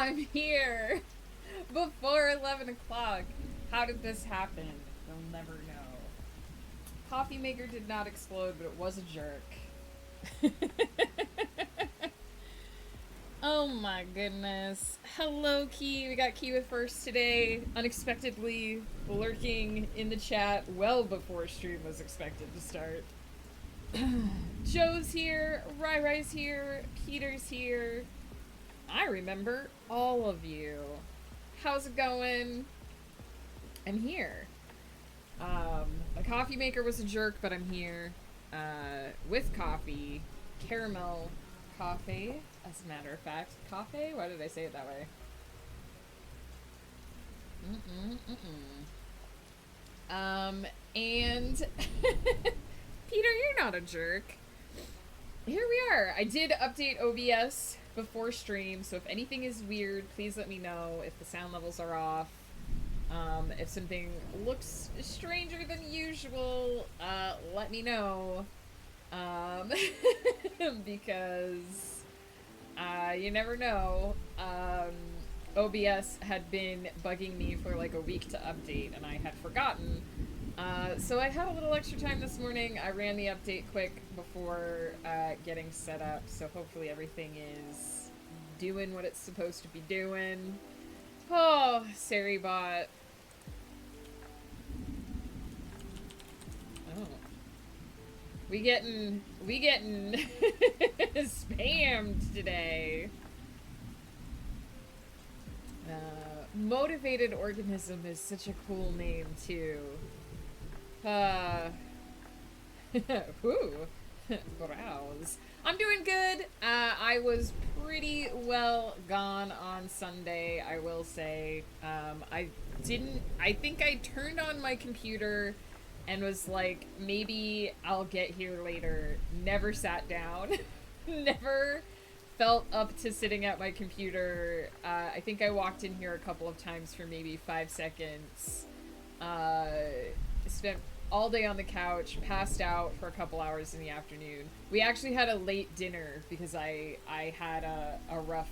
I'm here before 11 o'clock. How did this happen? You'll never know. Coffee maker did not explode, but it was a jerk. Oh my goodness. Hello, Key. We got Key with first today. Unexpectedly lurking in the chat well before stream was expected to start. Joe's here. Rai Rai's here. Peter's here. I remember all of you. How's it going? I'm here. The coffee maker was a jerk, but I'm here. With coffee. Caramel coffee, as a matter of fact. Coffee? Why did I say it that way? And Peter, you're not a jerk. Here we are. I did update OBS before stream, so if anything is weird, please let me know. If the sound levels are off, if something looks stranger than usual, let me know. Because you never know. OBS had been bugging me for like a week to update, and I had forgotten. So I had a little extra time this morning. I ran the update quick before getting set up, so hopefully everything is doing what it's supposed to be doing. Oh, Saribot. Oh. We getting spammed today. Motivated Organism is such a cool name too. Whoo. Browse. I'm doing good. I was pretty well gone on Sunday, I will say. I think I turned on my computer and was like, maybe I'll get here later. Never sat down. Never felt up to sitting at my computer. I think I walked in here a couple of times for maybe 5 seconds. Spent all day on the couch, passed out for a couple hours in the afternoon. We actually had a late dinner because I had a rough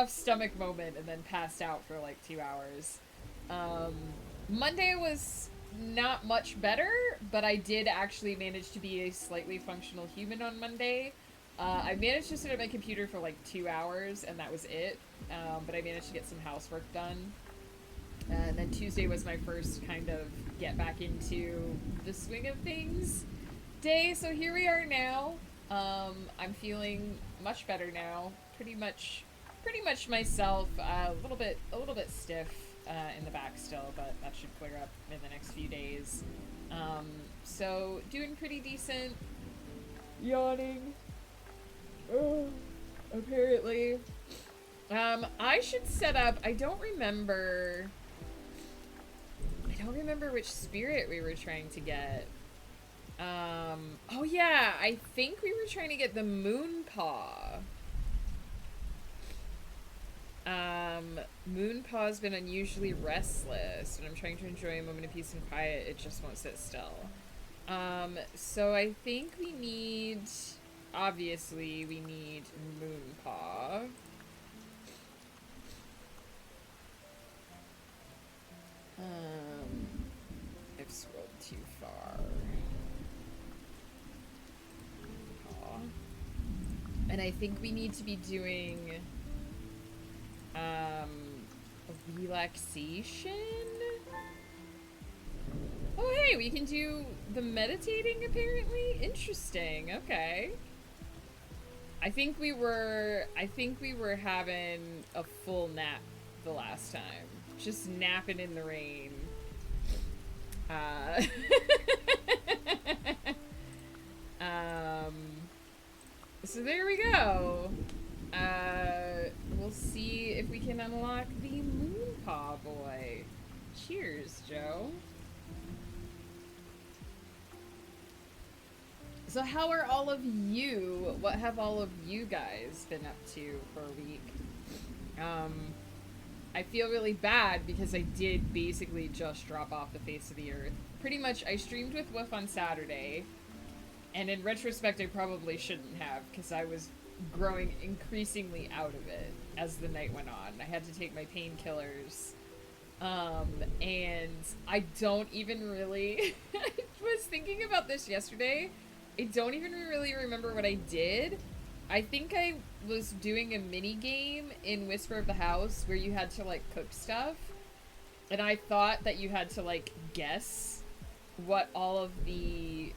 stomach moment and then passed out for like 2 hours. Monday was not much better, but I did actually manage to be a slightly functional human on Monday. I managed to sit at my computer for like 2 hours, and that was it. But I managed to get some housework done. And then Tuesday was my first kind of get back into the swing of things day. So here we are now. I'm feeling much better now. Pretty much myself. A little bit stiff in the back still, but that should clear up in the next few days. So doing pretty decent. Yawning. Oh, apparently. I should set up. I don't remember which spirit we were trying to get. Oh yeah, I think we were trying to get the moon paw. Moon paw's been unusually restless. When I'm trying to enjoy a moment of peace and quiet, it just won't sit still. So I think we need, obviously, we need moon paw. I've scrolled too far. Aw. And I think we need to be doing a relaxation. Oh hey, we can do the meditating apparently. Interesting. Okay. I think we were having a full nap the last time. Just napping in the rain. So there we go. We'll see if we can unlock the Moonpaw boy. Cheers, Joe. So how are all of you? What have all of you guys been up to for a week? I feel really bad because I did basically just drop off the face of the earth. Pretty much, I streamed with Woof on Saturday, and in retrospect, I probably shouldn't have because I was growing increasingly out of it. as the night went on. I had to take my painkillers. And I don't even really, I was thinking about this yesterday. I don't even really remember what I did. I think I was doing a mini game in Whisper of the House where you had to like cook stuff. And I thought that you had to like guess what all of the,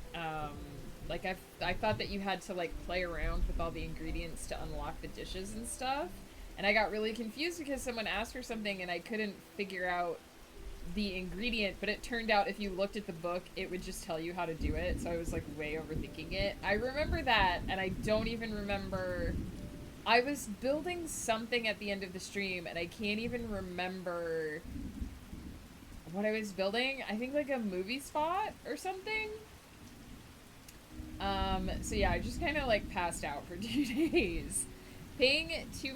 like I thought that you had to like play around with all the ingredients to unlock the dishes and stuff. And I got really confused because someone asked for something and I couldn't figure out the ingredient, but it turned out if you looked at the book, it would just tell you how to do it. So I was like way overthinking it. I remember that, and I don't even remember. I was building something at the end of the stream, and I can't even remember what I was building. I think like a movie spot or something. So yeah, I just kind of like passed out for 2 days. Playing too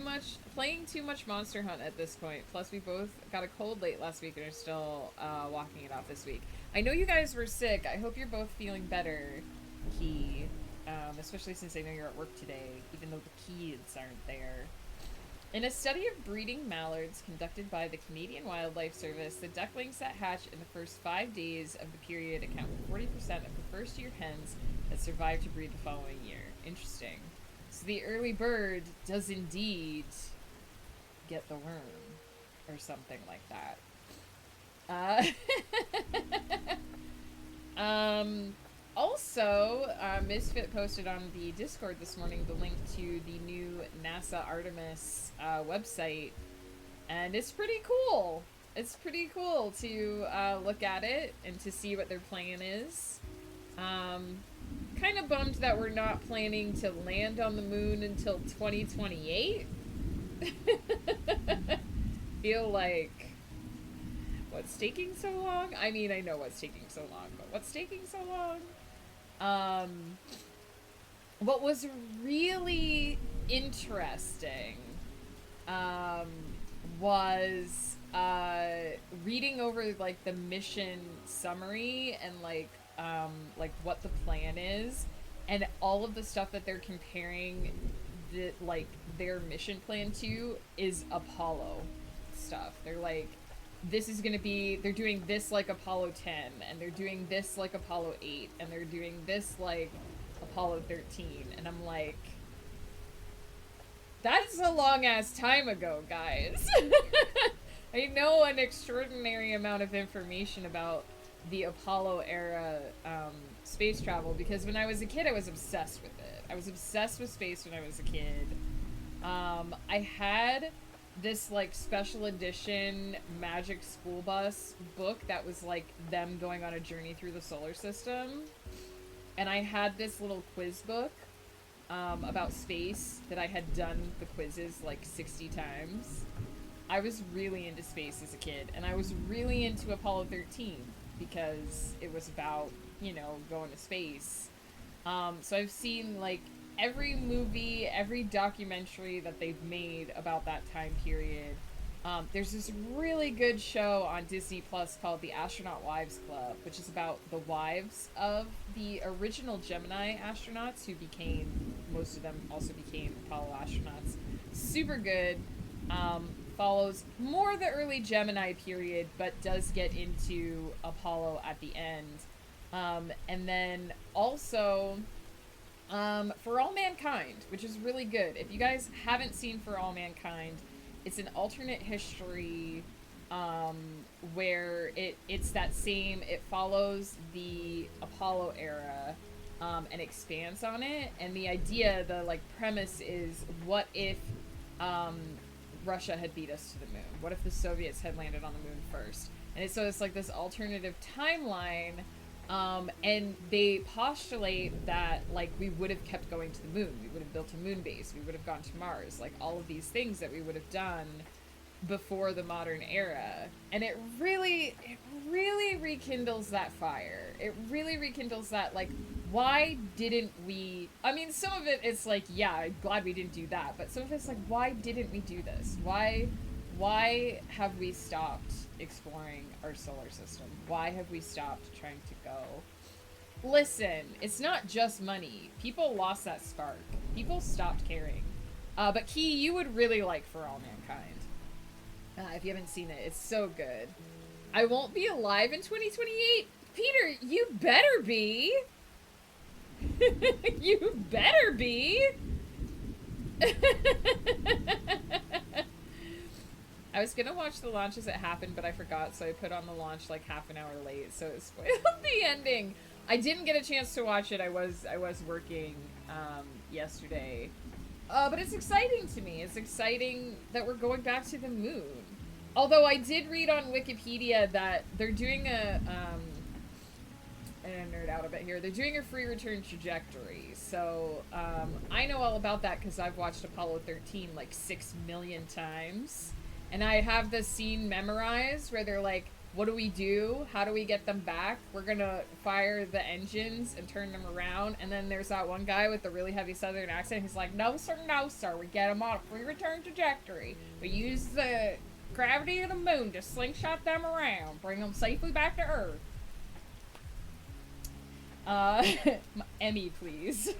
much Monster Hunt at this point. Plus, we both got a cold late last week and are still walking it off this week. I know you guys were sick. I hope you're both feeling better, Key. Especially since I know you're at work today, even though the kids aren't there. In a study of breeding mallards conducted by the Canadian Wildlife Service, the ducklings that hatch in the first 5 days of the period account for 40% of the first-year hens that survive to breed the following year. Interesting. So the early bird does indeed get the worm, or something like that. Also, Misfit posted on the Discord this morning the link to the new NASA Artemis website, and it's pretty cool. It's pretty cool to look at it and to see what their plan is. Kind of bummed that we're not planning to land on the moon until 2028. Feel like, what's taking so long? I mean, I know what's taking so long, but what's taking so long? What was really interesting was reading over like the mission summary and like what the plan is, and all of the stuff that they're comparing their mission plan to is Apollo stuff. They're like, this is gonna be, they're doing this like Apollo 10, and they're doing this like Apollo 8, and they're doing this like Apollo 13, and I'm like, that's a long ass time ago, guys. I know an extraordinary amount of information about the Apollo era space travel, because when I was a kid I was obsessed with it. I was obsessed with space when I was a kid. I had this like special edition Magic School Bus book that was like them going on a journey through the solar system, and I had this little quiz book about space that I had done the quizzes like 60 times. I was really into space as a kid, and I was really into Apollo 13 because it was about, you know, going to space. So I've seen like every movie, every documentary that they've made about that time period. There's this really good show on Disney Plus called The Astronaut Wives Club, which is about the wives of the original Gemini astronauts who became, most of them also became Apollo astronauts. Super good. Follows more the early Gemini period, but does get into Apollo at the end. And then also For All Mankind, which is really good. If you guys haven't seen For All Mankind, it's an alternate history where it's that same, it follows the Apollo era and expands on it. And the idea, the like premise is, what if Russia had beat us to the moon? What if the Soviets had landed on the moon first? And so it's like this alternative timeline. And they postulate that, like, we would have kept going to the moon. We would have built a moon base. We would have gone to Mars. Like, all of these things that we would have done before the modern era. And it really rekindles that fire. It really rekindles that, like, why didn't we... I mean, some of it is like, yeah, I'm glad we didn't do that. But some of it's like, why didn't we do this? Why have we stopped exploring our solar system? Why have we stopped trying to go? Listen, it's not just money. People lost that spark. People stopped caring. But Key, you would really like For All Mankind. If you haven't seen it, it's so good. I won't be alive in 2028? Peter, you better be! You better be! I was gonna watch the launch as it happened, but I forgot, so I put on the launch like half an hour late, so it spoiled the ending. I didn't get a chance to watch it. I was working yesterday. But it's exciting to me. It's exciting that we're going back to the moon. Although I did read on Wikipedia that they're doing a I'm gonna nerd out a bit here. They're doing a free return trajectory. So I know all about that because I've watched Apollo 13 like 6 million times. And I have the scene memorized where they're like, what do we do? How do we get them back? We're gonna fire the engines and turn them around. And then there's that one guy with the really heavy southern accent. He's like, no, sir, no, sir. We get them on a free return trajectory. We use the gravity of the moon to slingshot them around. Bring them safely back to Earth. Emmy, please.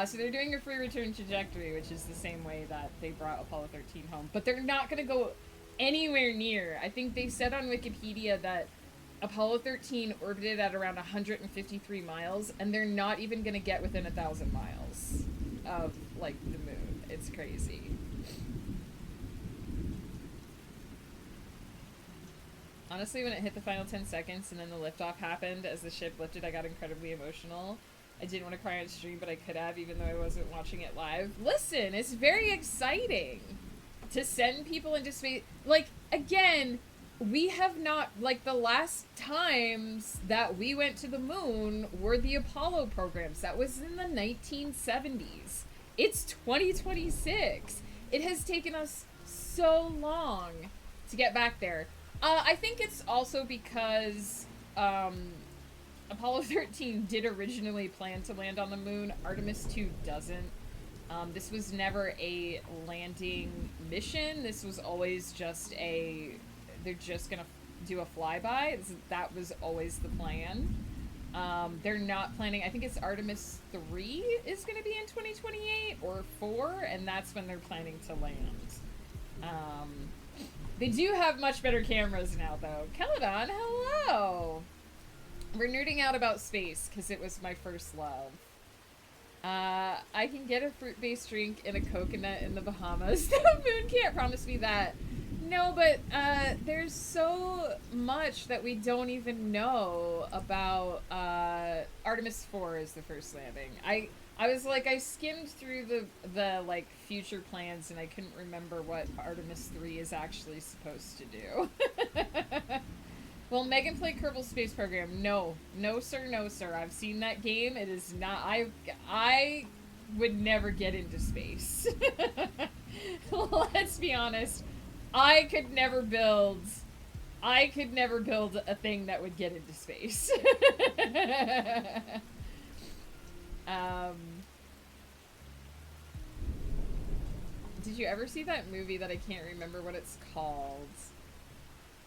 So they're doing a free return trajectory, which is the same way that they brought Apollo 13 home. But they're not going to go anywhere near. I think they said on Wikipedia that Apollo 13 orbited at around 153 miles, and they're not even going to get within 1,000 miles of, like, the moon. It's crazy. Honestly, when it hit the final 10 seconds and then the liftoff happened, as the ship lifted, I got incredibly emotional. I didn't want to cry on stream, but I could have, even though I wasn't watching it live. Listen, it's very exciting to send people into space. Like, again, we have not, like, the last times that we went to the moon were the Apollo programs. That was in the 1970s. It's 2026. It has taken us so long to get back there. I think it's also because Apollo 13 did originally plan to land on the moon. Artemis 2 doesn't. This was never a landing mission. This was always just they're just gonna do a flyby. That was always the plan. They're not planning, I think it's Artemis 3 is gonna be in 2028 or 4, and that's when they're planning to land. They do have much better cameras now, though. Celadon, hello! We're nerding out about space, because it was my first love. I can get a fruit-based drink and a coconut in the Bahamas. The moon can't promise me that. No, but there's so much that we don't even know about. Artemis 4 is the first landing. I was like, I skimmed through the like future plans and I couldn't remember what Artemis 3 is actually supposed to do. Will Megan play Kerbal Space Program? No. No, sir, no, sir. I've seen that game. It is not... I would never get into space. Let's be honest. I could never build a thing that would get into space. Did you ever see that movie that I can't remember what it's called?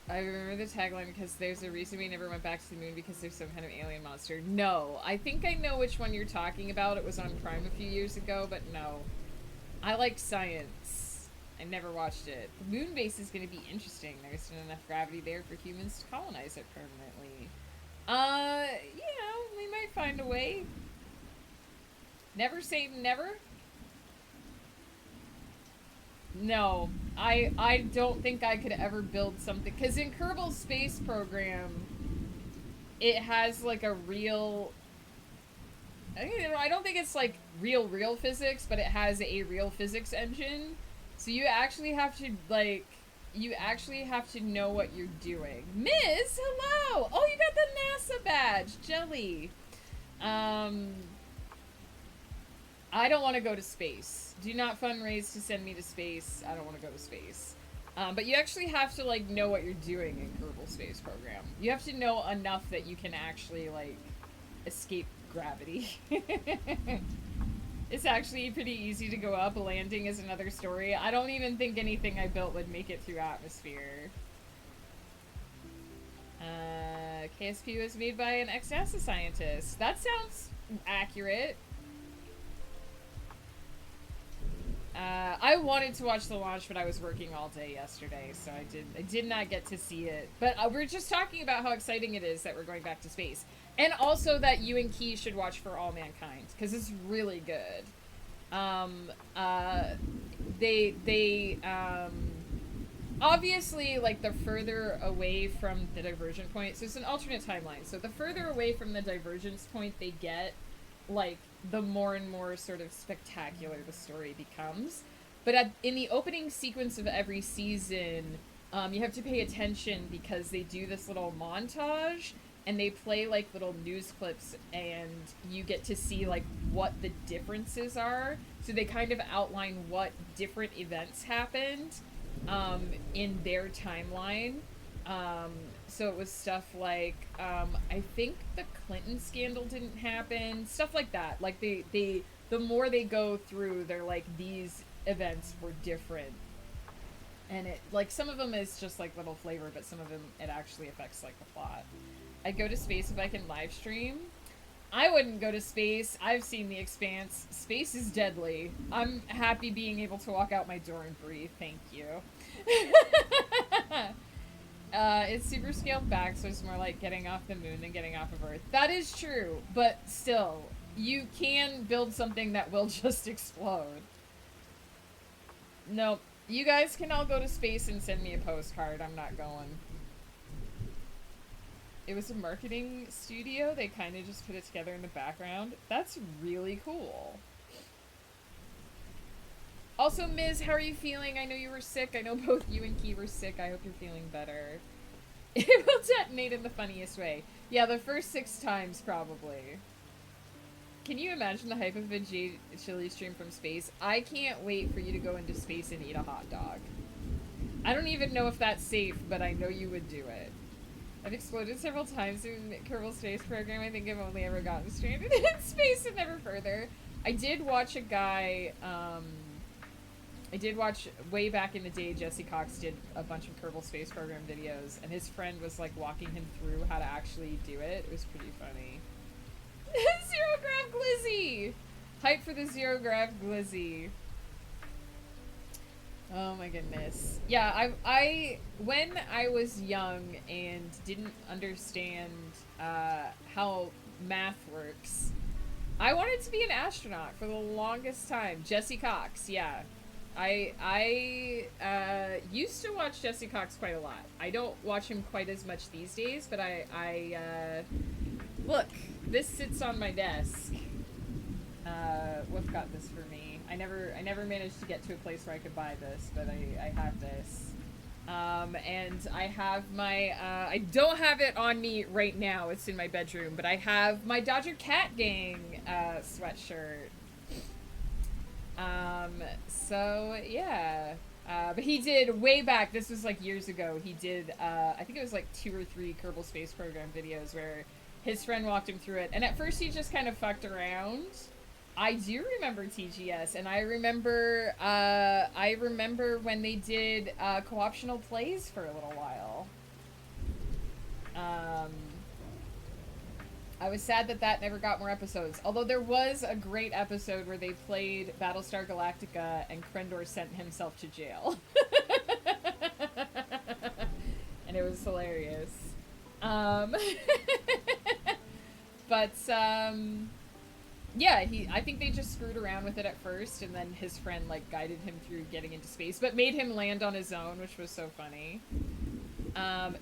I remember the tagline because there's a reason we never went back to the moon because there's some kind of alien monster. No, I think I know which one you're talking about. It was on Prime a few years ago, but no. I like science. I never watched it. The moon base is going to be interesting. There's not enough gravity there for humans to colonize it permanently. We might find a way. Never say never. No, I don't think I could ever build something, because in Kerbal Space Program, it has like a real, I don't think it's like real physics, but it has a real physics engine, so you actually have to know what you're doing. Miss, hello! Oh, you got the NASA badge, jelly. I don't want to go to space. Do not fundraise to send me to space. I don't want to go to space. But you actually have to, like, know what you're doing in Kerbal Space Program. You have to know enough that you can actually, like, escape gravity. It's actually pretty easy to go up. Landing is another story. I don't even think anything I built would make it through atmosphere. KSP was made by an ex-NASA scientist. That sounds accurate. I wanted to watch the launch, but I was working all day yesterday, so I did not get to see it. But we're just talking about how exciting it is that we're going back to space, and also that you and Key should watch For All Mankind because it's really good. Um, uh, they obviously, like, the further away from the divergent point, so it's an alternate timeline. So the further away from the divergence point they get, like, the more and more sort of spectacular the story becomes. But in the opening sequence of every season, you have to pay attention because they do this little montage and they play like little news clips and you get to see like what the differences are. So they kind of outline what different events happened in their timeline. So it was stuff like, I think the Clinton scandal didn't happen, stuff like that. Like the more they go through, they're like, these events were different. And it, like, some of them is just like little flavor, but some of them, it actually affects like the plot. I'd go to space if I can live stream. I wouldn't go to space. I've seen The Expanse. Space is deadly. I'm happy being able to walk out my door and breathe. Thank you. It's super scaled back, so it's more like getting off the moon than getting off of Earth. That is true, but still, you can build something that will just explode. Nope. You guys can all go to space and send me a postcard. I'm not going. It was a marketing studio. They kind of just put it together in the background. That's really cool. Also, Ms., how are you feeling? I know you were sick. I know both you and Key were sick. I hope you're feeling better. It will detonate in the funniest way. Yeah, the first 6 times, probably. Can you imagine the hype of a chili stream from space? I can't wait for you to go into space and eat a hot dog. I don't even know if that's safe, but I know you would do it. I've exploded several times in Kerbal Space Program. I think I've only ever gotten stranded in space and never further. I did watch a guy, I did watch, way back in the day, Jesse Cox did a bunch of Kerbal Space Program videos, and his friend was, like, walking him through how to actually do it. It was pretty funny. Zero Grav Glizzy! Hype for the Zero Grav Glizzy. Oh my goodness. Yeah, I when I was young and didn't understand how math works, I wanted to be an astronaut for the longest time. Jesse Cox, yeah. I used to watch Jesse Cox quite a lot. I don't watch him quite as much these days, but look, this sits on my desk. What got this for me? I never managed to get to a place where I could buy this, but I have this. And I have my, I don't have it on me right now, it's in my bedroom, but I have my Dodger Cat Gang, sweatshirt. So, yeah. But he did, way back, this was like years ago, he did, I think it was like 2 or 3 Kerbal Space Program videos where his friend walked him through it, and at first he just kind of fucked around. I do remember TGS, and I remember when they did, co-optional plays for a little while. I was sad that never got more episodes, although there was a great episode where they played Battlestar Galactica and Krendor sent himself to jail. And it was hilarious. Yeah, I think they just screwed around with it at first, and then his friend, like, guided him through getting into space, but made him land on his own, which was so funny.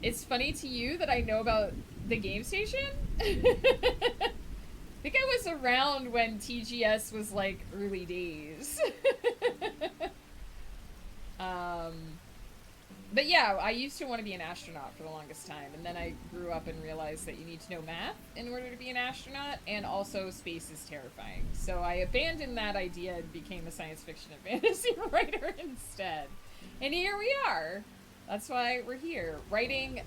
It's funny to you that I know about the game station? I think I was around when TGS was, like, early days. But yeah, I used to want to be an astronaut for the longest time, and then I grew up and realized that you need to know math in order to be an astronaut, and also space is terrifying. So I abandoned that idea and became a science fiction and fantasy writer instead. And here we are. That's why we're here. Writing,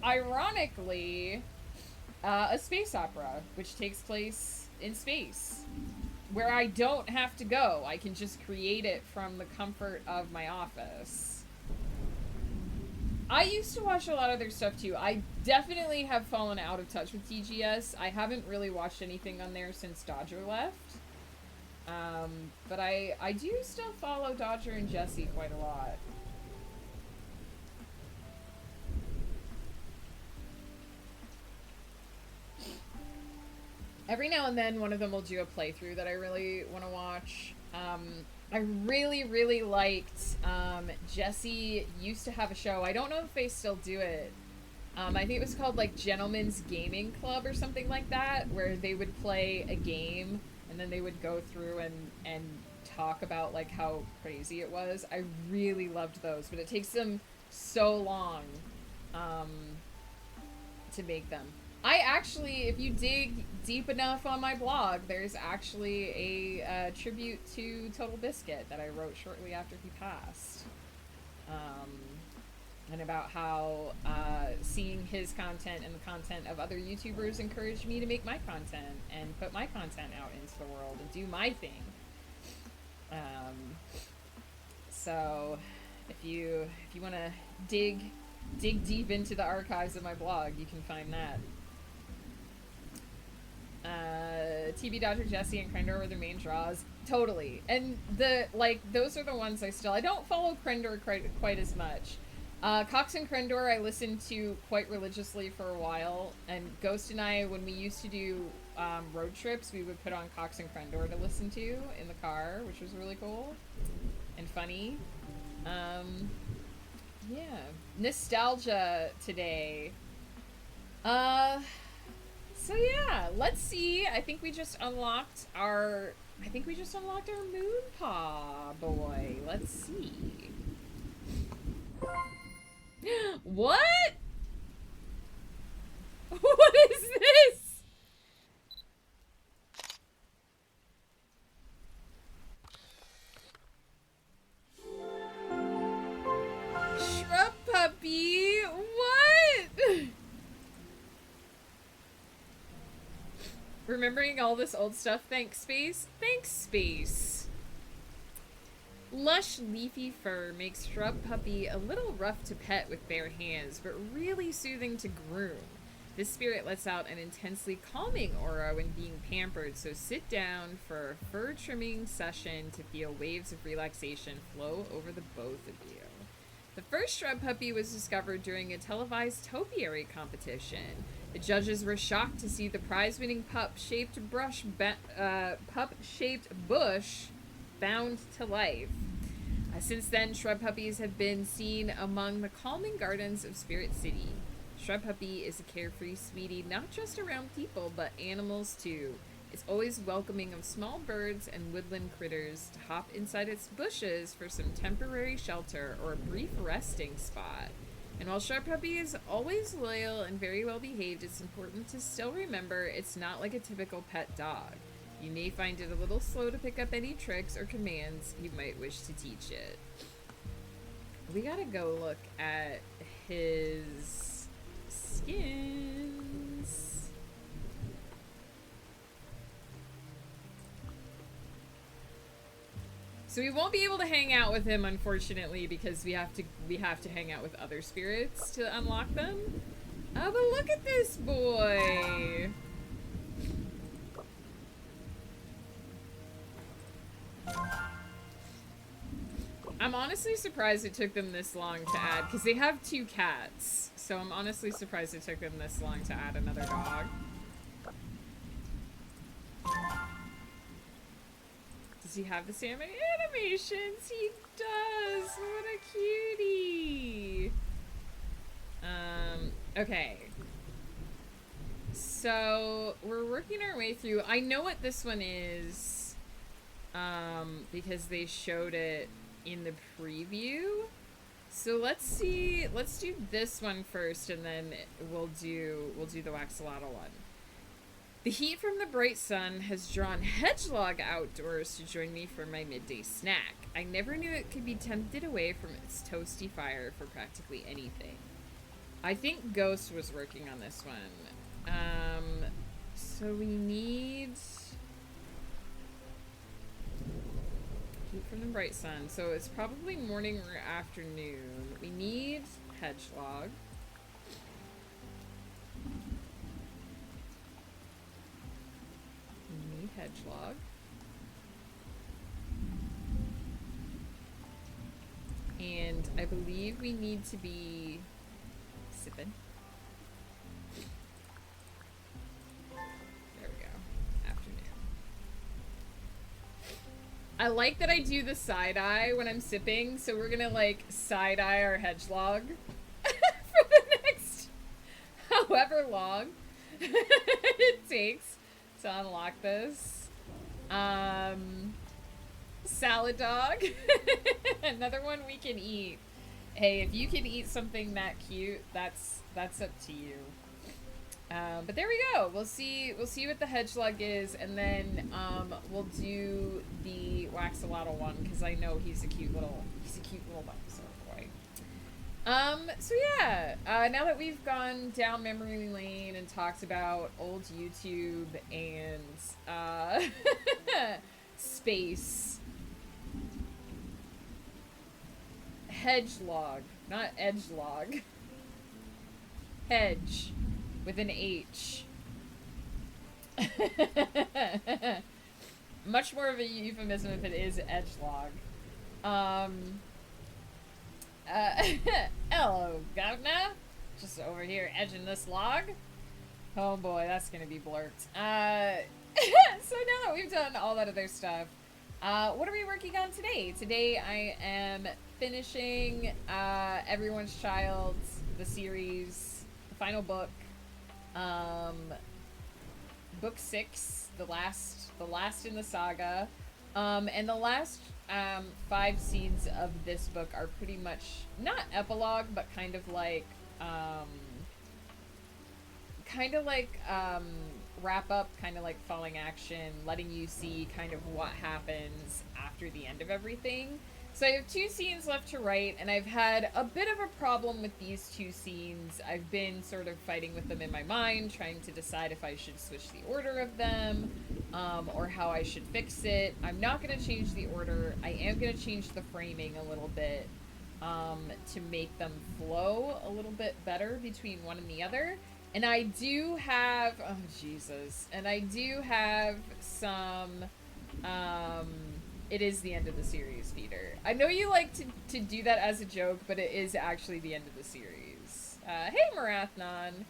ironically, a space opera, which takes place in space, where I don't have to go. I can just create it from the comfort of my office. I used to watch a lot of their stuff too. I definitely have fallen out of touch with TGS. I haven't really watched anything on there since Dodger left. But I do still follow Dodger and Jesse quite a lot. Every now and then, one of them will do a playthrough that I really want to watch. I really, really liked, Jesse used to have a show. I don't know if they still do it. I think it was called, like, Gentleman's Gaming Club or something like that, where they would play a game, and then they would go through and talk about, like, how crazy it was. I really loved those, but it takes them so long, to make them. I actually, if you dig deep enough on my blog, there's actually a tribute to Total Biscuit that I wrote shortly after he passed. And about how seeing his content and the content of other YouTubers encouraged me to make my content and put my content out into the world and do my thing. So if you want to dig deep into the archives of my blog, you can find that. TB Dodger, Jesse, and Krendor were the main draws. Totally. And those are the ones I don't follow Krendor quite as much. Cox and Krendor I listened to quite religiously for a while, and Ghost and I, when we used to do road trips, we would put on Cox and Krendor to listen to in the car, which was really cool and funny. Yeah. Nostalgia today. So yeah, let's see. I think we just unlocked our moon paw boy. Let's see. What? What is this? Shrub puppy? What? Remembering all this old stuff. Thanks, Space. Thanks, Space. Lush leafy fur makes Shrub Puppy a little rough to pet with bare hands, but really soothing to groom. This spirit lets out an intensely calming aura when being pampered, so sit down for a fur trimming session to feel waves of relaxation flow over the both of you. The first Shrub Puppy was discovered during a televised topiary competition. The judges were shocked to see the prize-winning pup-shaped bush bound to life. Since then, Shrub Puppies have been seen among the calming gardens of Spirit City. Shrub Puppy is a carefree sweetie not just around people, but animals too. It's always welcoming of small birds and woodland critters to hop inside its bushes for some temporary shelter or a brief resting spot. And while Shrub Puppy is always loyal and very well behaved, it's important to still remember it's not like a typical pet dog. You may find it a little slow to pick up any tricks or commands you might wish to teach it. We gotta go look at his skins. So we won't be able to hang out with him, unfortunately, because we have to hang out with other spirits to unlock them. Oh, but look at this boy! I'm honestly surprised it took them this long to add, because they have 2 cats, so I'm honestly surprised it took them this long to add another dog. Does he have the salmon animations? He does! What a cutie! Okay. So, we're working our way through. I know what this one is, because they showed it in the preview. So let's do this one first, and then we'll do the Waxalotl one. The heat from the bright sun has drawn Hedgelog outdoors to join me for my midday snack. I never knew it could be tempted away from its toasty fire for practically anything. I think Ghost was working on this one. So we need heat from the bright sun. So it's probably morning or afternoon. We need Hedgelog. We need Hedgelog. and I believe we need to be sipping. There we go. Afternoon. I like that I do the side eye when I'm sipping, so we're gonna like side eye our hedgelog for the next however long it takes to unlock this. Salad dog. Another one we can eat. Hey, if you can eat something that cute, that's up to you. But there we go. We'll see what the hedgehog is, and then we'll do the Waxolotl one because I know he's a cute little dinosaur boy. So yeah, now that we've gone down memory lane and talked about old YouTube and space, hedgelog, not edgelog, hedge with an H. Much more of a euphemism if it is edgelog. Hello, governor. Just over here edging this log. Oh boy, that's gonna be blurked. So now that we've done all that other stuff, what are we working on today? Today I am finishing Everyone's Child, the series, the final book. Book 6, the last in the saga. And the last 5 scenes of this book are pretty much not epilogue, but kind of like wrap up, kind of like falling action, letting you see kind of what happens after the end of everything. So I have 2 scenes left to write, and I've had a bit of a problem with these 2 scenes. I've been sort of fighting with them in my mind, trying to decide if I should switch the order of them, or how I should fix it. I'm not going to change the order. I am going to change the framing a little bit, to make them flow a little bit better between one and the other. And I do have, oh Jesus, and I do have some, it is the end of the series, Peter. I know you like to do that as a joke, but it is actually the end of the series. Hey, Marathon.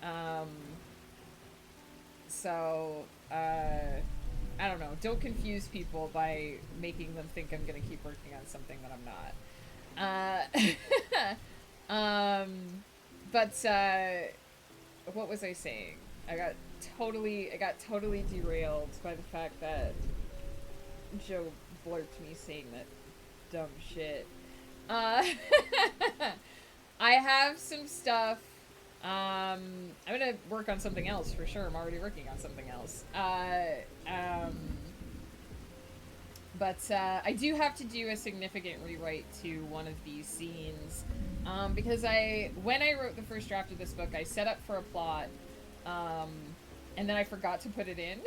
I don't know. Don't confuse people by making them think I'm going to keep working on something that I'm not. What was I saying? I got totally derailed by the fact that Joe blurted me saying that dumb shit. I have some stuff. I'm gonna work on something else for sure. I'm already working on something else. But I do have to do a significant rewrite to one of these scenes. Because when I wrote the first draft of this book, I set up for a plot, and then I forgot to put it in.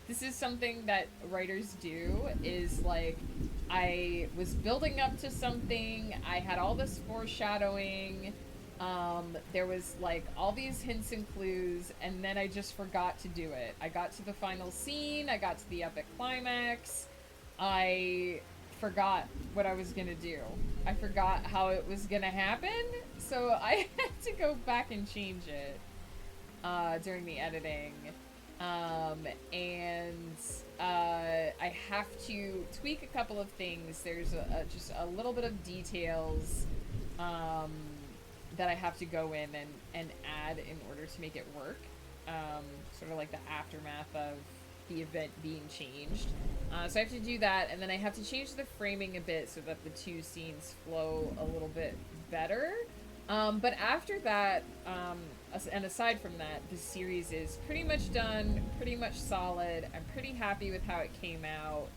This is something that writers do, is like, I was building up to something, I had all this foreshadowing, there was like all these hints and clues, and then I just forgot to do it. I got to the final scene, I got to the epic climax, I forgot what I was gonna do. I forgot how it was gonna happen, so I had to go back and change it during the editing. I have to tweak a couple of things. There's just a little bit of details that I have to go in and add in order to make it work. Sort of like the aftermath of the event being changed. So I have to do that, and then I have to change the framing a bit so that the 2 scenes flow a little bit better. But after that, and aside from that, the series is pretty much done, pretty much solid. I'm pretty happy with how it came out.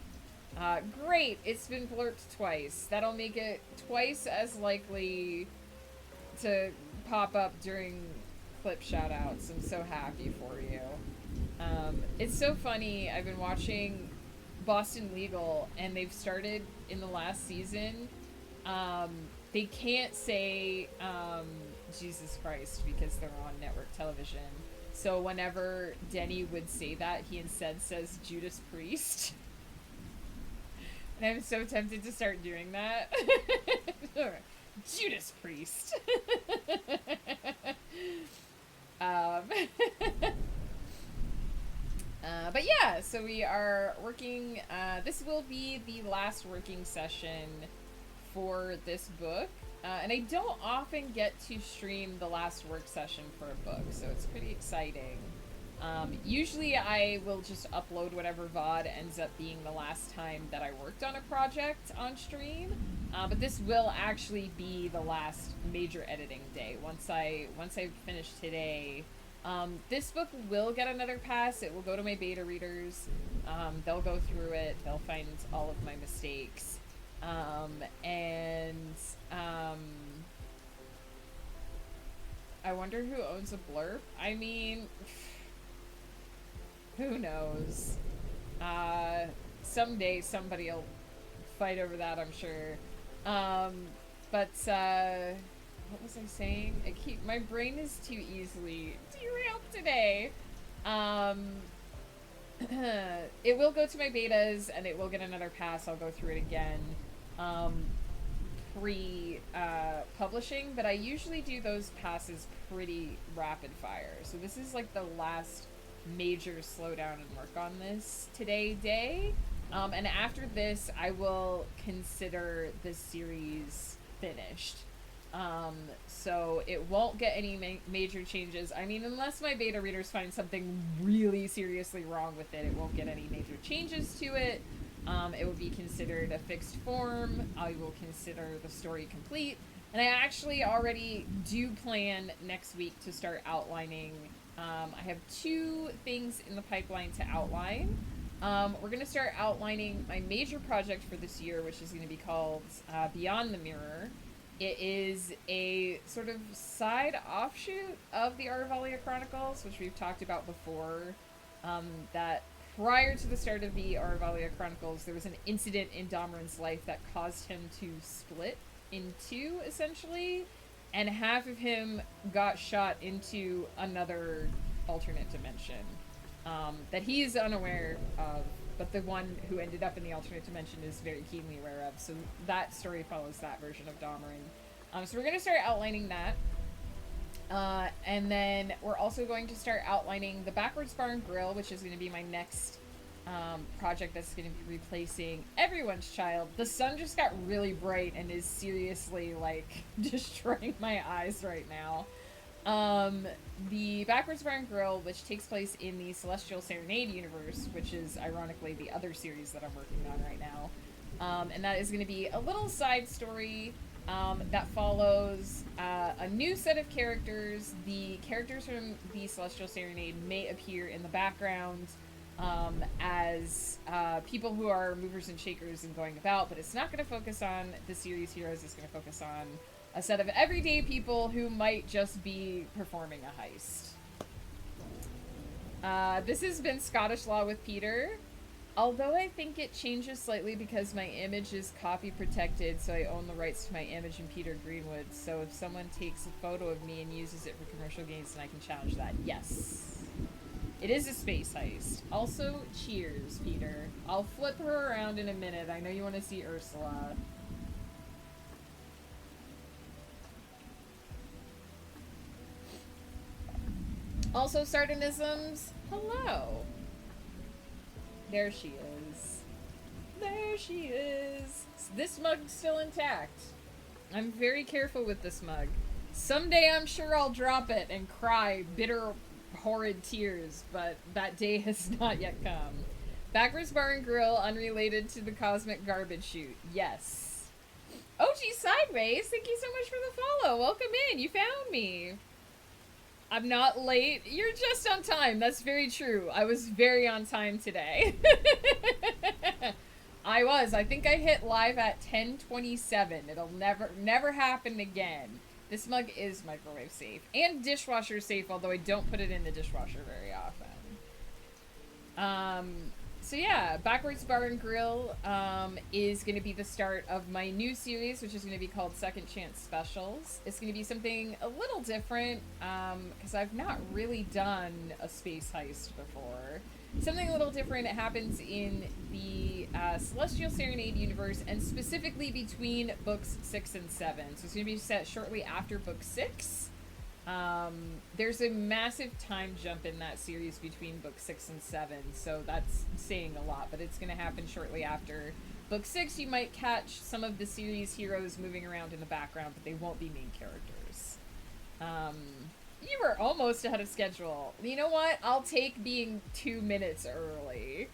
Great, it's been blurped twice. That'll make it twice as likely to pop up during clip shoutouts. I'm so happy for you. It's so funny, I've been watching Boston Legal, and they've started in the last season, they can't say Jesus Christ because they're on network television. So whenever Denny would say that, he instead says Judas Priest. And I'm so tempted to start doing that. Judas Priest. um, but yeah, so we are working. This will be the last working session for this book. And I don't often get to stream the last work session for a book, so it's pretty exciting. Usually I will just upload whatever VOD ends up being the last time that I worked on a project on stream. But this will actually be the last major editing day. Once I finish today, this book will get another pass. It will go to my beta readers. They'll go through it. They'll find all of my mistakes. I wonder who owns a blurb. I mean, who knows? Someday somebody will fight over that, I'm sure. What was I saying? My brain is too easily derailed today. It will go to my betas and it will get another pass. I'll go through it again. Publishing, but I usually do those passes pretty rapid fire. So this is like the last major slowdown and work on this day. And after this, I will consider this series finished. So it won't get any major changes. I mean, unless my beta readers find something really seriously wrong with it, it won't get any major changes to it. It will be considered a fixed form. I will consider the story complete. And I actually already do plan next week to start outlining. I have 2 things in the pipeline to outline. We're going to start outlining my major project for this year, which is going to be called Beyond the Mirror. It is a sort of side offshoot of the Aravalia Chronicles, which we've talked about before. That prior to the start of the Aravalia Chronicles, there was an incident in Domran's life that caused him to split in 2, essentially, and half of him got shot into another alternate dimension that he is unaware of, but the one who ended up in the alternate dimension is very keenly aware of. So that story follows that version of Domarin. So we're going to start outlining that. And then we're also going to start outlining the Backwards Barn Grill, which is going to be my next project that's going to be replacing Everyone's Child. The sun just got really bright and is seriously, like, destroying my eyes right now. The Backwards Barn Grill, which takes place in the Celestial Serenade universe, which is ironically the other series that I'm working on right now. And that is going to be a little side story that follows a new set of characters. The characters from the Celestial Serenade may appear in the background as people who are movers and shakers and going about, but it's not going to focus on the series heroes. It's going to focus on a set of everyday people who might just be performing a heist. This has been Scottish Law with Peter. Although I think it changes slightly because my image is copy protected, so I own the rights to my image in Peter Greenwood. So if someone takes a photo of me and uses it for commercial gains, then I can challenge that. Yes. It is a space heist. Also, cheers, Peter. I'll flip her around in a minute. I know you want to see Ursula. Also, Sardonisms, hello. There she is. There she is. This mug's still intact. I'm very careful with this mug. Someday I'm sure I'll drop it and cry bitter, horrid tears, but that day has not yet come. Backwards Barn Grill, unrelated to the Cosmic Garbage Chute. Yes. OG Sideways, thank you so much for the follow. Welcome in. You found me. I'm not late. You're just on time. That's very true. I was very on time today. I was. I think I hit live at 10:27. It'll never happen again. This mug is microwave safe and dishwasher safe, although I don't put it in the dishwasher very often. So yeah, Backwards Bar and Grill is going to be the start of my new series, which is going to be called Second Chance Specials. It's going to be something a little different because I've not really done a space heist before. Something a little different happens in the Celestial Serenade universe, and specifically between books 6 and 7. So it's going to be set shortly after book 6. There's a massive time jump in that series between book 6 and 7, so that's saying a lot, but it's going to happen shortly after book 6. You might catch some of the series heroes moving around in the background, but they won't be main characters. You were almost ahead of schedule. You know what? I'll take being 2 minutes early.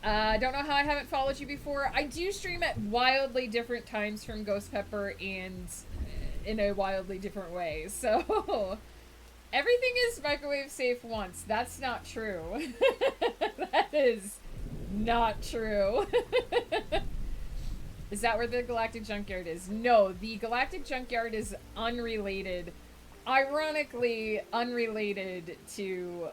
I don't know how I haven't followed you before. I do stream at wildly different times from Ghost Pepper and in a wildly different way. So everything is microwave safe once. That's not true. That is not true. Is that where the Galactic Junkyard is? No, the Galactic Junkyard is unrelated. Ironically unrelated to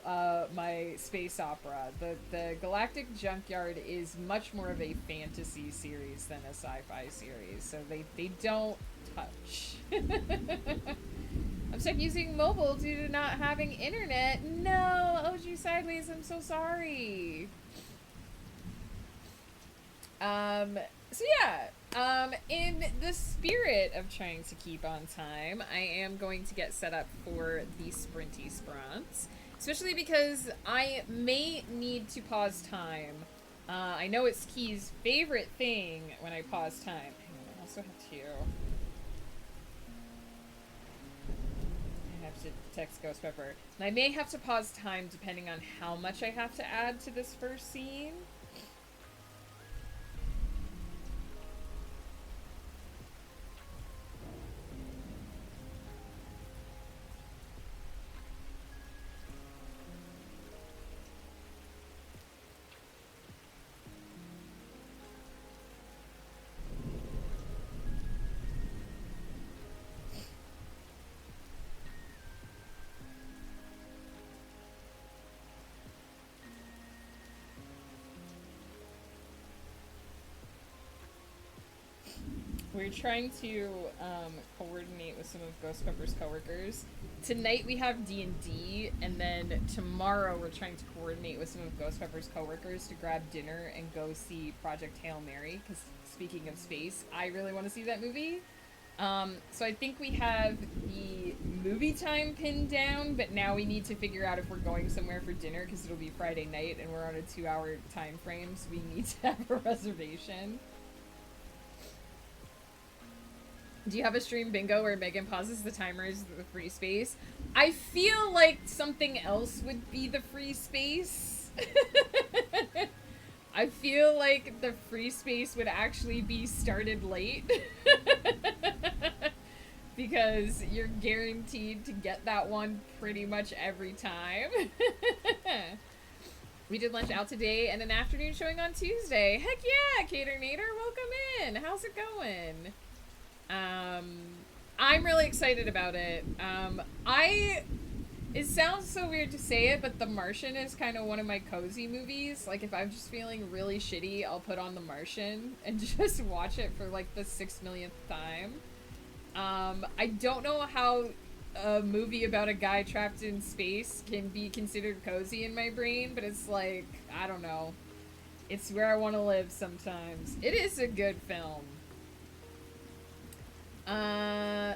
my space opera. The Galactic Junkyard is much more of a fantasy series than a sci-fi series, so they don't touch. I'm stuck using mobile due to not having internet. No, OG Sideways, I'm so sorry. So yeah, in the spirit of trying to keep on time, I am going to get set up for the sprinty spronts, especially because I may need to pause time. I know it's Key's favorite thing when I pause time. Hang on, I also have to... text Ghost Pepper. And I may have to pause time depending on how much I have to add to this first scene. We're trying to coordinate with some of Ghost Pepper's coworkers. Tonight we have D&D, and then tomorrow we're trying to coordinate with some of Ghost Pepper's coworkers to grab dinner and go see Project Hail Mary, because speaking of space, I really want to see that movie. So I think we have the movie time pinned down, but now we need to figure out if we're going somewhere for dinner, because it'll be Friday night, and we're on a 2-hour time frame, so we need to have a reservation. Do you have a stream bingo where Megan pauses the timers the free space? I feel like something else would be the free space. I feel like the free space would actually be started late. Because you're guaranteed to get that one pretty much every time. We did lunch out today and an afternoon showing on Tuesday. Heck yeah, Caternator, welcome in. How's it going? I'm really excited about it. It sounds so weird to say it, but The Martian is kind of one of my cozy movies. Like, if I'm just feeling really shitty, I'll put on The Martian and just watch it for, like, the 6 millionth time. I don't know how a movie about a guy trapped in space can be considered cozy in my brain, but it's like, I don't know. It's where I want to live sometimes. It is a good film. I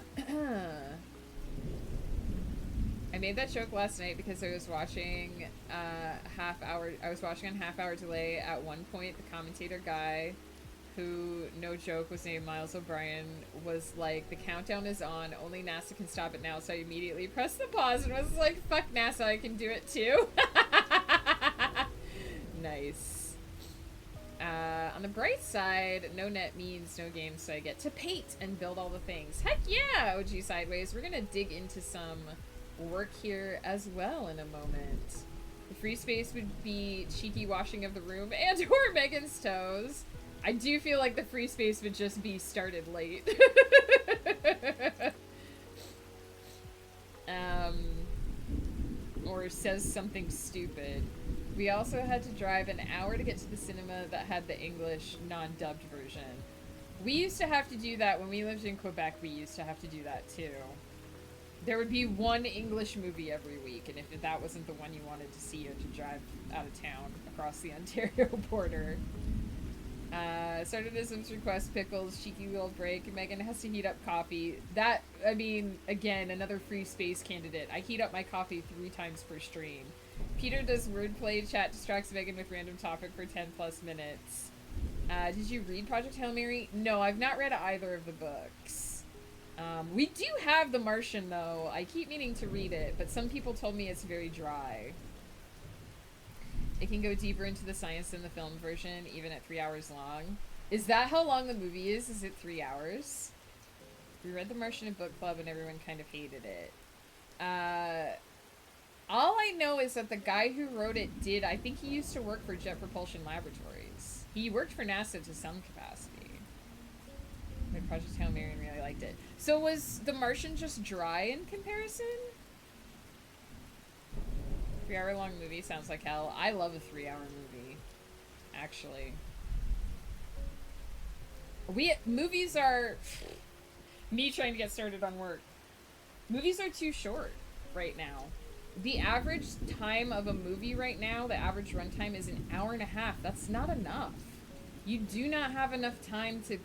made that joke last night because I was watching I was watching on half-hour delay. At one point, the commentator guy, who, no joke, was named Miles O'Brien, was like, the countdown is on, only NASA can stop it now, so I immediately pressed the pause and was like, fuck NASA, I can do it too. Nice. On the bright side, no net means no game, so I get to paint and build all the things. Heck yeah, OG Sideways. We're gonna dig into some work here as well in a moment. The free space would be cheeky washing of the room and or Megan's toes. I do feel like the free space would just be started late. Or says something stupid. We also had to drive an hour to get to the cinema that had the English non-dubbed version. We used to have to do that when we lived in Quebec. We used to have to do that too. There would be one English movie every week, and if that wasn't the one you wanted to see, you had to drive out of town across the Ontario border. Sardinism's request pickles, cheeky little break. Megan has to heat up coffee. That, I mean, again, another free space candidate. I heat up my coffee 3 times per stream. Peter does wordplay. Chat distracts Megan with random topic for 10 plus minutes. Did you read Project Hail Mary? No, I've not read either of the books. We do have The Martian, though. I keep meaning to read it, but some people told me it's very dry. It can go deeper into the science than the film version, even at 3 hours long. Is that how long the movie is? Is it 3 hours? We read The Martian in book club and everyone kind of hated it. All I know is that the guy who wrote it did, I think he used to work for Jet Propulsion Laboratories. He worked for NASA to some capacity. Read Project Hail Mary and really liked it. So was The Martian just dry in comparison? 3-hour long movie sounds like hell. I love a 3-hour movie, actually. Movies are me trying to get started on work. Movies are too short right now. The average time of a movie right now, the average runtime is an hour and a half. That's not enough. You do not have enough time to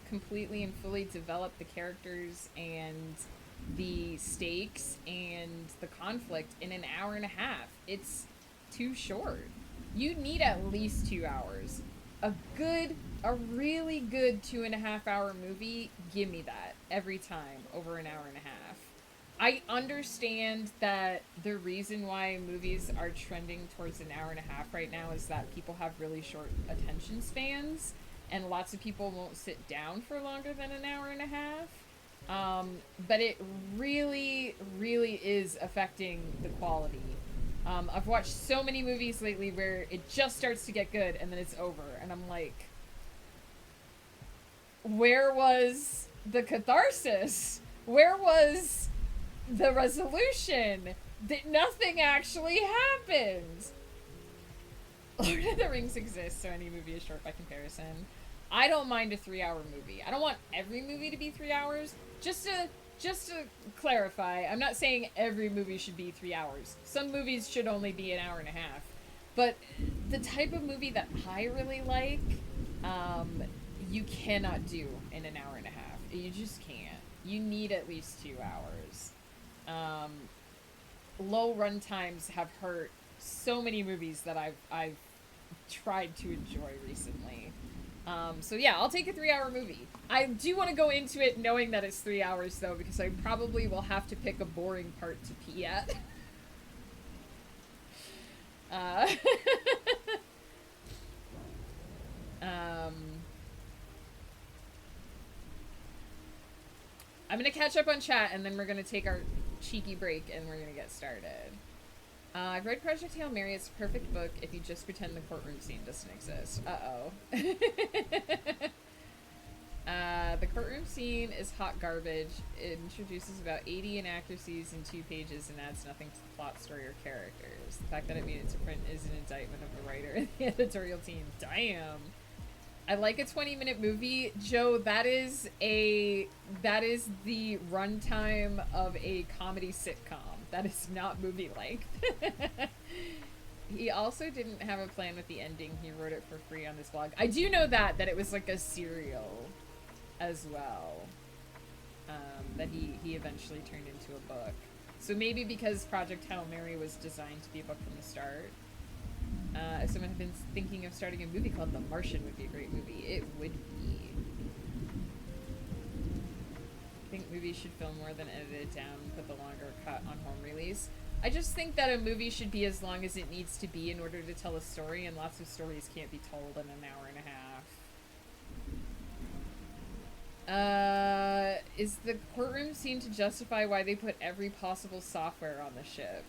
completely and fully develop the characters and the stakes and the conflict in an hour and a half. It's too short. You need at least 2 hours. A really good 2.5 hour movie, give me that every time over an hour and a half. I understand that the reason why movies are trending towards an hour and a half right now is that people have really short attention spans and lots of people won't sit down for longer than an hour and a half. But it really, really is affecting the quality. I've watched so many movies lately where it just starts to get good and then it's over. And I'm like, where was the catharsis? Where was the resolution? That nothing actually happens. Lord of the Rings exists, so any movie is short by comparison. I don't mind a 3-hour movie. I don't want every movie to be 3 hours. Just to clarify, I'm not saying every movie should be 3 hours. Some movies should only be an hour and a half. But the type of movie that I really like, you cannot do in an hour and a half. You just can't. You need at least 2 hours. Low run times have hurt so many movies that I've tried to enjoy recently. So yeah, I'll take a 3-hour movie. I do want to go into it knowing that it's 3 hours though, because I probably will have to pick a boring part to pee at. I'm gonna catch up on chat and then we're gonna take our cheeky break and we're gonna get started. I've read Project Hail Mary. It's a perfect book if you just pretend the courtroom scene doesn't exist. Uh-oh. The courtroom scene is hot garbage. It introduces about 80 inaccuracies in 2 pages and adds nothing to the plot, story, or characters. The fact that it made it to print is an indictment of the writer and the editorial team. Damn. I like a 20-minute movie. Joe, that is the runtime of a comedy sitcom. That is not movie length. He also didn't have a plan with the ending. He wrote it for free on this blog. I do know that it was like a serial as well. That he eventually turned into a book. So maybe because Project Hail Mary was designed to be a book from the start. If someone had been thinking of starting a movie club, The Martian would be a great movie. It would be. I think movies should film more than edit it down and put the longer cut on home release. I just think that a movie should be as long as it needs to be in order to tell a story, and lots of stories can't be told in an hour and a half. Is the courtroom scene to justify why they put every possible software on the ship?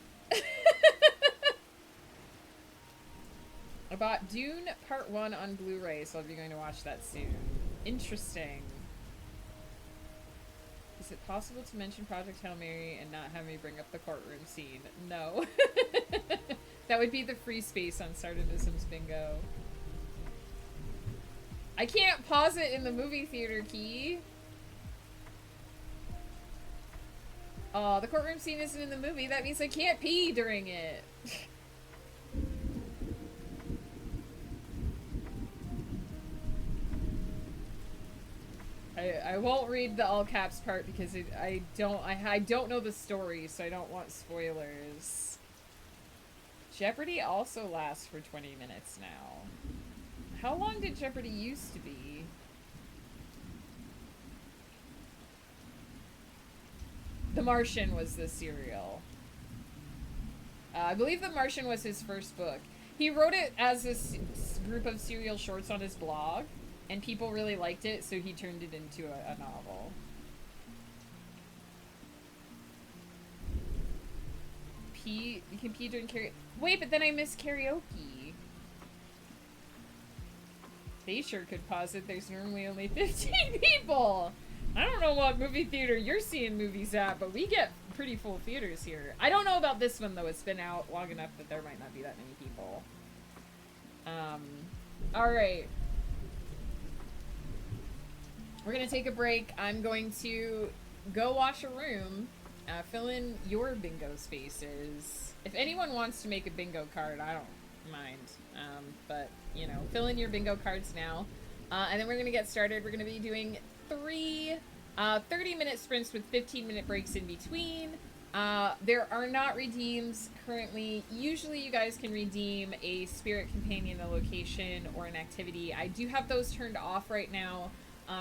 I bought Dune Part 1 on Blu-ray, so I'll be going to watch that soon. Interesting. Is it possible to mention Project Hail Mary and not have me bring up the courtroom scene? No. That would be the free space on Sardonism's bingo. I can't pause it in the movie theater, Key. Oh, the courtroom scene isn't in the movie. That means I can't pee during it. I won't read the all caps part because I don't know the story, so I don't want spoilers. Jeopardy also lasts for 20 minutes now. How long did Jeopardy used to be? The Martian was the serial. I believe The Martian was his first book. He wrote it as a group of serial shorts on his blog, and people really liked it, so he turned it into a novel. Pee? You can pee during karaoke. Wait, but then I miss karaoke. They sure could pause it. There's normally only 15 people. I don't know what movie theater you're seeing movies at, but we get pretty full theaters here. I don't know about this one, though. It's been out long enough that there might not be that many people. Alright. We're gonna take a break. I'm going to go wash a room, fill in your bingo spaces. If anyone wants to make a bingo card, I don't mind. But, you know, fill in your bingo cards now. And then we're gonna get started. We're gonna be doing 3 30-minute sprints with 15-minute breaks in between. There are not redeems currently. Usually you guys can redeem a spirit companion, a location, or an activity. I do have those turned off right now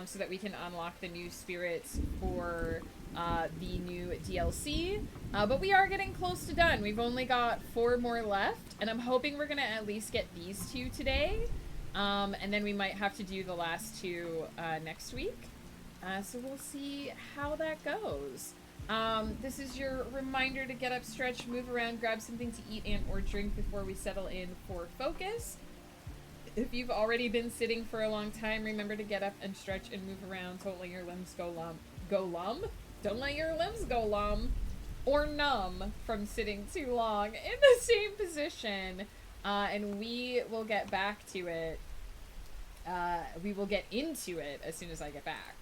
so that we can unlock the new spirits for the new DLC. But we are getting close to done. We've only got 4 more left, and I'm hoping we're going to at least get these 2 today. And then we might have to do the last 2 next week. So we'll see how that goes. This is your reminder to get up, stretch, move around, grab something to eat and or drink before we settle in for focus. If you've already been sitting for a long time, remember to get up and stretch and move around. Don't let your limbs go lumb. Don't let your limbs go lumb or numb from sitting too long in the same position. And we will get back to it. We will get into it as soon as I get back.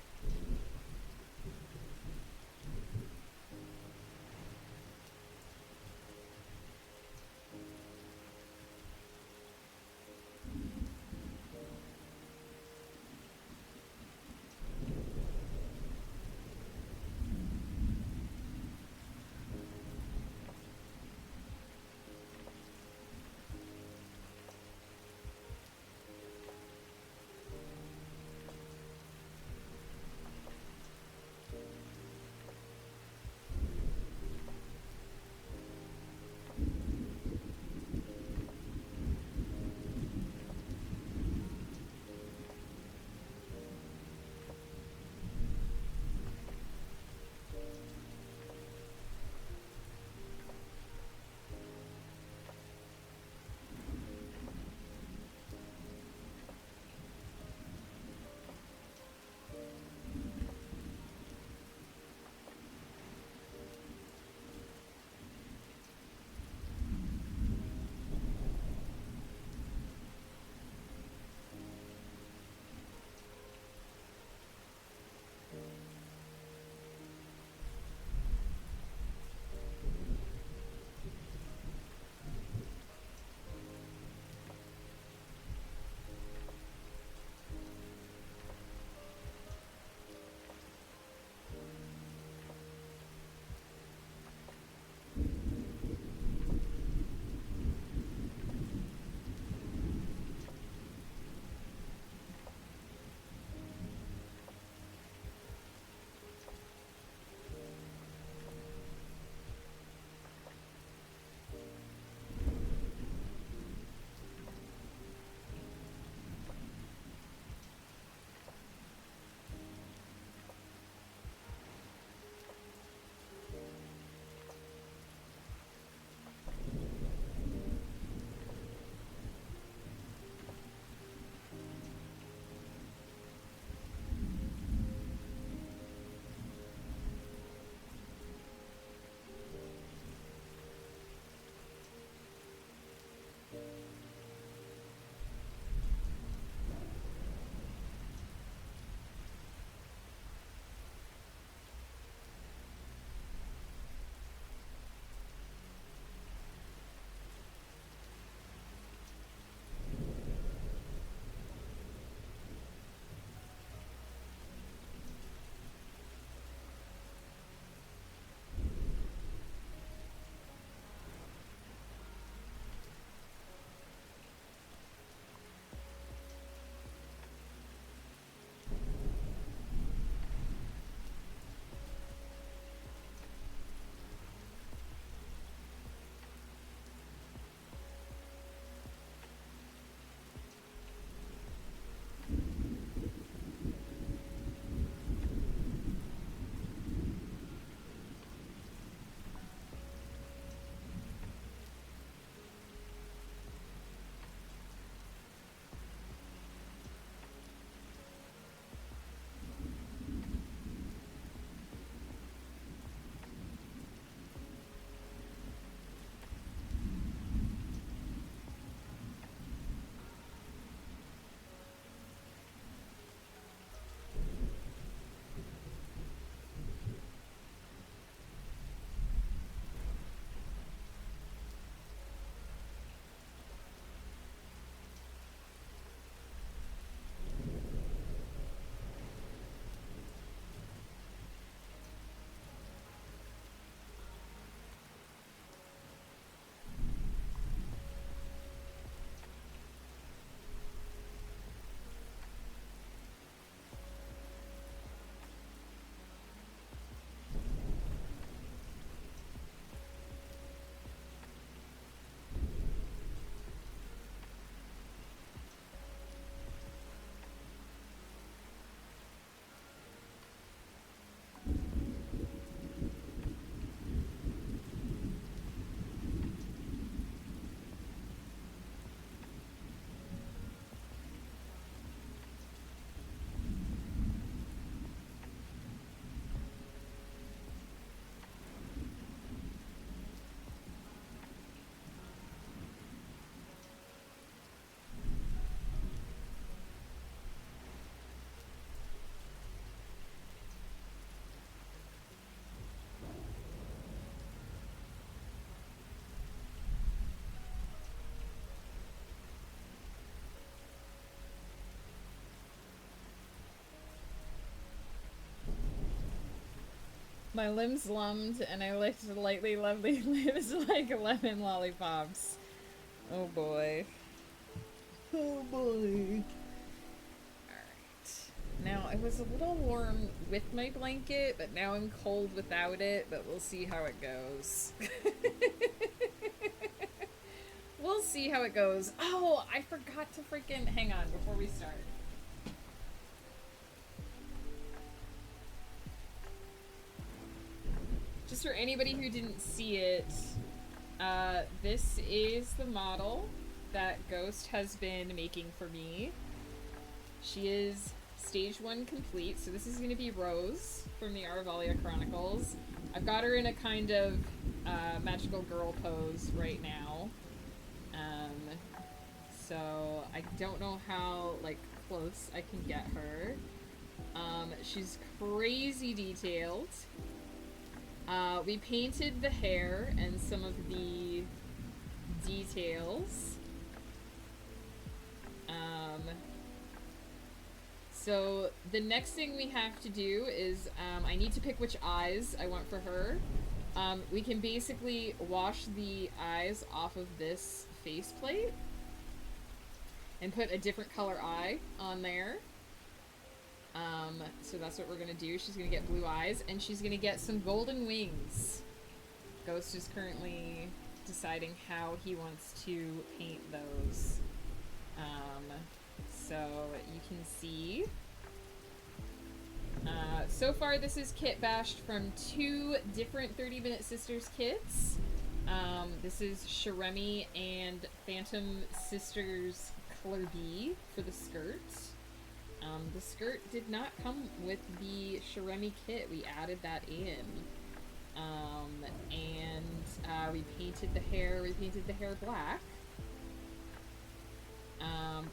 My limbs lummed, and I licked lightly lovely lips like lemon lollipops. Oh boy. Oh boy. Alright. Now, it was a little warm with my blanket, but now I'm cold without it, but we'll see how it goes. We'll see how it goes. Oh, I forgot to freaking... Hang on, before we start. Just for anybody who didn't see it, this is the model that Ghost has been making for me. She is stage 1 complete, so this is going to be Rose from the Arvalia Chronicles. I've got her in a kind of magical girl pose right now. So I don't know how, like, close I can get her. She's crazy detailed. We painted the hair and some of the details. So the next thing we have to do is I need to pick which eyes I want for her. We can basically wash the eyes off of this faceplate and put a different color eye on there. So that's what we're gonna do. She's gonna get blue eyes, and she's gonna get some golden wings. Ghost is currently deciding how he wants to paint those. So you can see. So far this is kit bashed from 2 different 30 Minute Sisters kits. This is Sharemi and Phantom Sisters Color B for the skirt. The skirt did not come with the Sharemi kit. We added that in. We painted the hair. We painted the hair black.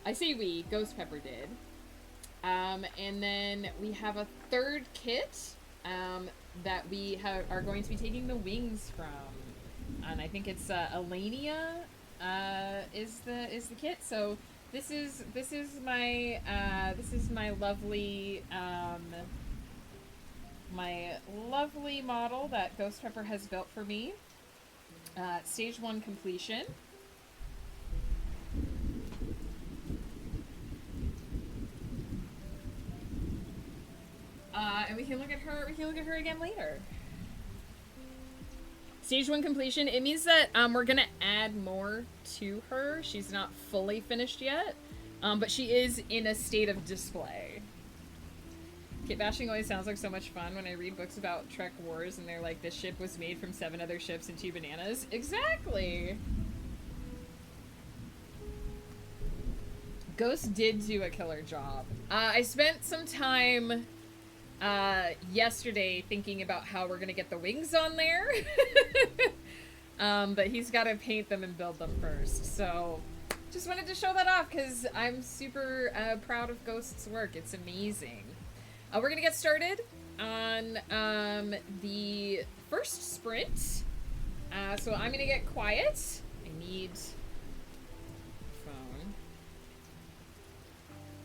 I say we. Ghost Pepper did. And then we have a third kit that we are going to be taking the wings from. And I think it's Elenia is the kit. So this is my lovely model that Ghost Pepper has built for me. Stage 1 completion. And we can look at her again later. Stage 1 completion. It means that we're gonna add more to her. She's not fully finished yet, but she is in a state of display. Kit bashing always sounds like so much fun when I read books about Trek Wars and they're like, this ship was made from 7 other ships and 2 bananas. Exactly! Ghost did do a killer job. I spent some time yesterday thinking about how we're gonna get the wings on there. But he's gotta paint them and build them first. So, just wanted to show that off because I'm super proud of Ghost's work. It's amazing. We're gonna get started on the first sprint. So I'm gonna get quiet. I need phone.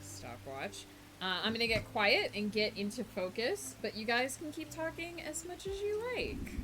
Stopwatch. I'm gonna get quiet and get into focus, but you guys can keep talking as much as you like.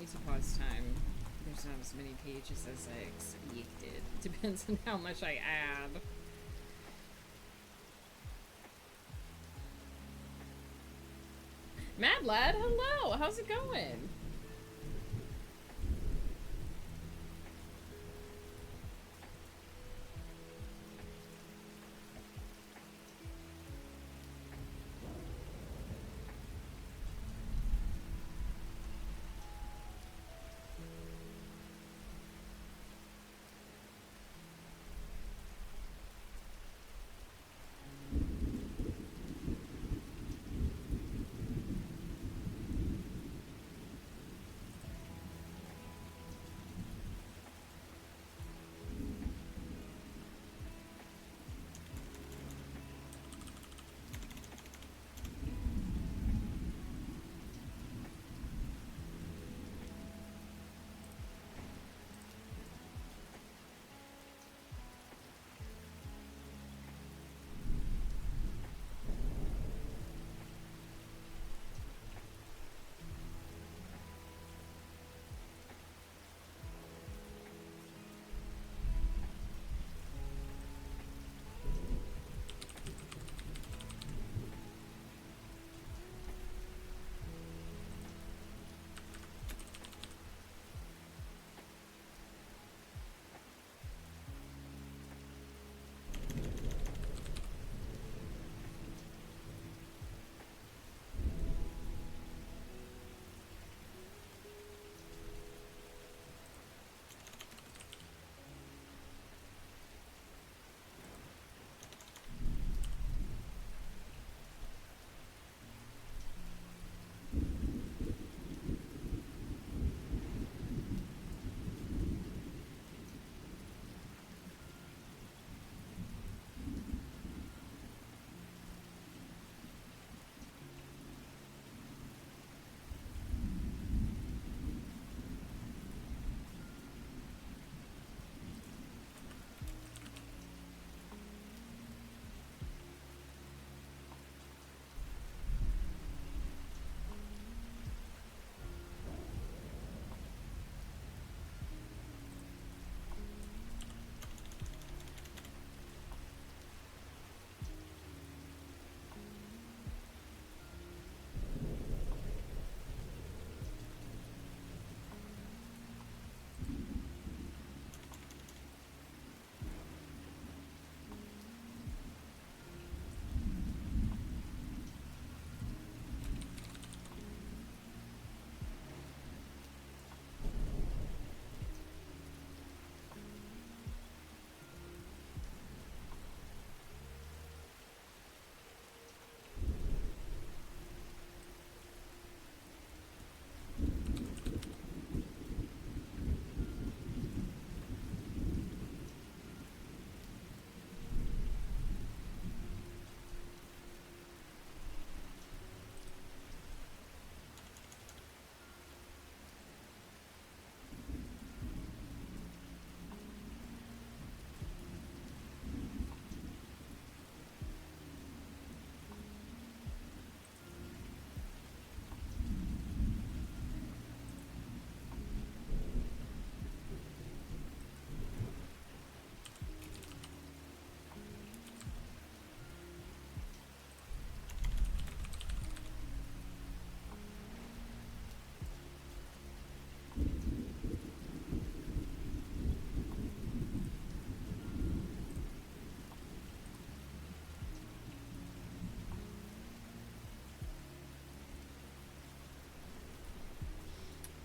need to pause time. There's not as many pages as I expected. Depends on how much I add. Mad Lad, hello! How's it going?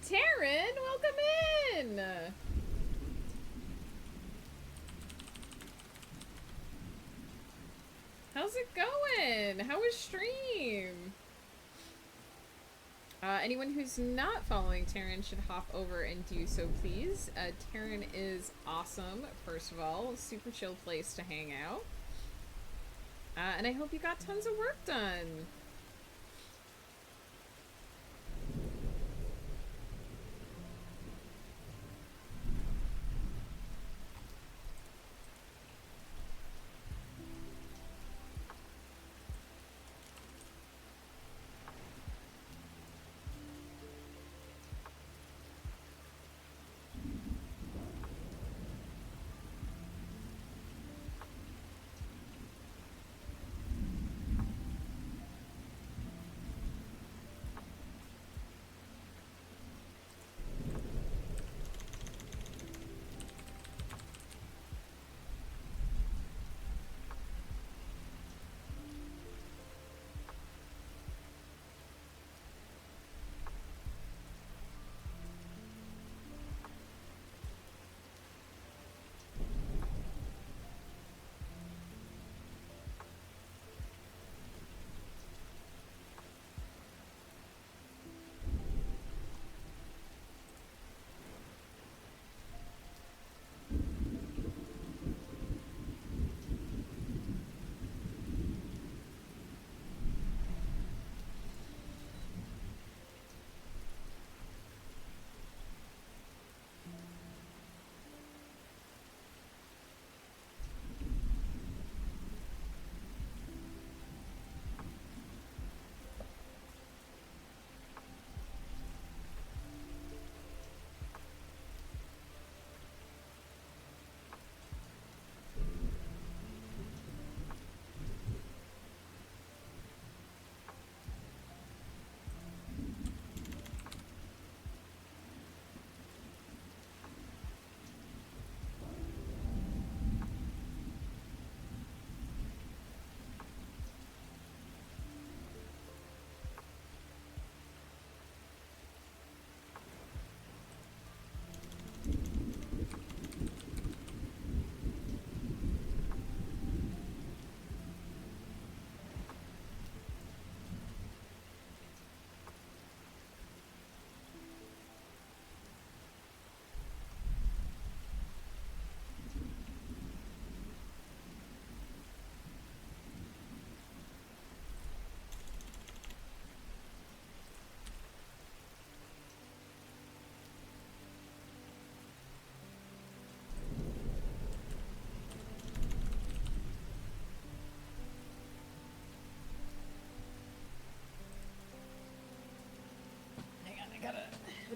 Taryn, welcome in! How's it going? How was stream? Anyone who's not following Taryn should hop over and do so, please. Taryn is awesome, first of all. Super chill place to hang out. And I hope you got tons of work done.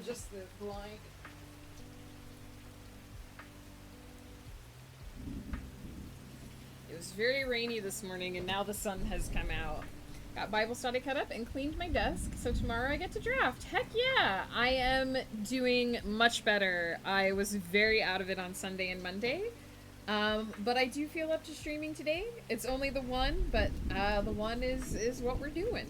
just the blind. It was very rainy this morning, and now the sun has come out. Got Bible study cut up and cleaned my desk, so tomorrow I get to draft. Heck yeah! I am doing much better. I was very out of it on Sunday and Monday, but I do feel up to streaming today. It's only the one, but the one is what we're doing.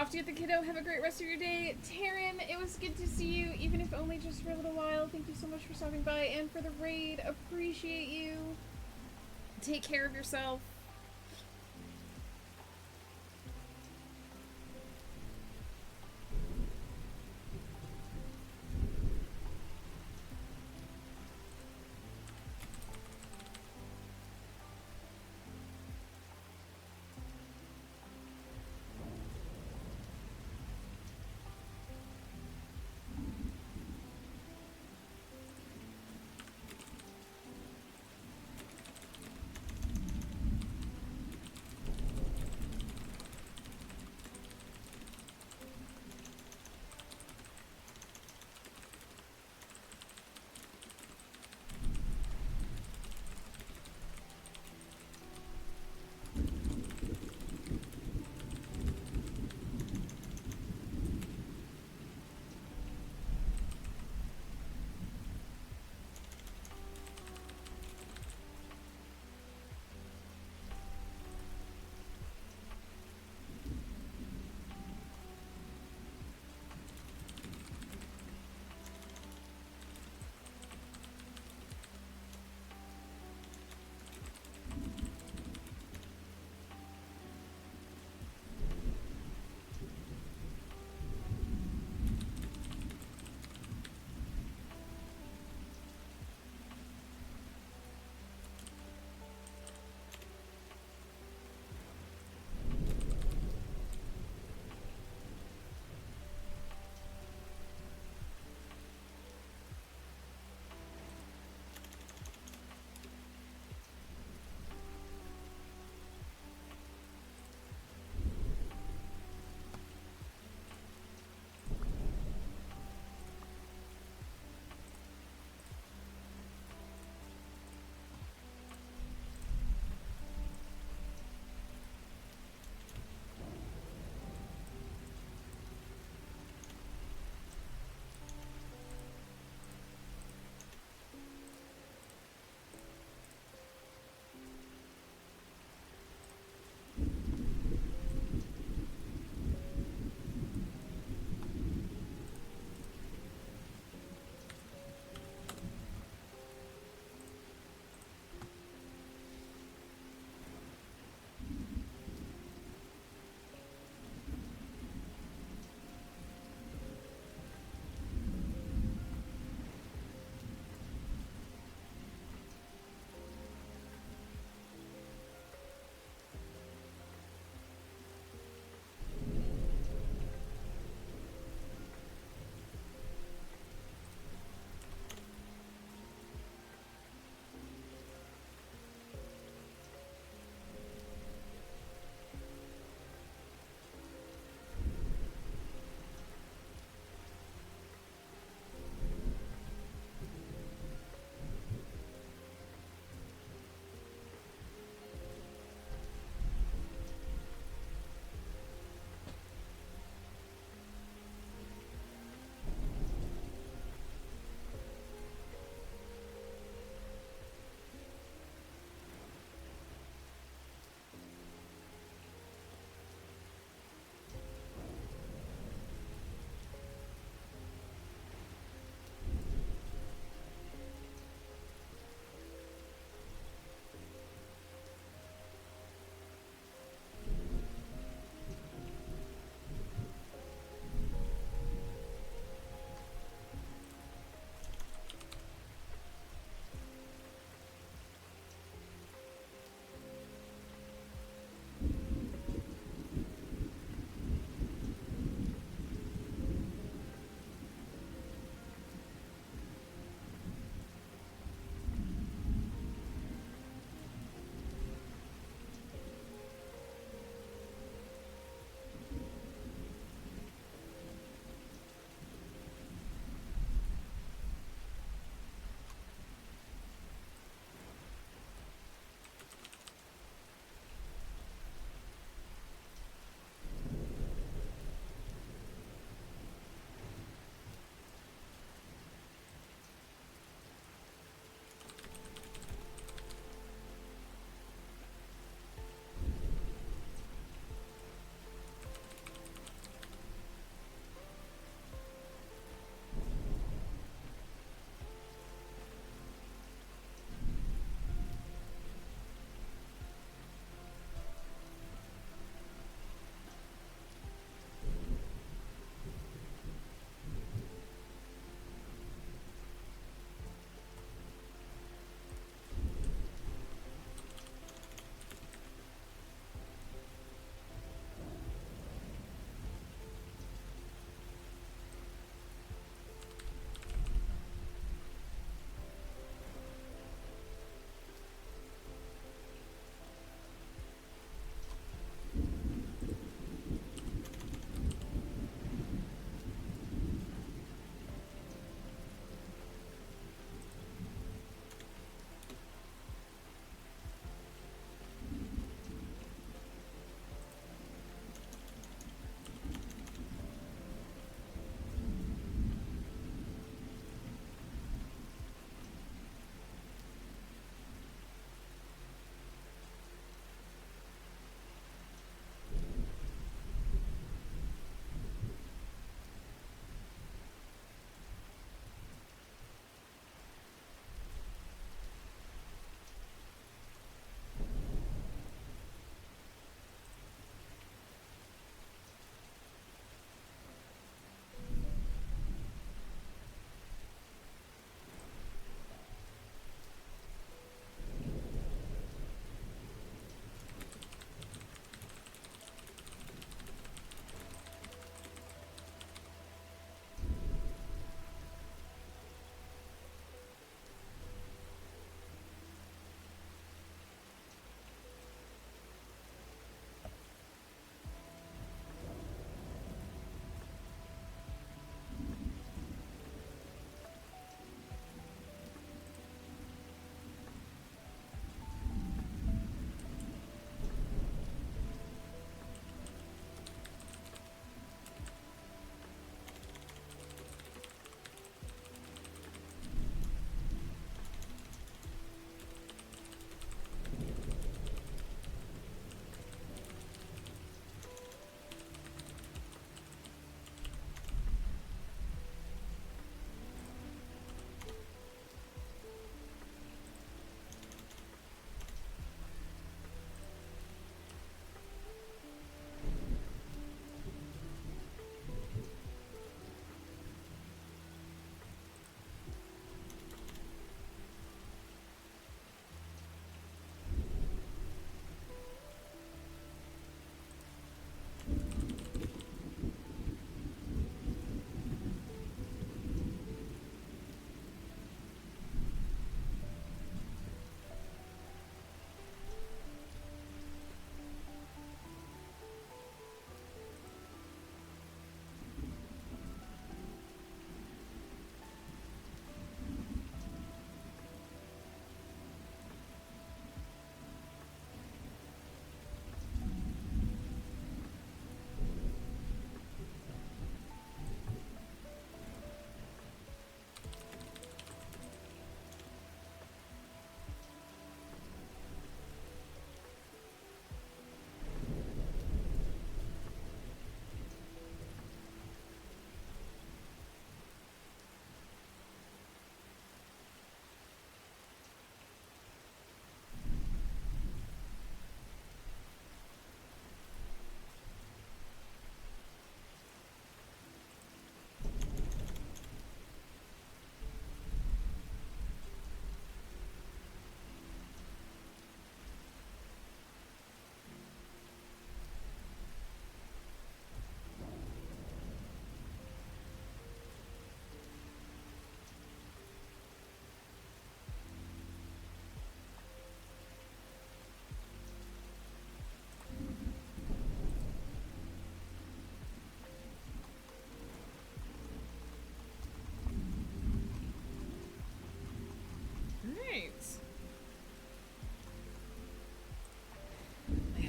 off to get the kiddo. Have a great rest of your day. Taryn, it was good to see you, even if only just for a little while. Thank you so much for stopping by and for the raid. Appreciate you. Take care of yourself.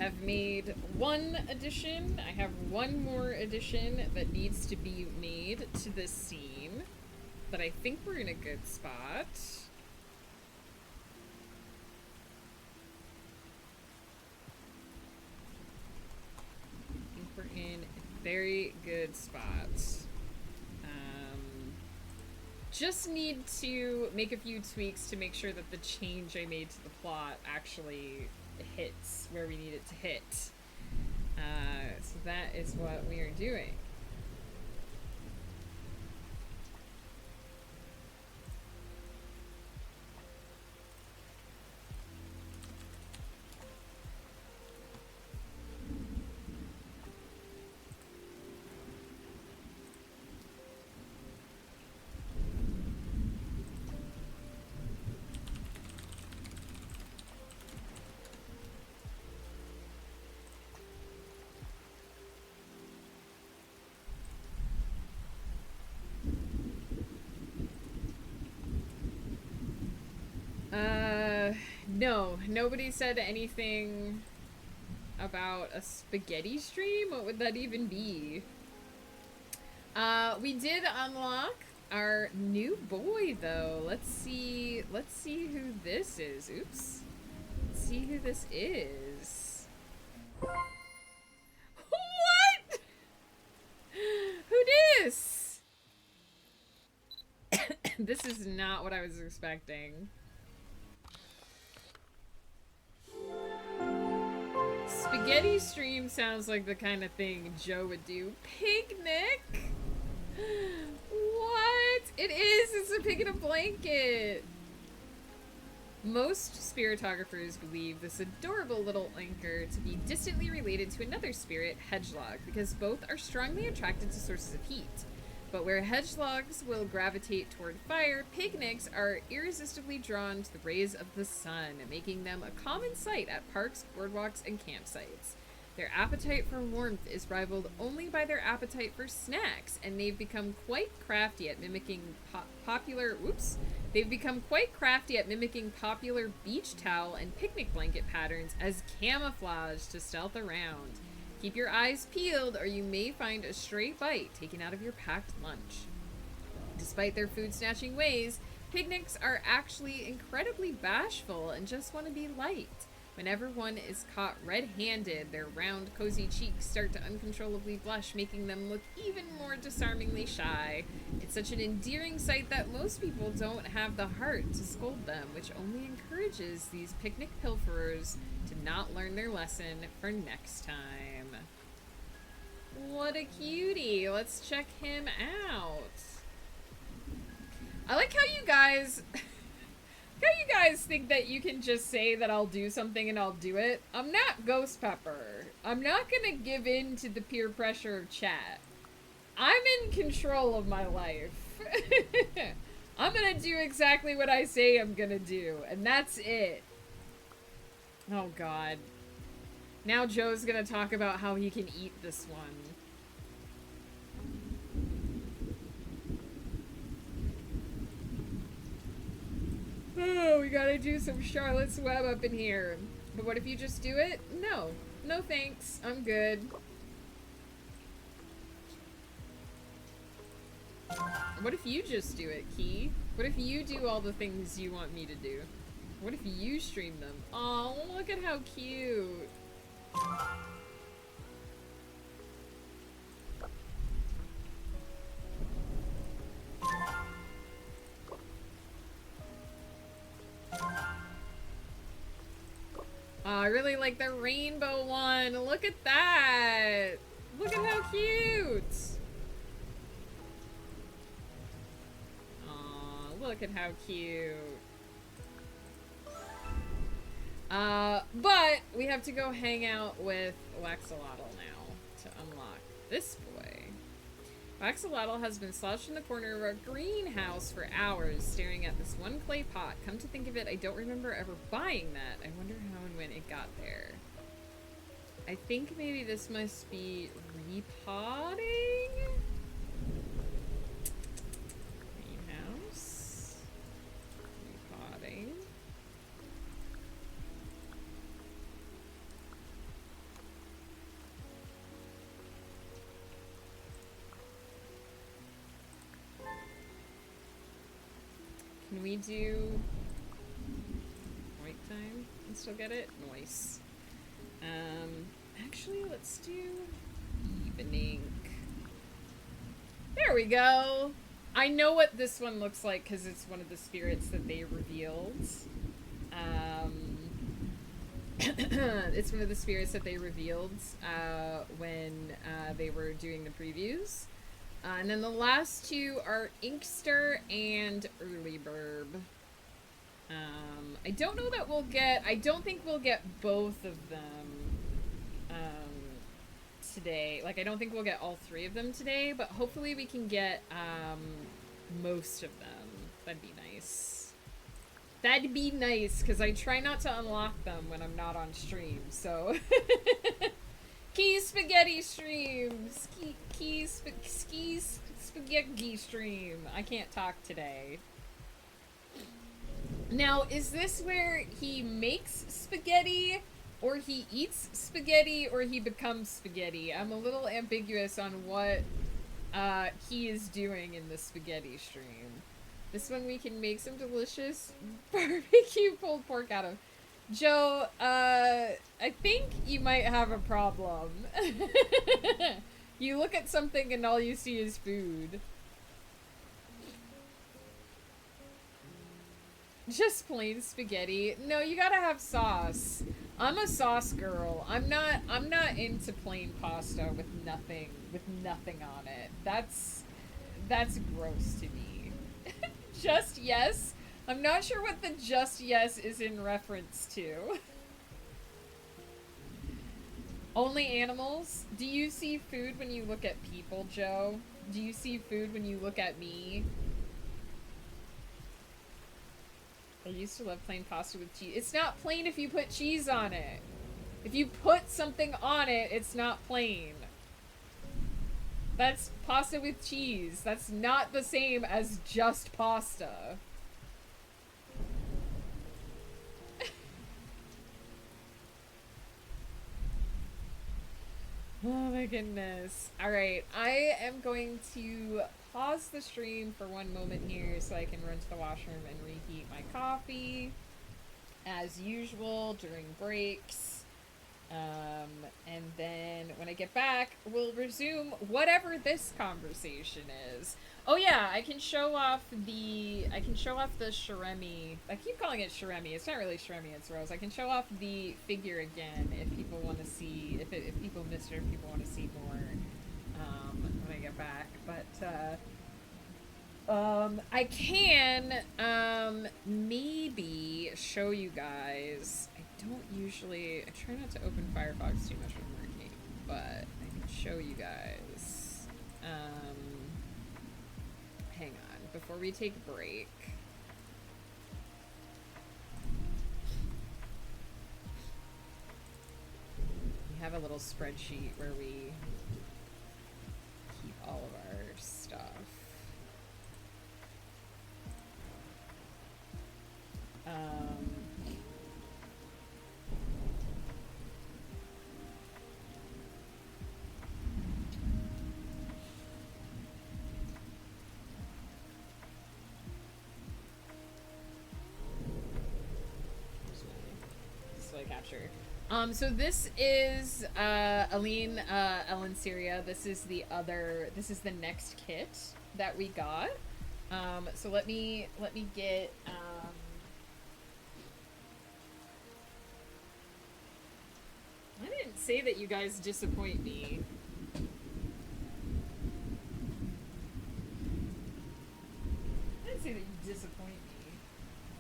have made one addition. I have one more addition that needs to be made to this scene. But I think we're in a good spot. I think we're in a very good spot. Just need to make a few tweaks to make sure that the change I made to the plot actually hits where we need it to hit. So that is what we are doing. No, nobody said anything about a spaghetti stream. What would that even be? We did unlock our new boy though. Let's see who this is. Oops. Let's see who this is. What? Who dis? This is not what I was expecting. Spaghetti stream sounds like the kind of thing Joe would do. Picnic? What? It is! It's a pig in a blanket! Most spiritographers believe this adorable little anchor to be distantly related to another spirit, hedgehog, because both are strongly attracted to sources of heat. But where hedgehogs will gravitate toward fire, picnics are irresistibly drawn to the rays of the sun, making them a common sight at parks, boardwalks, and campsites. Their appetite for warmth is rivaled only by their appetite for snacks, and they've become quite crafty at mimicking popular beach towel and picnic blanket patterns as camouflage to stealth around. Keep your eyes peeled, or you may find a stray bite taken out of your packed lunch. Despite their food-snatching ways, picnics are actually incredibly bashful and just want to be liked. Whenever one is caught red-handed, their round, cozy cheeks start to uncontrollably blush, making them look even more disarmingly shy. It's such an endearing sight that most people don't have the heart to scold them, which only encourages these picnic pilferers to not learn their lesson for next time. What a cutie! Let's check him out. I like how you guys think that you can just say that I'll do something and I'll do it. I'm not Ghost Pepper. I'm not gonna give in to the peer pressure of chat. I'm in control of my life. I'm gonna do exactly what I say I'm gonna do, and that's it. Oh god. Now Joe's gonna talk about how he can eat this one. Oh, we gotta do some Charlotte's Web up in here. But what if you just do it? No. No thanks. I'm good. What if you just do it, Key? What if you do all the things you want me to do? What if you stream them? Oh, look at how cute. Oh, I really like the rainbow one. Look at that. Look at how cute. Aw, look at how cute. But we have to go hang out with Waxolotl now to unlock this boy. Waxolotl has been slouched in the corner of our greenhouse for hours, staring at this one clay pot. Come to think of it, I don't remember ever buying that. I wonder how and when it got there. I think maybe this must be repotting? Greenhouse. Repotting. we do night time and still get it? Nice. Actually, let's do evening. There we go. I know what this one looks like because it's one of the spirits that they revealed. It's one of the spirits that they revealed when they were doing the previews. And then the last two are Inkster and Early Burb. I don't know that we'll get... I don't think we'll get both of them today. Like, I don't think we'll get all three of them today, but hopefully we can get most of them. That'd be nice. That'd be nice, because I try not to unlock them when I'm not on stream, so... Key Spaghetti stream! Ski Spaghetti stream! I can't talk today. Now, is this where he makes spaghetti, or he eats spaghetti, or he becomes spaghetti? I'm a little ambiguous on what he is doing in the spaghetti stream. This one we can make some delicious barbecue pulled pork out of. Joe, I think you might have a problem. You look at something and all you see is food. Just plain spaghetti. No, you gotta have sauce. I'm a sauce girl. I'm not into plain pasta with nothing on it. That's gross to me. Just yes. I'm not sure what the just yes is in reference to. Only animals? Do you see food when you look at people, Joe? Do you see food when you look at me? I used to love plain pasta with cheese. It's not plain if you put cheese on it. If you put something on it, it's not plain. That's pasta with cheese. That's not the same as just pasta. Oh my goodness. Alright, I am going to pause the stream for one moment here so I can run to the washroom and reheat my coffee. As usual, during breaks. And then when I get back, we'll resume whatever this conversation is. Oh yeah, I can show off the Shiremi. I keep calling it Shiremi. It's not really Shiremi, it's Rose. I can show off the figure again if people want to see, if people missed it, if people want to see more, when I get back. But, I can, maybe show you guys. I try not to open Firefox too much when working, but I can show you guys. Hang on, before we take a break. We have a little spreadsheet where we keep all of our stuff. Capture. So this is Aline Ellen Syria. This is the next kit that we got. So let me get I didn't say that you guys disappoint me. I didn't say that you disappoint me.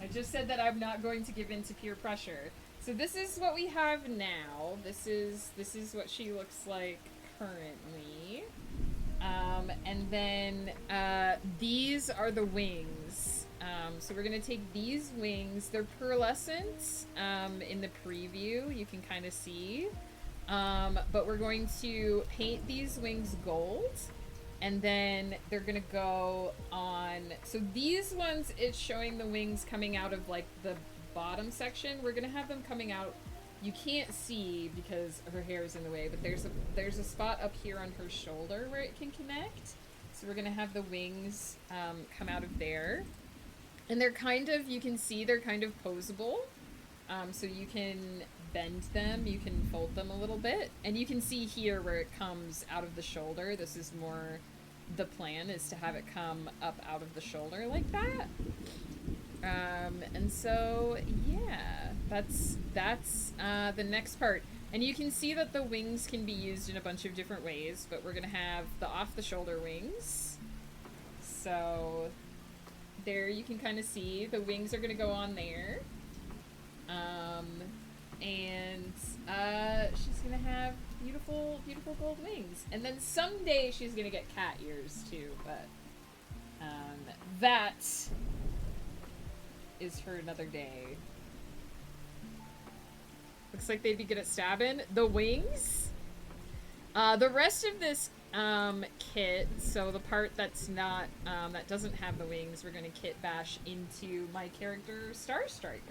I just said that I'm not going to give in to peer pressure. So this is what we have now. This is what she looks like currently. And then these are the wings. So we're gonna take these wings. They're pearlescent in the preview. You can kind of see. But we're going to paint these wings gold. And then they're gonna go on. So these ones, it's showing the wings coming out of like the bottom section. We're gonna have them coming out. You can't see because her hair is in the way, but there's a spot up here on her shoulder where it can connect. So we're gonna have the wings come out of there. And they're kind of, you can see they're kind of posable. So you can bend them, you can fold them a little bit. And you can see here where it comes out of the shoulder. This is more, the plan is to have it come up out of the shoulder like that. And so, yeah, that's the next part. And you can see that the wings can be used in a bunch of different ways, but we're going to have the off-the-shoulder wings. So there you can kind of see the wings are going to go on there. And she's going to have beautiful, beautiful gold wings. And then someday she's going to get cat ears too, but that is for another day. Looks like they'd be good at stabbing. The wings? The rest of this kit, so the part that's not, that doesn't have the wings, we're going to kit bash into my character, Star Striker.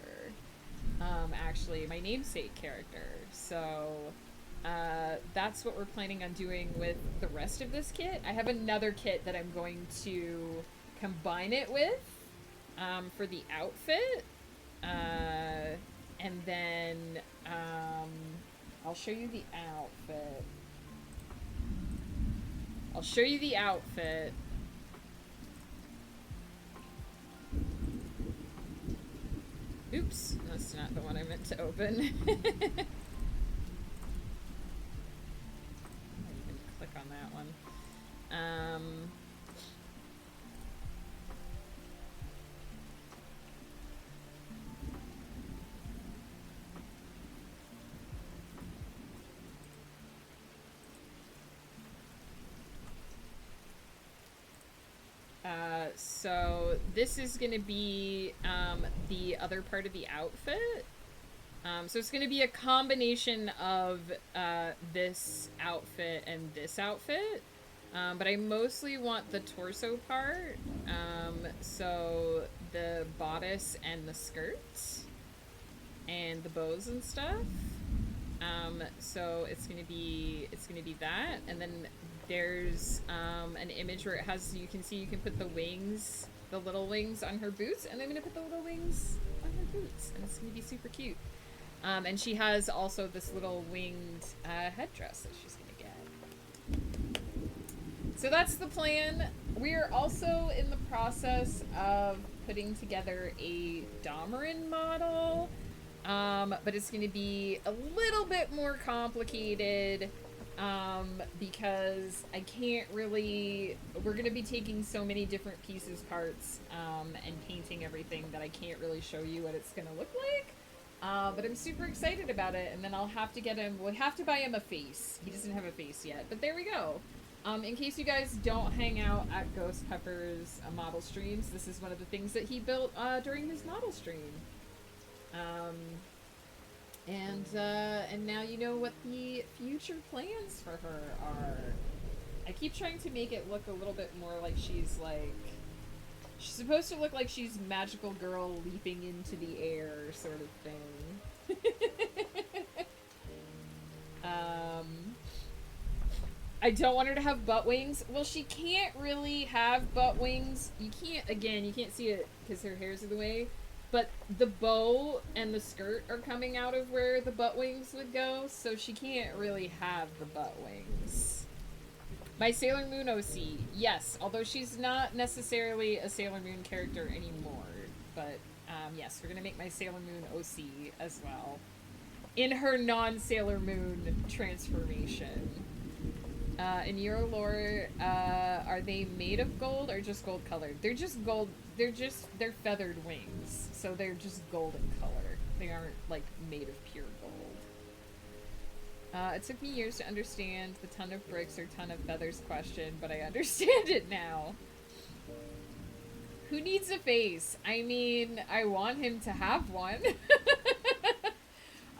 Actually, my namesake character. So, that's what we're planning on doing with the rest of this kit. I have another kit that I'm going to combine it with, for the outfit. And then, I'll show you the outfit. I'll show you the outfit. Oops, that's not the one I meant to open. I didn't even click on that one. So this is going to be the other part of the outfit. So it's going to be a combination of this outfit and this outfit. But I mostly want the torso part. So the bodice and the skirts and the bows and stuff. So it's going to be that, and then there's an image where it has, you can see you can put the wings, the little wings on her boots, and I'm going to put the little wings on her boots, and it's going to be super cute. And she has also this little winged headdress that she's going to get. So that's the plan. We are also in the process of putting together a Domarin model, but it's going to be a little bit more complicated. Because I can't really, we're going to be taking so many different pieces, parts, and painting everything that I can't really show you what it's going to look like. But I'm super excited about it, and then I'll have to get him, we'll have to buy him a face. He doesn't have a face yet, but there we go. In case you guys don't hang out at Ghost Pepper's model streams, this is one of the things that he built during his model stream. And now you know what the future plans for her are. I keep trying to make it look a little bit more like she's supposed to look like she's magical girl leaping into the air sort of thing. I don't want her to have butt wings. Well, she can't really have butt wings. You can't see it because her hair's in the way. But the bow and the skirt are coming out of where the butt wings would go, so she can't really have the butt wings. My Sailor Moon OC, yes, although she's not necessarily a Sailor Moon character anymore. But, yes, we're gonna make my Sailor Moon OC as well. In her non-Sailor Moon transformation. In your lore, are they made of gold or just gold colored? They're just gold. They're feathered wings, so they're just golden color. They aren't like made of pure gold. It took me years to understand the ton of bricks or ton of feathers question, but I understand it now. Who needs a face? I mean, I want him to have one.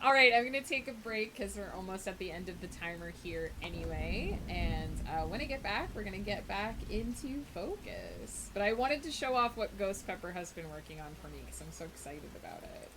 Alright, I'm going to take a break because we're almost at the end of the timer here anyway. And when I get back, we're going to get back into focus. But I wanted to show off what Ghost Pepper has been working on for me because I'm so excited about it.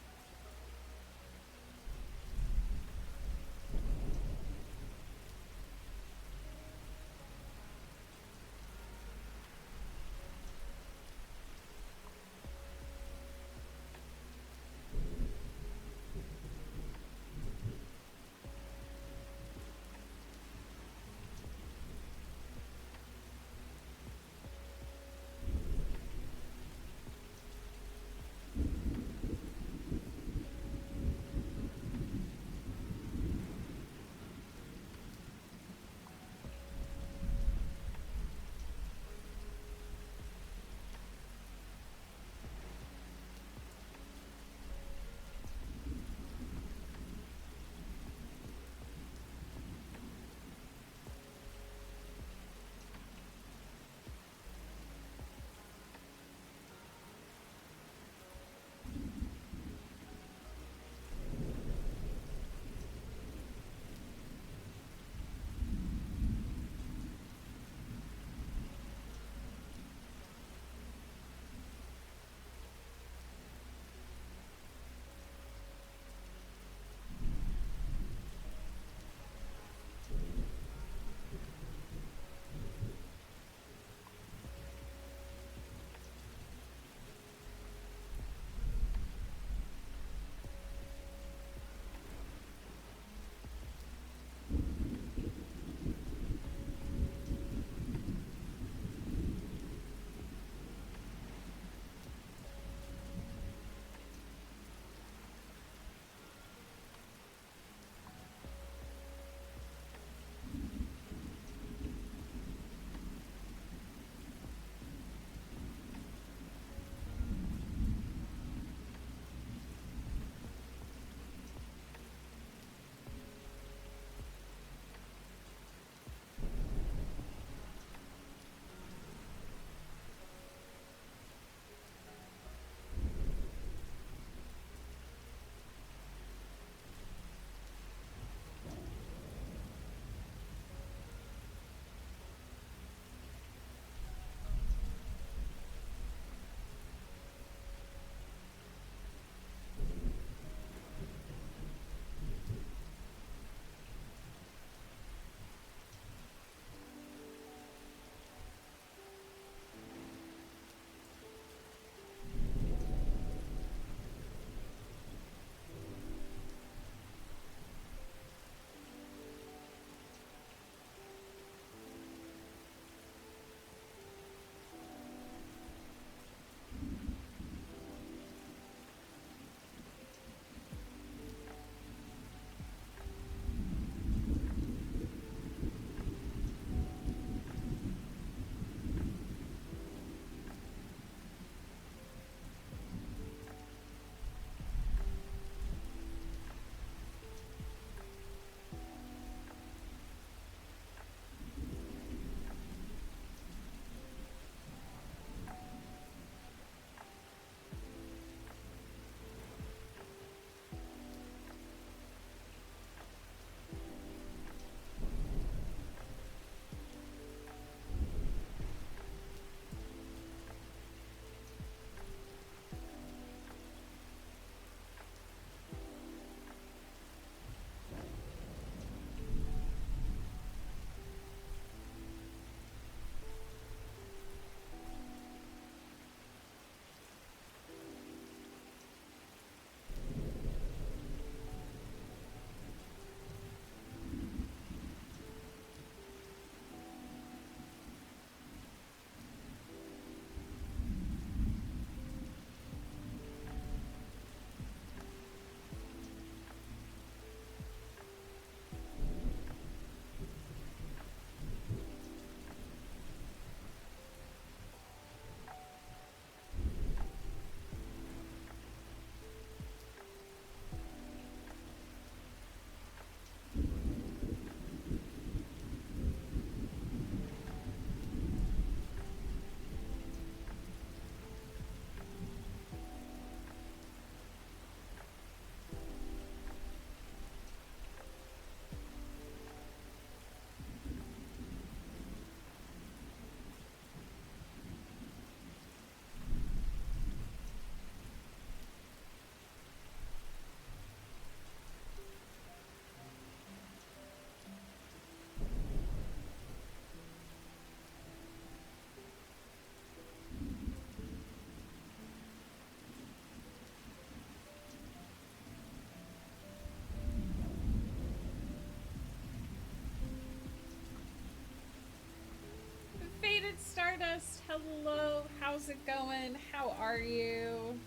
hello. How's it going? How are you?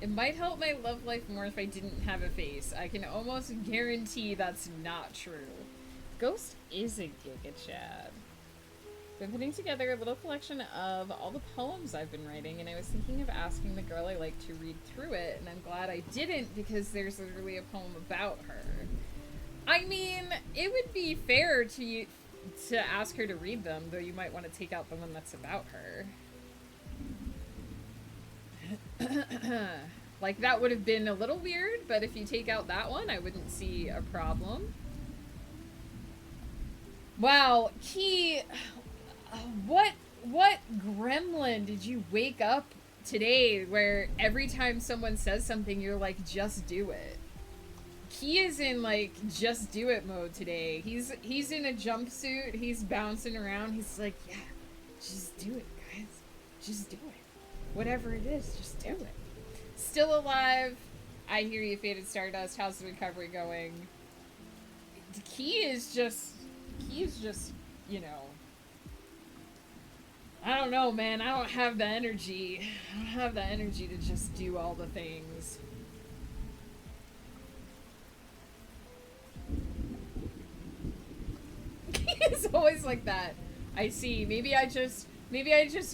It might help my love life more if I didn't have a face. I can almost guarantee that's not true. Ghost is a Giga Chad. Been putting together a little collection of all the poems I've been writing, and I was thinking of asking the girl I like to read through it, and I'm glad I didn't because there's literally a poem about her. I mean, it would be fair to ask her to read them, though you might want to take out the one that's about her. Like, that would have been a little weird, but if you take out that one, I wouldn't see a problem. Wow, Key, what gremlin did you wake up today where every time someone says something, you're like, just do it? Key is in, like, just do it mode today. He's in a jumpsuit, he's bouncing around, he's like, yeah, just do it, guys. Just do it. Whatever it is, just do it. Still alive. I hear you, Faded Stardust. How's the recovery going? Key is just, you know, I don't know, man. I don't have the energy. I don't have the energy to just do all the things. It's always like that. I see. Maybe I just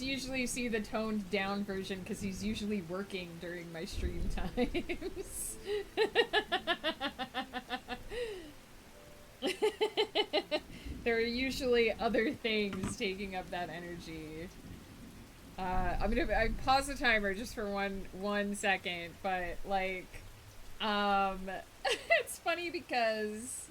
usually see the toned down version because he's usually working during my stream times. There are usually other things taking up that energy. I pause the timer just for one second, but like, it's funny because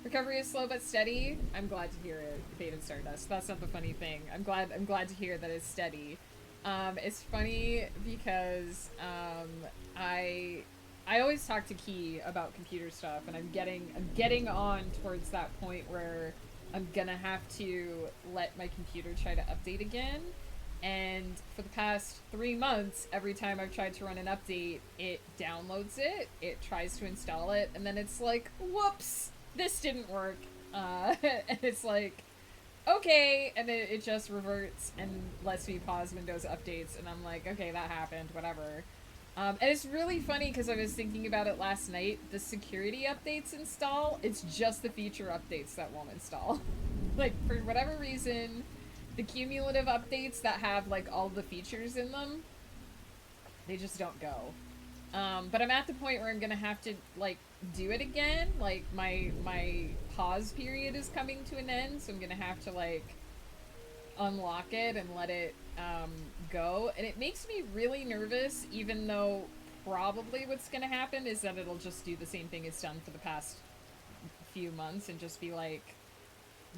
recovery is slow but steady. I'm glad to hear it, Faded Stardust. That's not the funny thing. I'm glad to hear that it's steady. It's funny because I always talk to Key about computer stuff, and I'm getting on towards that point where I'm gonna have to let my computer try to update again. And for the past 3 months, every time I've tried to run an update, it downloads it, it tries to install it, and then it's like, whoops, this didn't work. And it's like, okay, and it just reverts and lets me pause Windows updates, and I'm like, okay, that happened, whatever. And it's really funny because I was thinking about it last night. The security updates install, it's just the feature updates that won't install. Like, for whatever reason, the cumulative updates that have, like, all the features in them, they just don't go. But I'm at the point where I'm gonna have to, like, do it again. Like, my pause period is coming to an end, so I'm gonna have to, like, unlock it and let it go, and it makes me really nervous, even though probably what's gonna happen is that it'll just do the same thing it's done for the past few months and just be like,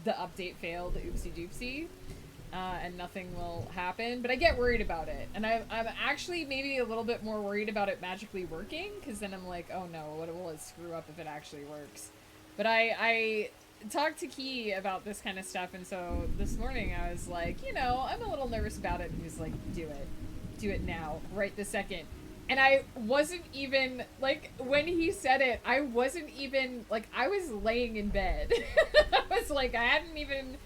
the update failed, oopsie doopsie, and nothing will happen. But I get worried about it, and I'm actually maybe a little bit more worried about it magically working, because then I'm like, oh no, what will it screw up if it actually works? But I talked to Key about this kind of stuff, and so this morning I was like, you know, I'm a little nervous about it, and he was like, do it now, right this second. And I wasn't even, like, when he said it, I wasn't even, like, I was laying in bed. I was like, I hadn't even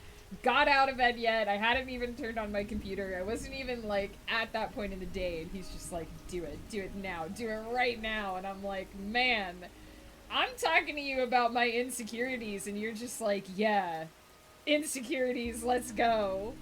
got out of bed yet, I hadn't even turned on my computer, I wasn't even, like, at that point in the day, and he's just like, do it now, do it right now. And I'm like, man, I'm talking to you about my insecurities, and you're just like, yeah, insecurities, let's go.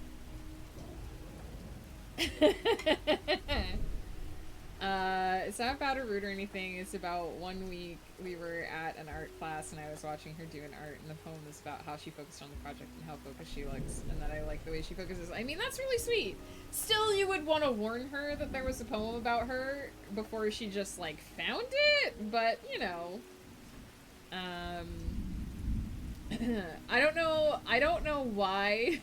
It's not about a root or anything. It's about 1 week we were at an art class, and I was watching her do an art, and the poem is about how she focused on the project and how focused she looks, and that I like the way she focuses. I mean, that's really sweet. Still, you would want to warn her that there was a poem about her before she just, like, found it, but, you know. I don't know why.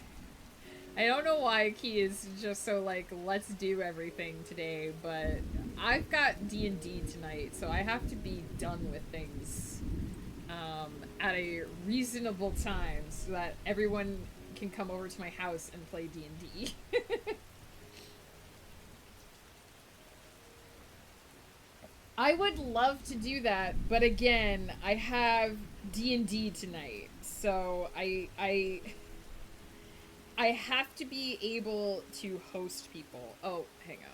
I don't know why Key is just so, like, let's do everything today, but I've got D&D tonight, so I have to be done with things, at a reasonable time so that everyone can come over to my house and play D&D. I would love to do that, but again, I have D&D tonight, so I I have to be able to host people. Oh, hang on.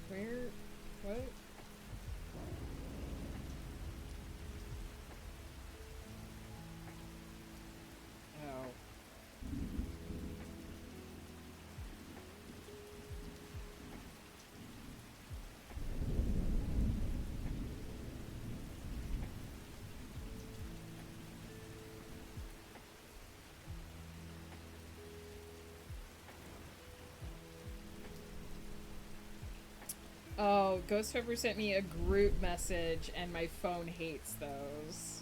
Where? What? Oh. Oh, Ghost Pepper sent me a group message and my phone hates those.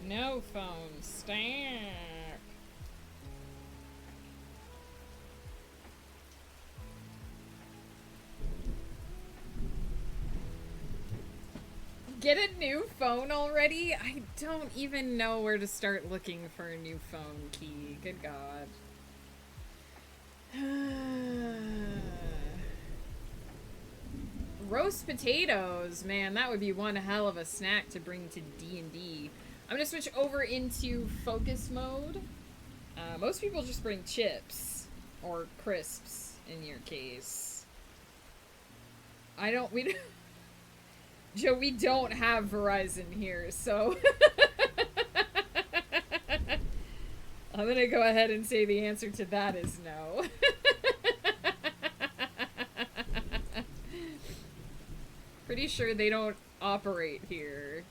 No phone, stop. Get a new phone already? I don't even know where to start looking for a new phone key. Good God. Roast potatoes, man, that would be one hell of a snack to bring to D&D. I'm gonna switch over into focus mode. Most people just bring chips or crisps in your case. We Joe, we don't have Verizon here, so I'm gonna go ahead and say the answer to that is no. Pretty sure they don't operate here.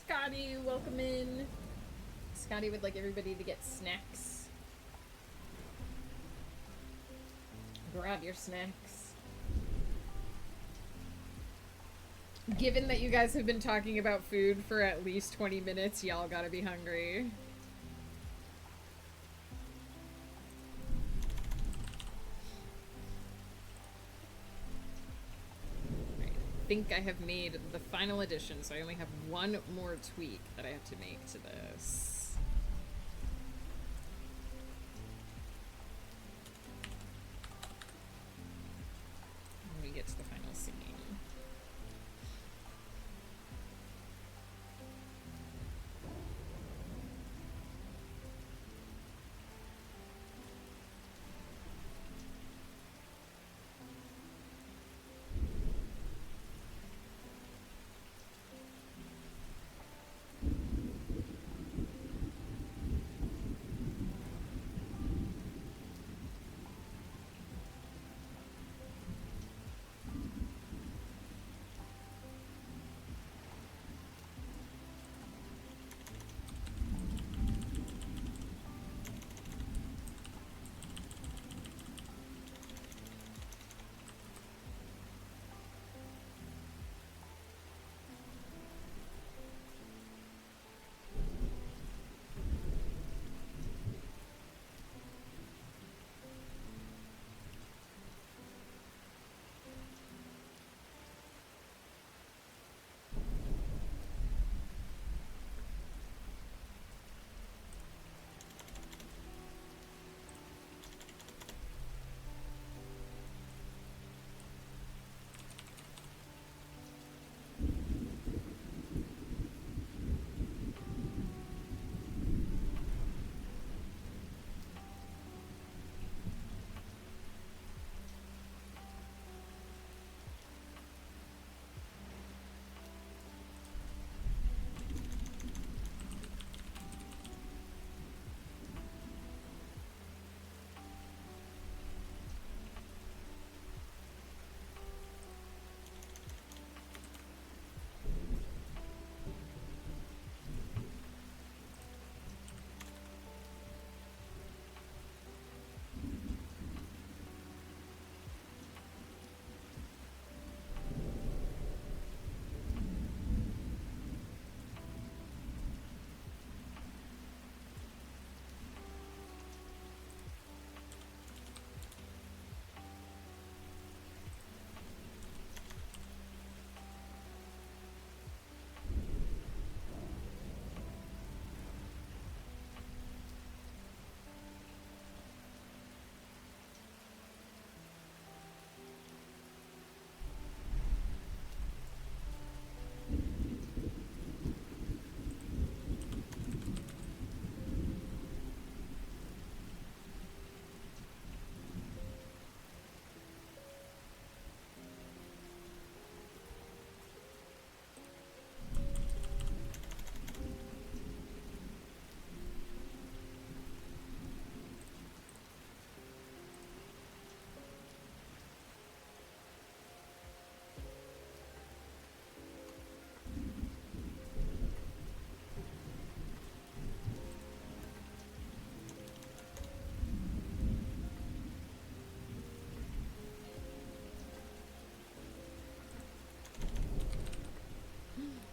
Scotty, welcome in. Scotty would like everybody to get snacks. Grab your snacks. Given that you guys have been talking about food for at least 20 minutes, y'all gotta be hungry. Right. I think I have made the final addition, so I only have one more tweak that I have to make to this. When we get to the final scene.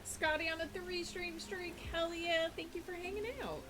Scotty on a 3-stream streak. Hell yeah. Thank you for hanging out.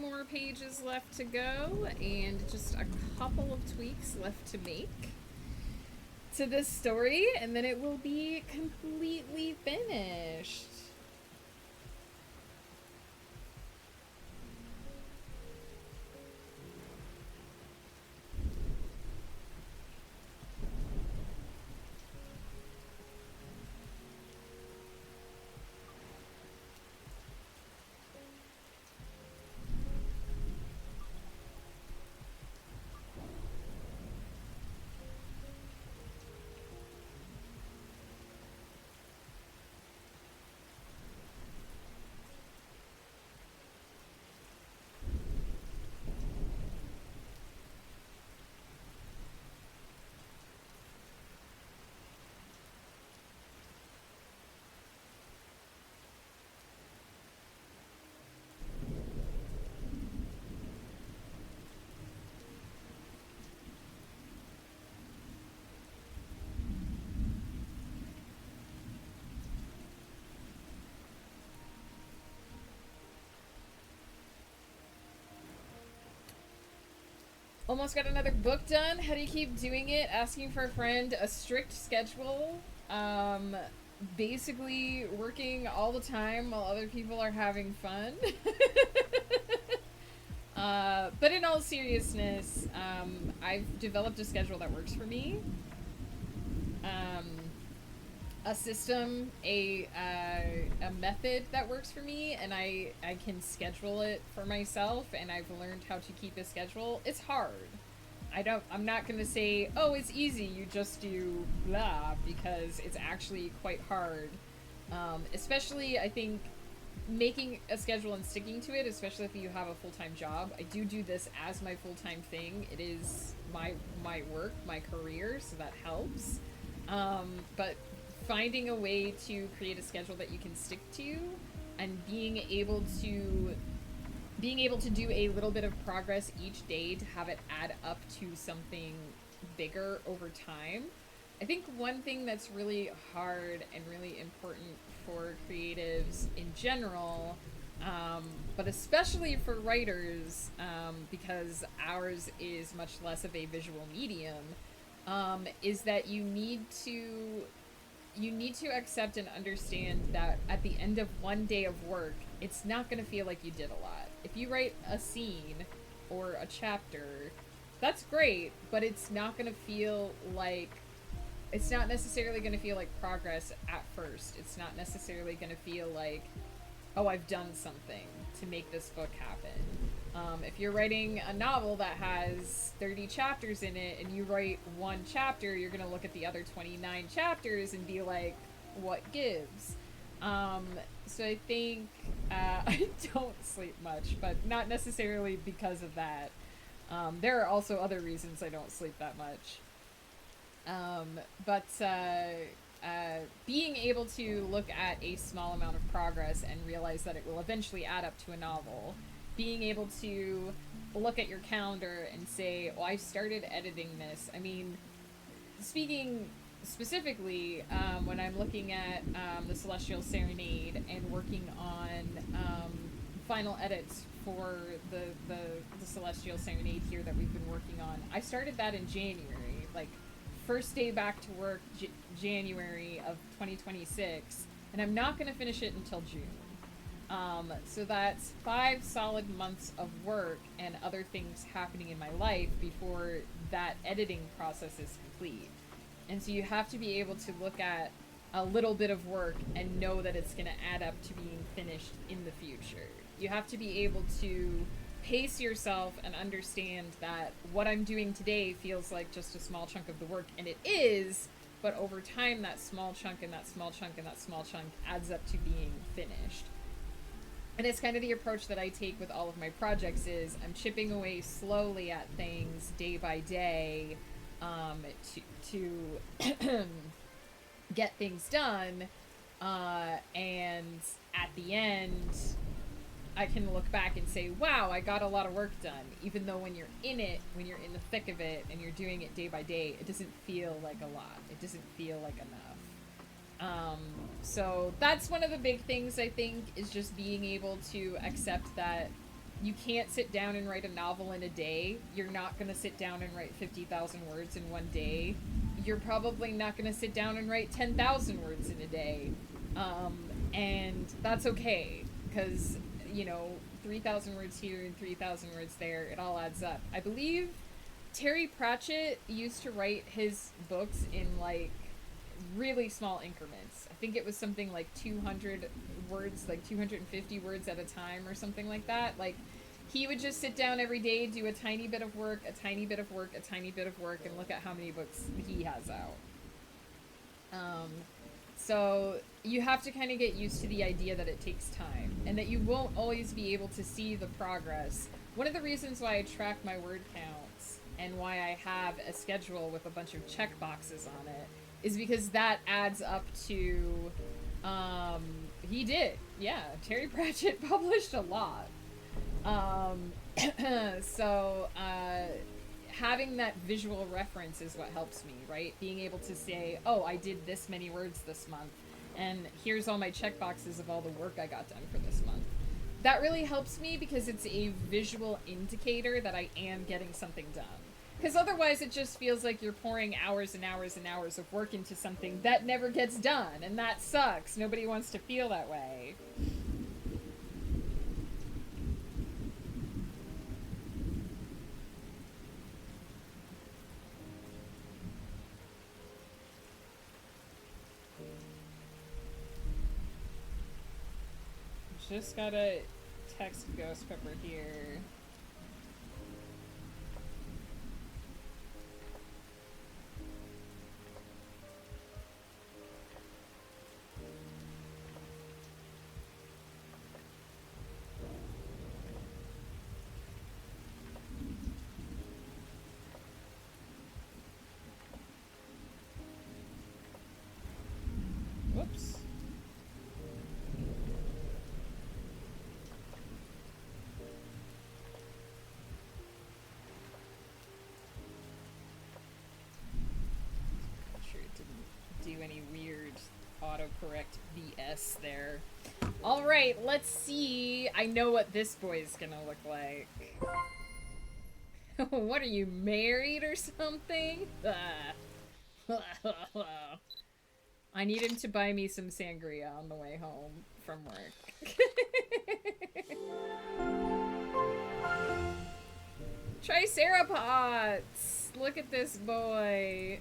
more pages left to go and just a couple of tweaks left to make to this story, and then it will be completely finished. Almost got another book done. How do you keep doing it? Asking for a friend, a strict schedule, um, basically working all the time while other people are having fun. But in all seriousness, I've developed a schedule that works for me. Um, a system, a method that works for me, and I can schedule it for myself, and I've learned how to keep a schedule. It's hard. I'm not gonna say, oh, it's easy, you just do blah, because it's actually quite hard. Especially, I think, making a schedule and sticking to it, especially if you have a full-time job. I do this as my full-time thing. It is my work, my career, so that helps. But finding a way to create a schedule that you can stick to, and being able to do a little bit of progress each day to have it add up to something bigger over time. I think one thing that's really hard and really important for creatives in general, but especially for writers, because ours is much less of a visual medium, is that you need to accept and understand that at the end of one day of work, it's not going to feel like you did a lot. If you write a scene or a chapter, that's great, but it's not necessarily going to feel like progress at first. It's not necessarily going to feel like, oh, I've done something to make this book happen. If you're writing a novel that has 30 chapters in it and you write one chapter, you're going to look at the other 29 chapters and be like, what gives? So I think I don't sleep much, but not necessarily because of that. There are also other reasons I don't sleep that much. But being able to look at a small amount of progress and realize that it will eventually add up to a novel, being able to look at your calendar and say, well, I started editing this. I mean, speaking specifically, when I'm looking at the Celestial Serenade and working on final edits for the Celestial Serenade here that we've been working on, I started that in January, like first day back to work, January of 2026, and I'm not going to finish it until June. So that's 5 solid months of work and other things happening in my life before that editing process is complete. And so you have to be able to look at a little bit of work and know that it's going to add up to being finished in the future. You have to be able to pace yourself and understand that what I'm doing today feels like just a small chunk of the work, and it is, but over time that small chunk and that small chunk and that small chunk adds up to being finished. And it's kind of the approach that I take with all of my projects is I'm chipping away slowly at things day by day, to get things done, and at the end I can look back and say, wow, I got a lot of work done, even though when you're in the thick of it and you're doing it day by day, it doesn't feel like a lot. It doesn't feel like enough. So that's one of the big things, I think, is just being able to accept that You can't sit down and write a novel in a day. You're not going to sit down and write 50,000 words in one day. You're probably not going to sit down and write 10,000 words in a day. And that's okay, because, you know, 3,000 words here and 3,000 words there, it all adds up. I believe Terry Pratchett used to write his books in, like, really small increments. I think it was something like 200 words, like 250 words at a time or something like that. Like, he would just sit down every day, do a tiny bit of work, a tiny bit of work, a tiny bit of work, and look at how many books he has out. So you have to kind of get used to the idea that it takes time and that you won't always be able to see the progress. One of the reasons why I track my word counts and why I have a schedule with a bunch of check boxes on it is because that adds up to, he did. Yeah, Terry Pratchett published a lot. So, having that visual reference is what helps me, right? Being able to say, oh, I did this many words this month, and here's all my check boxes of all the work I got done for this month. That really helps me because it's a visual indicator that I am getting something done. Because otherwise it just feels like you're pouring hours and hours and hours of work into something that never gets done, and that sucks. Nobody wants to feel that way. Just gotta text Ghost Pepper here. Whoops. Do any weird autocorrect BS there. Alright, let's see. I know what this boy's gonna look like. What are you, married or something? I need him to buy me some sangria on the way home from work. Triceratops! Look at this boy.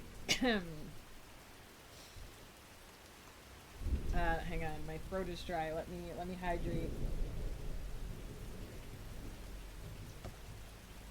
Hang on, my throat is dry. Let me hydrate.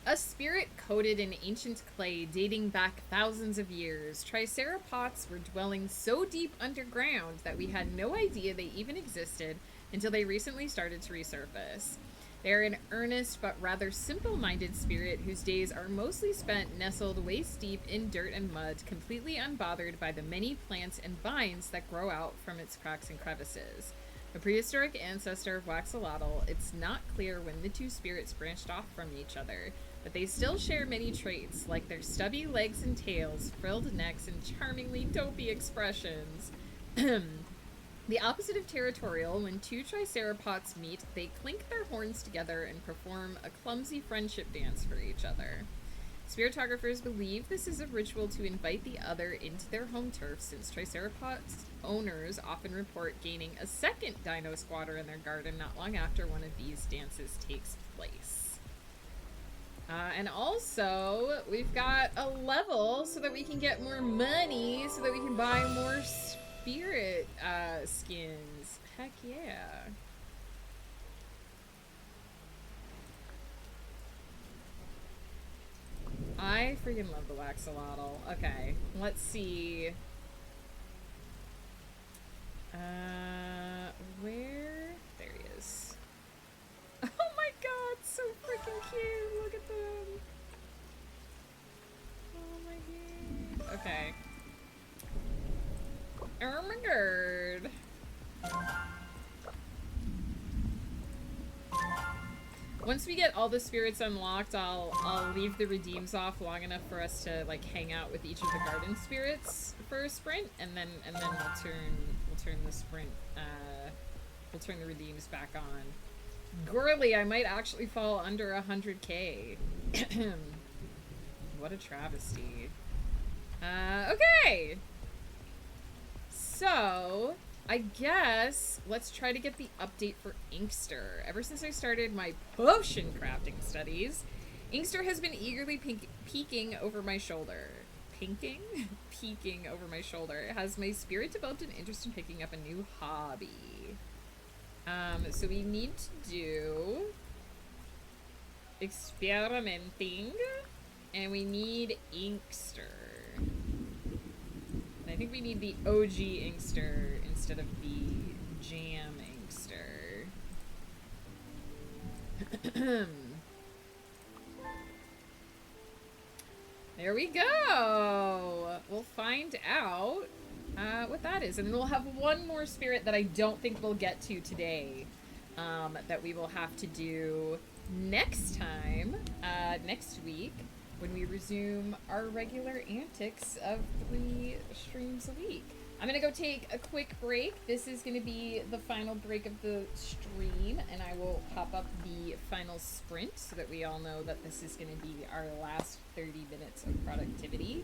A spirit coated in ancient clay dating back thousands of years, Triceratops were dwelling so deep underground that we had no idea they even existed until they recently started to resurface. They are an earnest but rather simple-minded spirit whose days are mostly spent nestled waist-deep in dirt and mud, completely unbothered by the many plants and vines that grow out from its cracks and crevices. A prehistoric ancestor of Waxalotl, it's not clear when the two spirits branched off from each other, but they still share many traits, like their stubby legs and tails, frilled necks, and charmingly dopey expressions. The opposite of territorial, when two Triceratops meet, they clink their horns together and perform a clumsy friendship dance for each other. Spiritographers believe this is a ritual to invite the other into their home turf, since Triceratops owners often report gaining a second dino squatter in their garden not long after one of these dances takes place. And also, we've got a level so that we can get more money, so that we can buy more spirit skins. Heck yeah. I freaking love the Waxalotl. Okay, let's see. Where? There he is. Oh my god, so freaking cute. Look at them. Oh my god. Okay. Oh my god. Once we get all the spirits unlocked, I'll leave the redeems off long enough for us to like hang out with each of the garden spirits for a sprint, and then we'll turn the sprint we'll turn the redeems back on. Girly, I might actually fall under 100k. What a travesty. Okay. So, I guess let's try to get the update for Inkster. Ever since I started my potion crafting studies, Inkster has been eagerly peeking over my shoulder. Pinking? Peeking over my shoulder. It has my spirit developed an interest in picking up a new hobby. So we need to do experimenting, and we need Inkster. And I think we need the OG Inkster instead of the Jam Inkster. There we go! We'll find out what that is. And then we'll have one more spirit that I don't think we'll get to today, that we will have to do next time, next week, when we resume our regular antics of 3 streams a week. I'm gonna go take a quick break. This is gonna be the final break of the stream, and I will pop up the final sprint so that we all know that this is gonna be our last 30 minutes of productivity.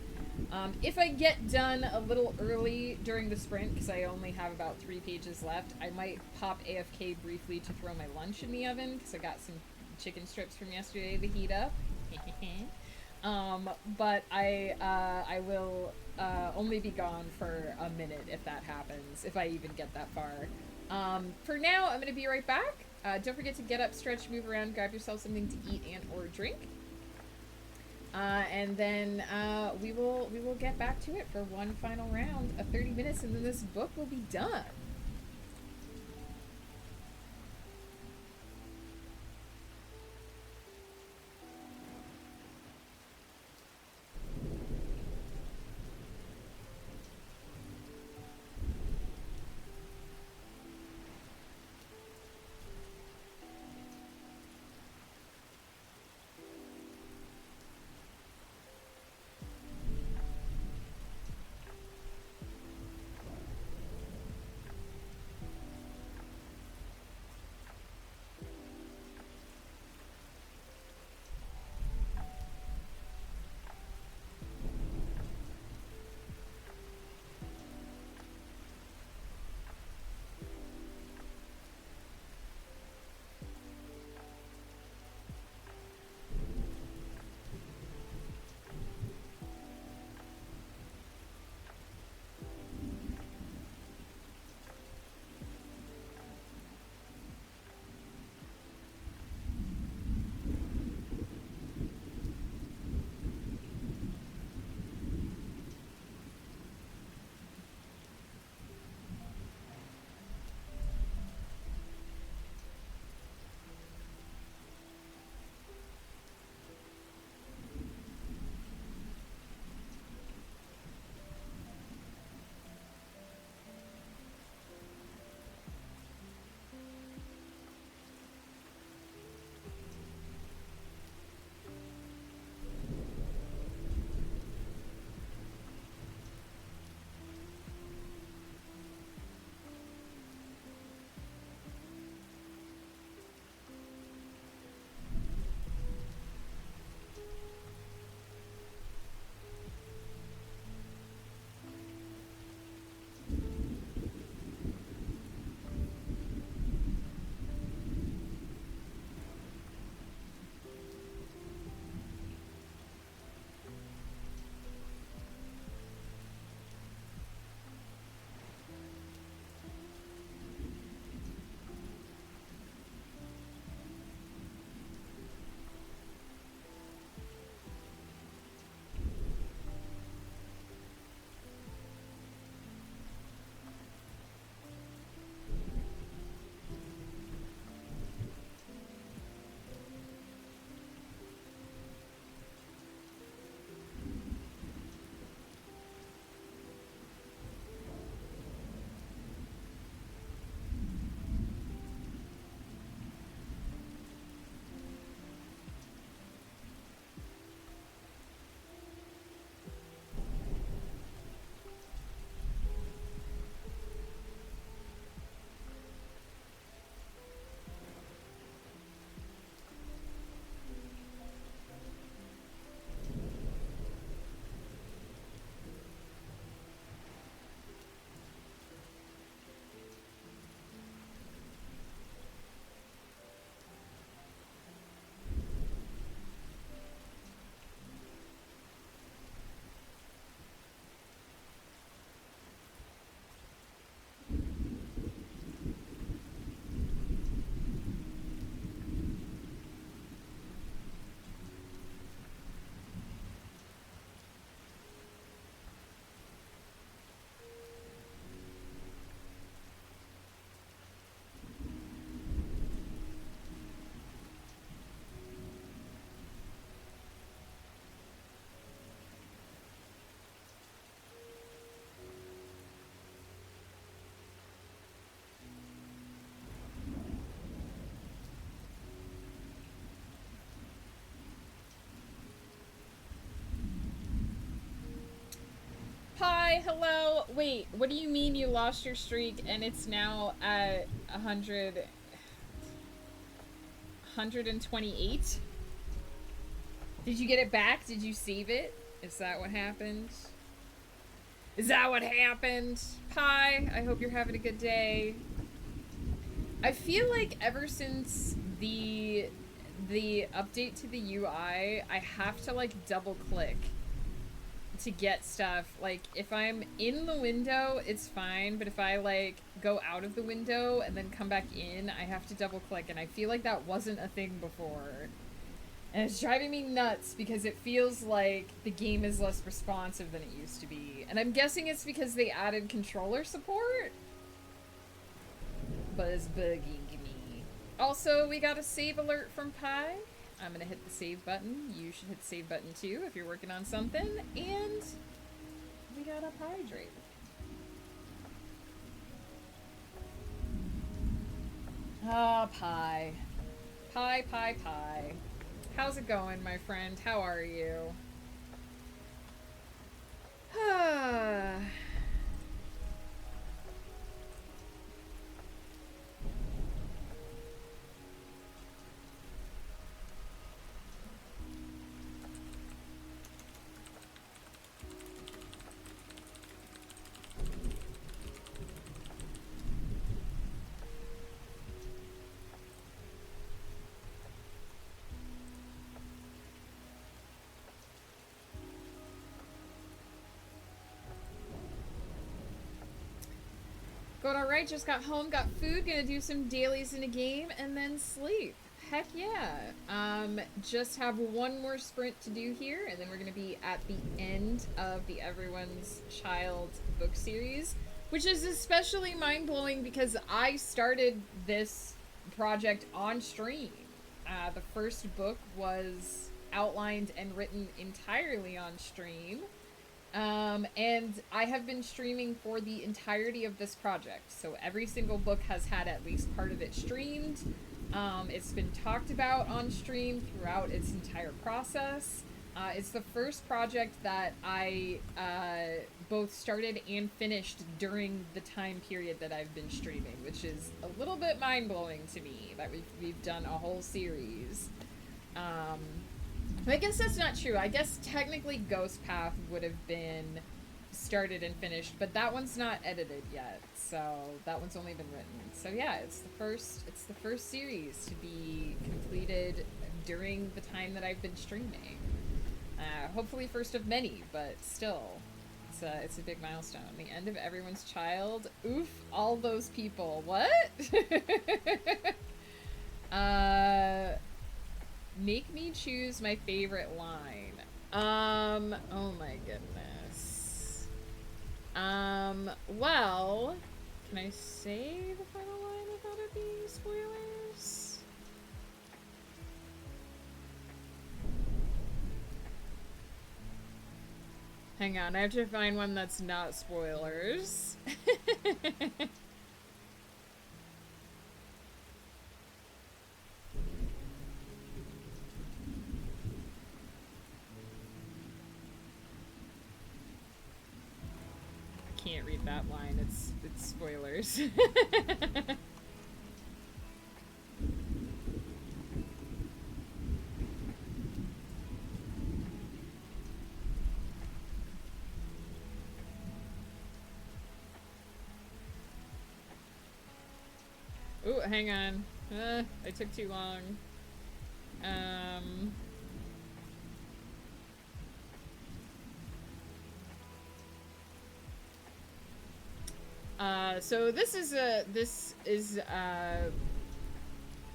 If I get done a little early during the sprint, because I only have about 3 pages left, I might pop AFK briefly to throw my lunch in the oven, because I got some chicken strips from yesterday to heat up. But I will only be gone for a minute if that happens, if I even get that far. For now, I'm going to be right back. Don't forget to get up, stretch, move around, grab yourself something to eat and or drink. And then we will get back to it for one final round of 30 minutes, and then this book will be done. Hi, hello. Wait, what do you mean you lost your streak and it's now at 128? Did you get it back? Did you save it? Is that what happened? Is that what happened? Hi, I hope you're having a good day. I feel like ever since the update to the UI, I have to like double click to get stuff. Like if I'm in the window, it's fine, but if I like go out of the window and then come back in, I have to double click, and I feel like that wasn't a thing before. And it's driving me nuts because it feels like the game is less responsive than it used to be. And I'm guessing it's because they added controller support? But it's bugging me. Also, we got a save alert from Pi. I'm gonna hit the save button. You should hit the save button too if you're working on something. And we got a hydrate. Ah, Pi. Pi. How's it going, my friend? How are you? Going alright, just got home, got food, gonna do some dailies in a game, and then sleep. Heck yeah. Just have one more sprint to do here, and then we're gonna be at the end of the Everyone's Child book series, which is especially mind-blowing because I started this project on stream. The first book was outlined and written entirely on stream. And I have been streaming for the entirety of this project. So every single book has had at least part of it streamed. It's been talked about on stream throughout its entire process. It's the first project that I both started and finished during the time period that I've been streaming, which is a little bit mind-blowing to me that we've done a whole series. I guess that's not true. I guess technically Ghost Path would have been started and finished, but that one's not edited yet, so that one's only been written. So yeah, it's the first series to be completed during the time that I've been streaming. Hopefully first of many, but still, it's a big milestone. The end of Everyone's Child. Oof, all those people. What? Make me choose my favorite line. Oh my goodness. Well, can I say the final line without it being spoilers? Hang on, I have to find one that's not spoilers. Can't read that line. It's spoilers. Ooh, hang on. I took too long. So this is I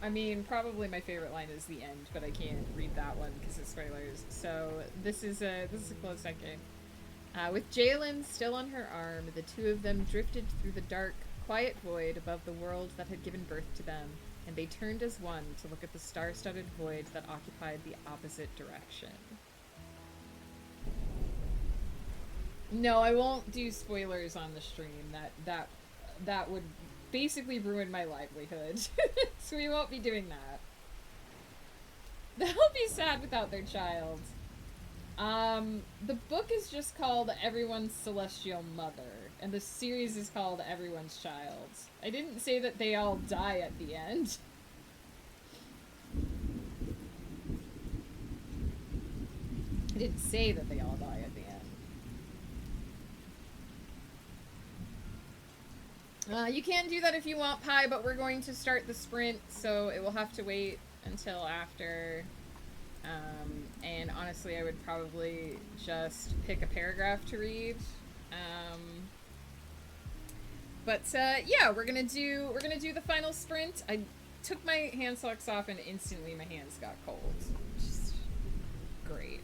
mean, probably my favorite line is the end, but I can't read that one because it's spoilers. So this is a close second. With Jalen still on her arm, the two of them drifted through the dark, quiet void above the world that had given birth to them, and they turned as one to look at the star-studded void that occupied the opposite direction. No, I won't do spoilers on the stream. That would basically ruin my livelihood. So we won't be doing that. They'll be sad without their child. The book is just called Everyone's Celestial Mother, and the series is called Everyone's Child. I didn't say that they all die at the end. I didn't say that they all die at the end. You can do that if you want, Pi, but we're going to start the sprint, so it will have to wait until after. And honestly, I would probably just pick a paragraph to read. Yeah, we're gonna do the final sprint. I took my hand socks off and instantly my hands got cold. Just great.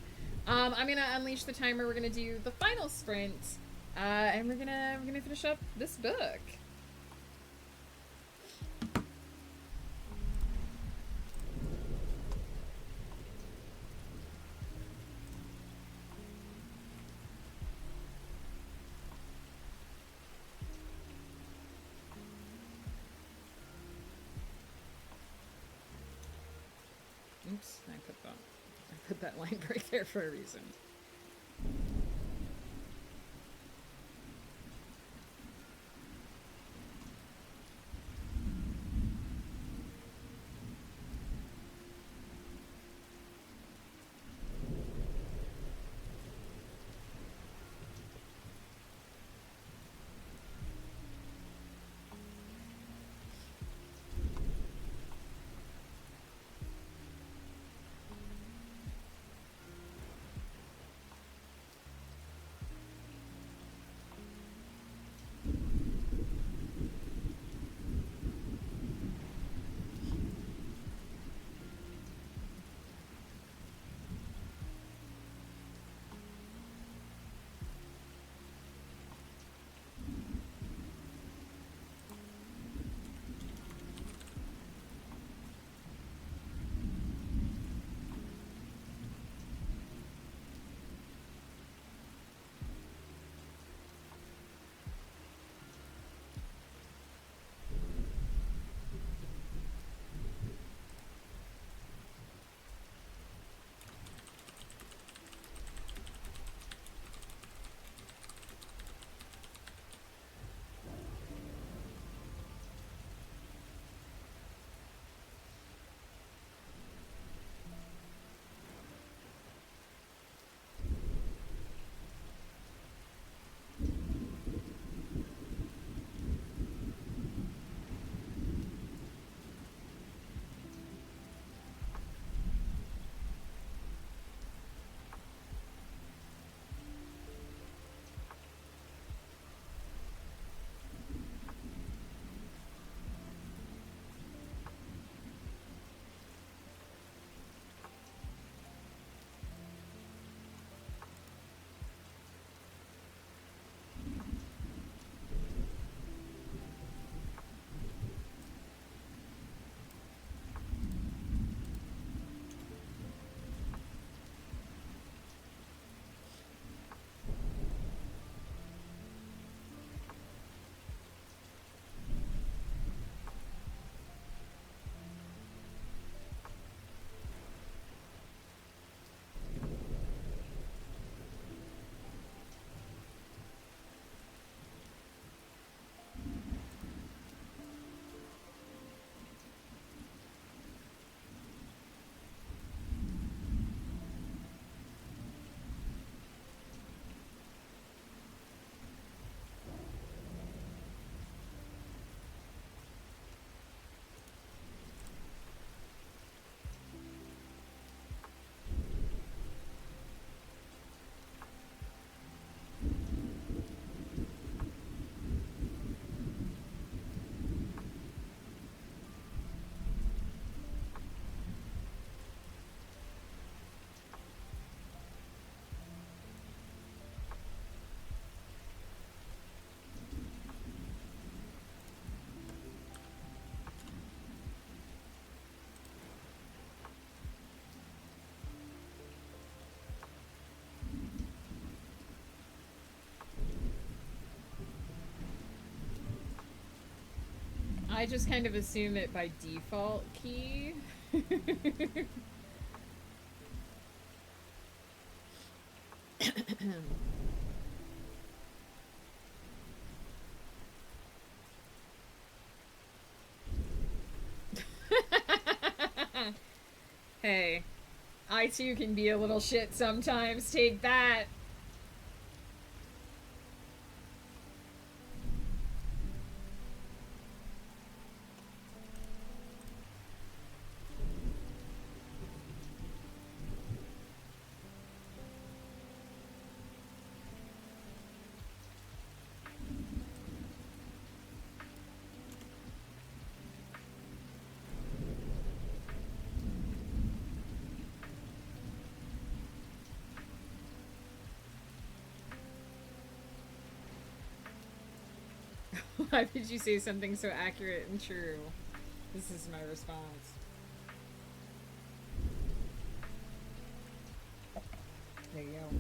I'm gonna unleash the timer. We're gonna do the final sprint, and we're gonna finish up this book. Oops, I put that line break there for a reason. I just kind of assume it by default key. Hey, I too can be a little shit sometimes. Take that. Why did you say something so accurate and true? This is my response. There you go.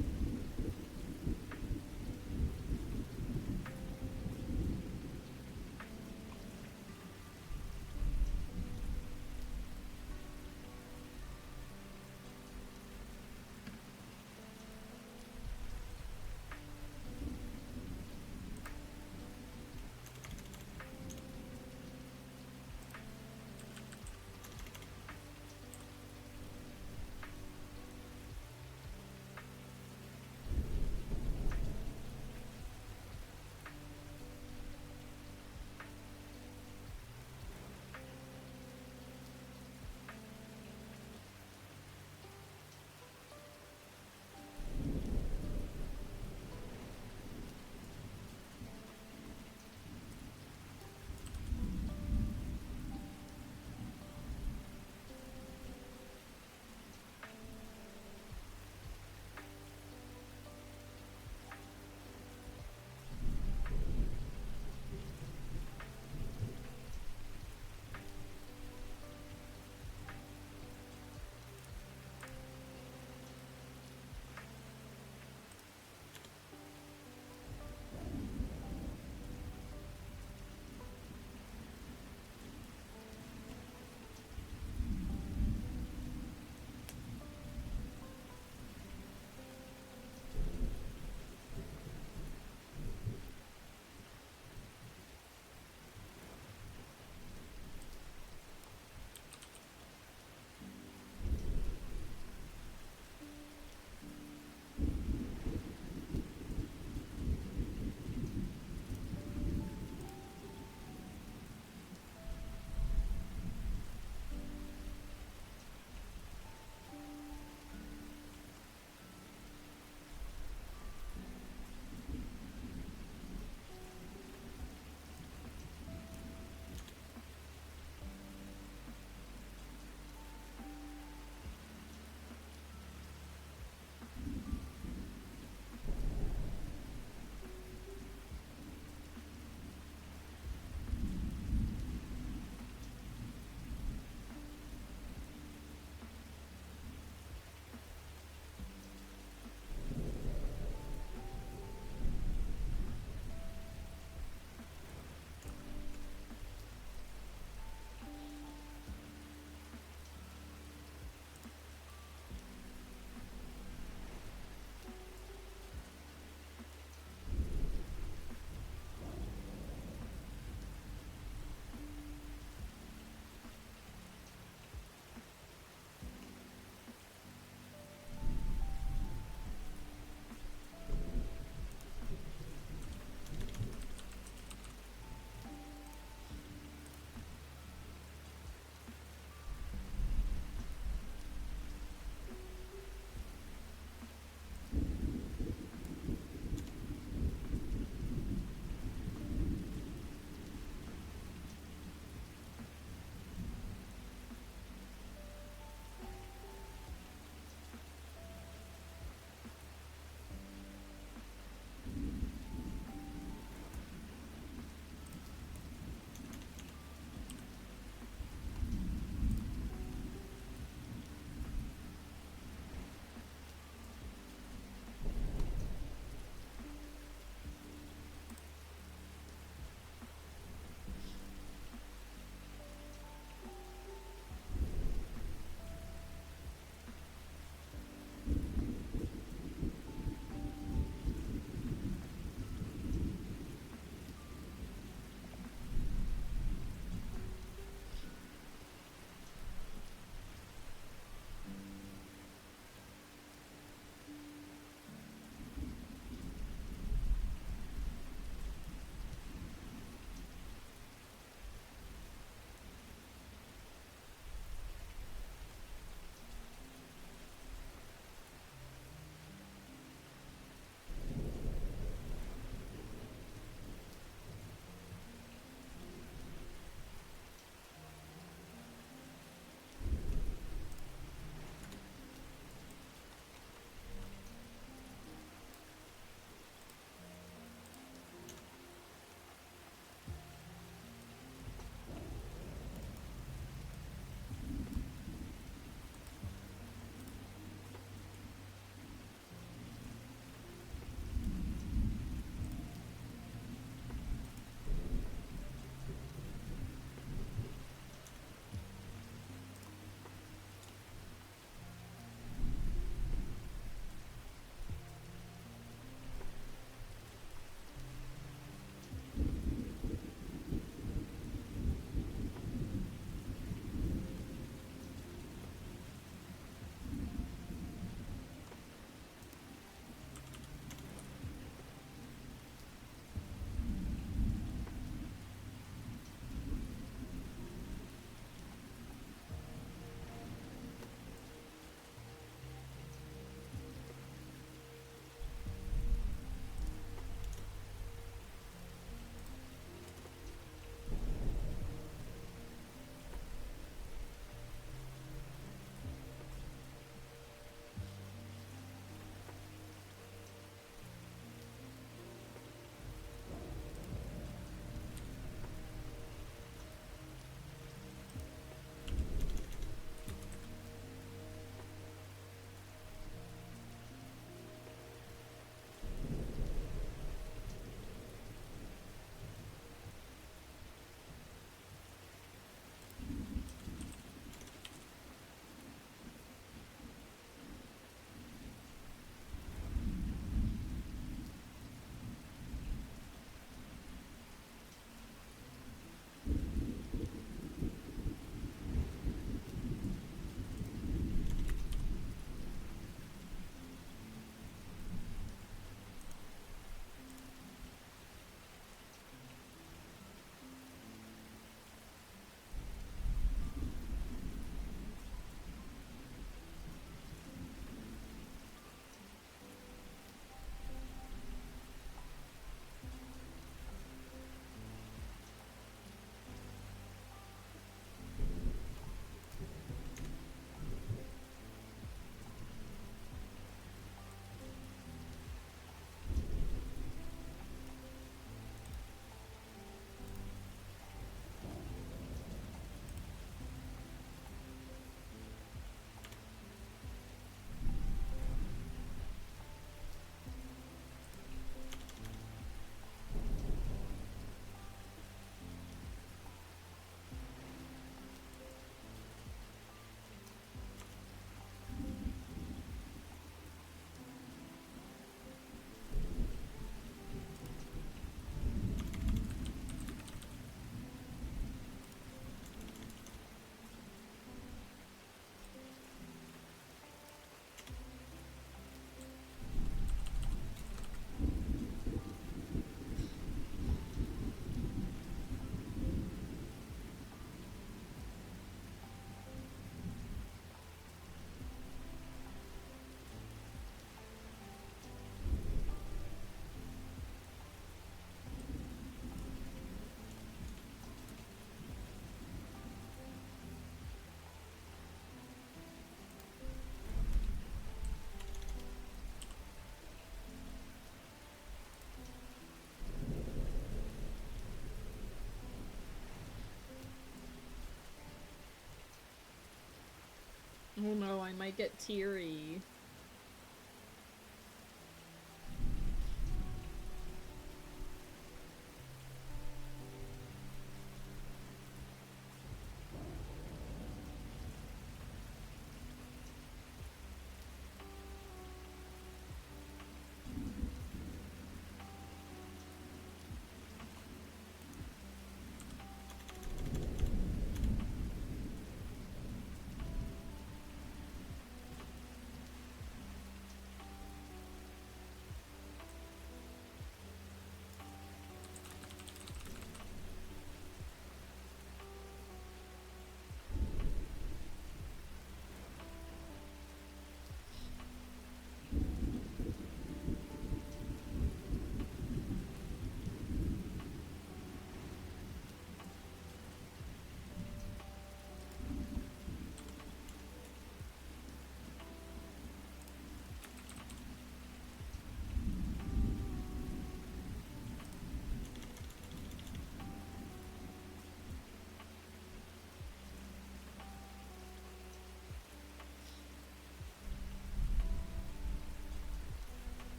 Oh no, I might get teary.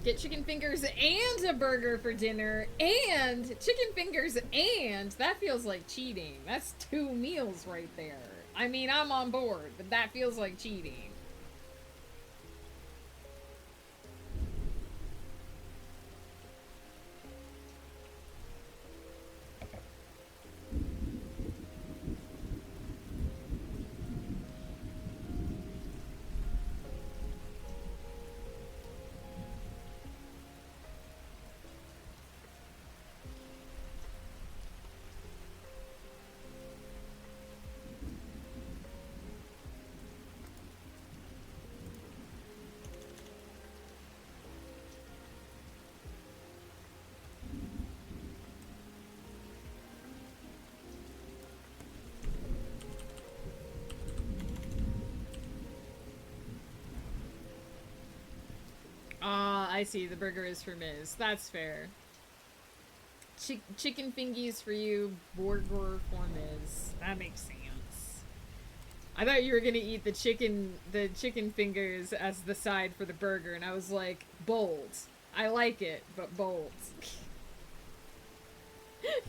Get chicken fingers and a burger for dinner, and chicken fingers, and that feels like cheating. That's 2 meals right there. I mean, I'm on board, but that feels like cheating. Ah, I see. The burger is for Miz. That's fair. Chicken fingies for you, burger for Miz. That makes sense. I thought you were gonna eat the chicken fingers as the side for the burger, and I was like, bold. I like it, but bold.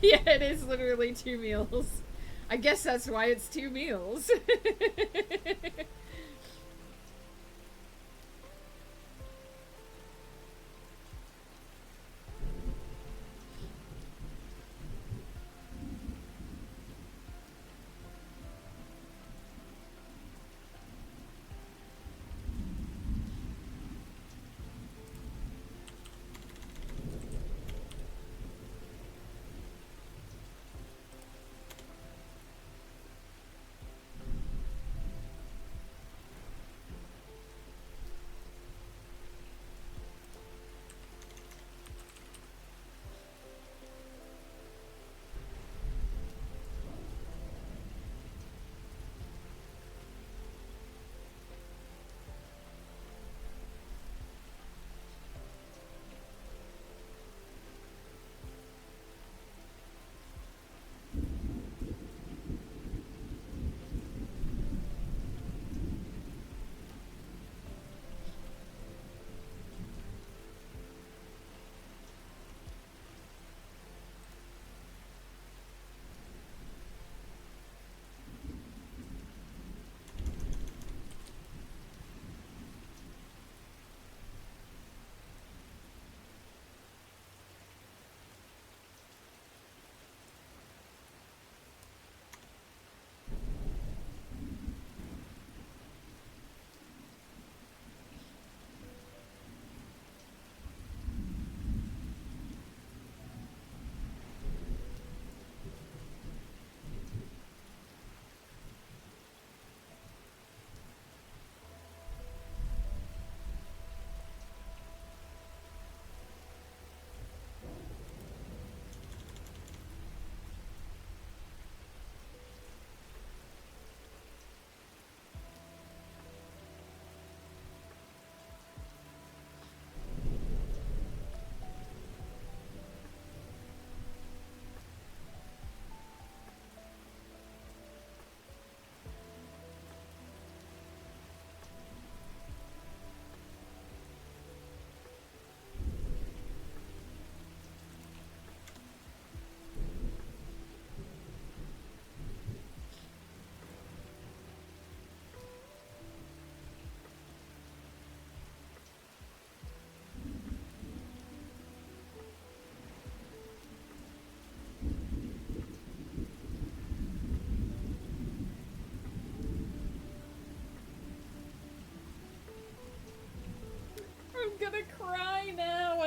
Yeah, it is literally 2 meals. I guess that's why it's 2 meals.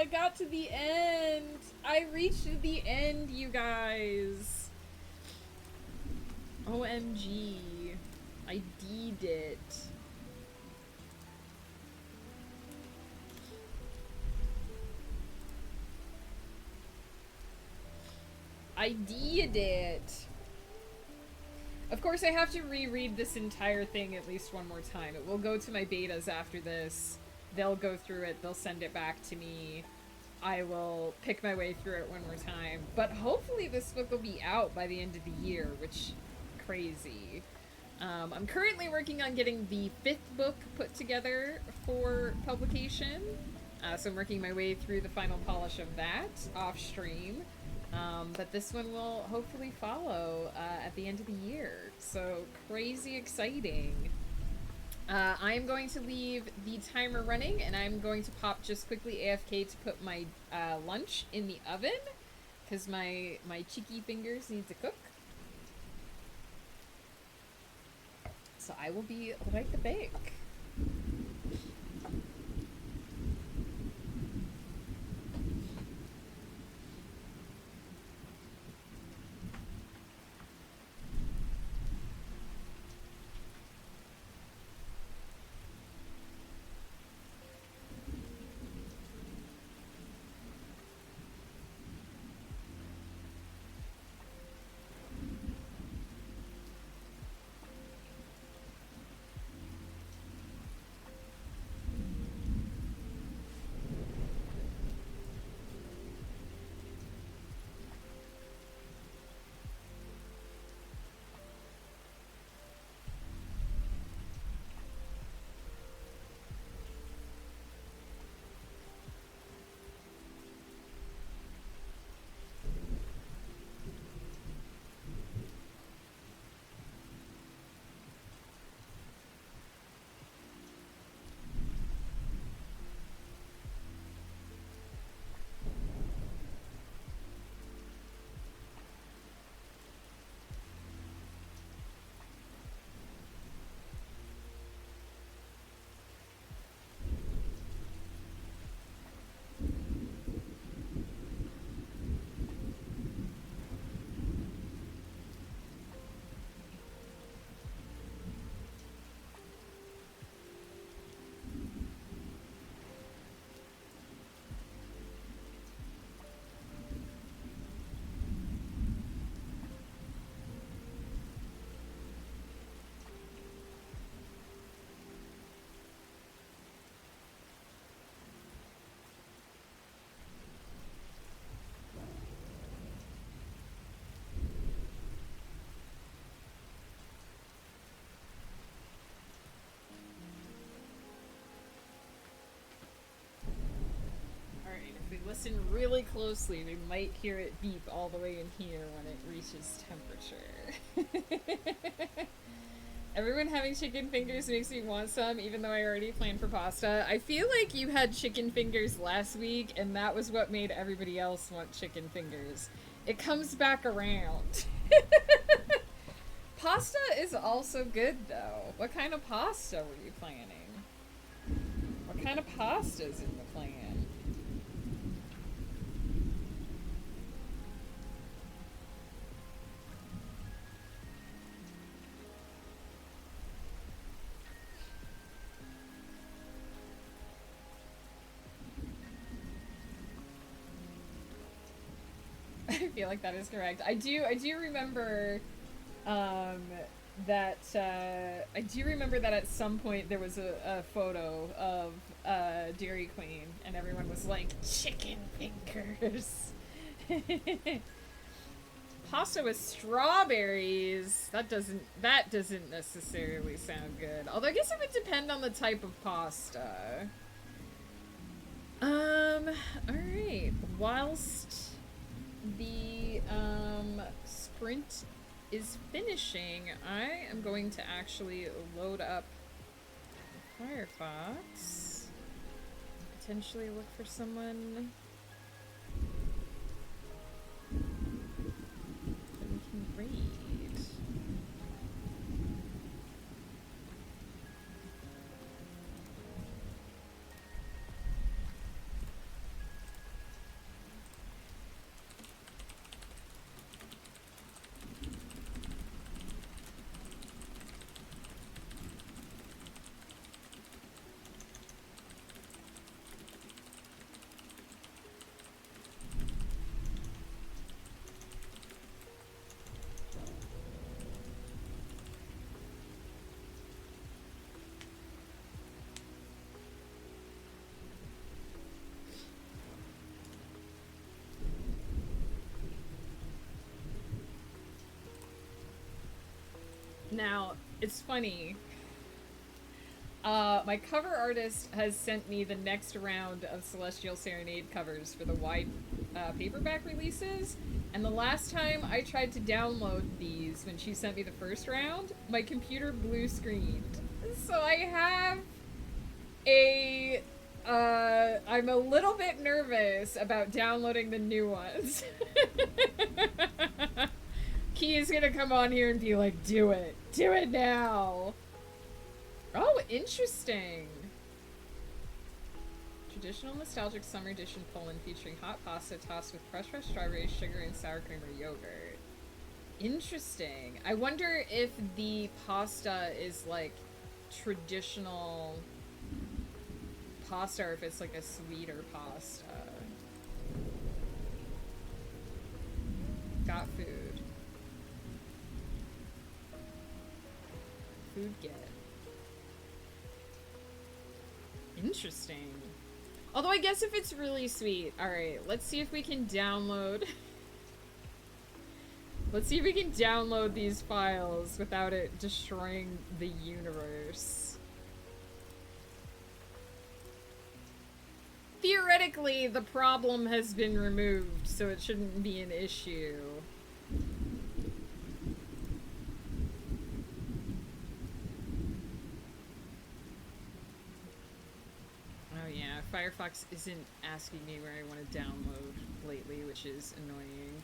I got to the end. I reached the end, you guys. OMG. I did it. I did it. Of course, I have to reread this entire thing at least one more time. It will go to my betas after this. They'll go through it. They'll send it back to me. I will pick my way through it one more time. But hopefully this book will be out by the end of the year, which crazy. I'm currently working on getting the 5th book put together for publication. So I'm working my way through the final polish of that off stream. But this one will hopefully follow at the end of the year. So crazy exciting. I'm going to leave the timer running, and I'm going to pop just quickly AFK to put my lunch in the oven, because my cheeky fingers need to cook. So I will be right the bake. Listen really closely, we might hear it beep all the way in here when it reaches temperature. Everyone having chicken fingers makes me want some, even though I already planned for pasta. I feel like you had chicken fingers last week, and that was what made everybody else want chicken fingers. It comes back around. Pasta is also good, though. What kind of pasta were you planning? What kind of pasta's in the plan? I feel like that is correct. I do remember that I do remember that at some point there was a photo of Dairy Queen, and everyone was like, chicken fingers. Pasta with strawberries. That doesn't necessarily sound good. Although I guess it would depend on the type of pasta. Alright. Whilst the sprint is finishing, I am going to actually load up Firefox. Potentially look for someone that we can raid. Now, it's funny. My cover artist has sent me the next round of Celestial Serenade covers for the wide paperback releases. And the last time I tried to download these, when she sent me the first round, my computer blue screened. So I have a... I'm a little bit nervous about downloading the new ones. Key is gonna come on here and be like, do it. Do it now. Oh, interesting. Traditional nostalgic summer edition Poland featuring hot pasta tossed with crushed fresh strawberries, sugar, and sour cream or yogurt. Interesting. I wonder if the pasta is like traditional pasta or if it's like a sweeter pasta. Got food. Food get. Interesting. Although I guess if it's really sweet. Alright, let's see if we can download... Let's see if we can download these files without it destroying the universe. Theoretically, the problem has been removed, so it shouldn't be an issue. Oh yeah, Firefox isn't asking me where I want to download lately, which is annoying.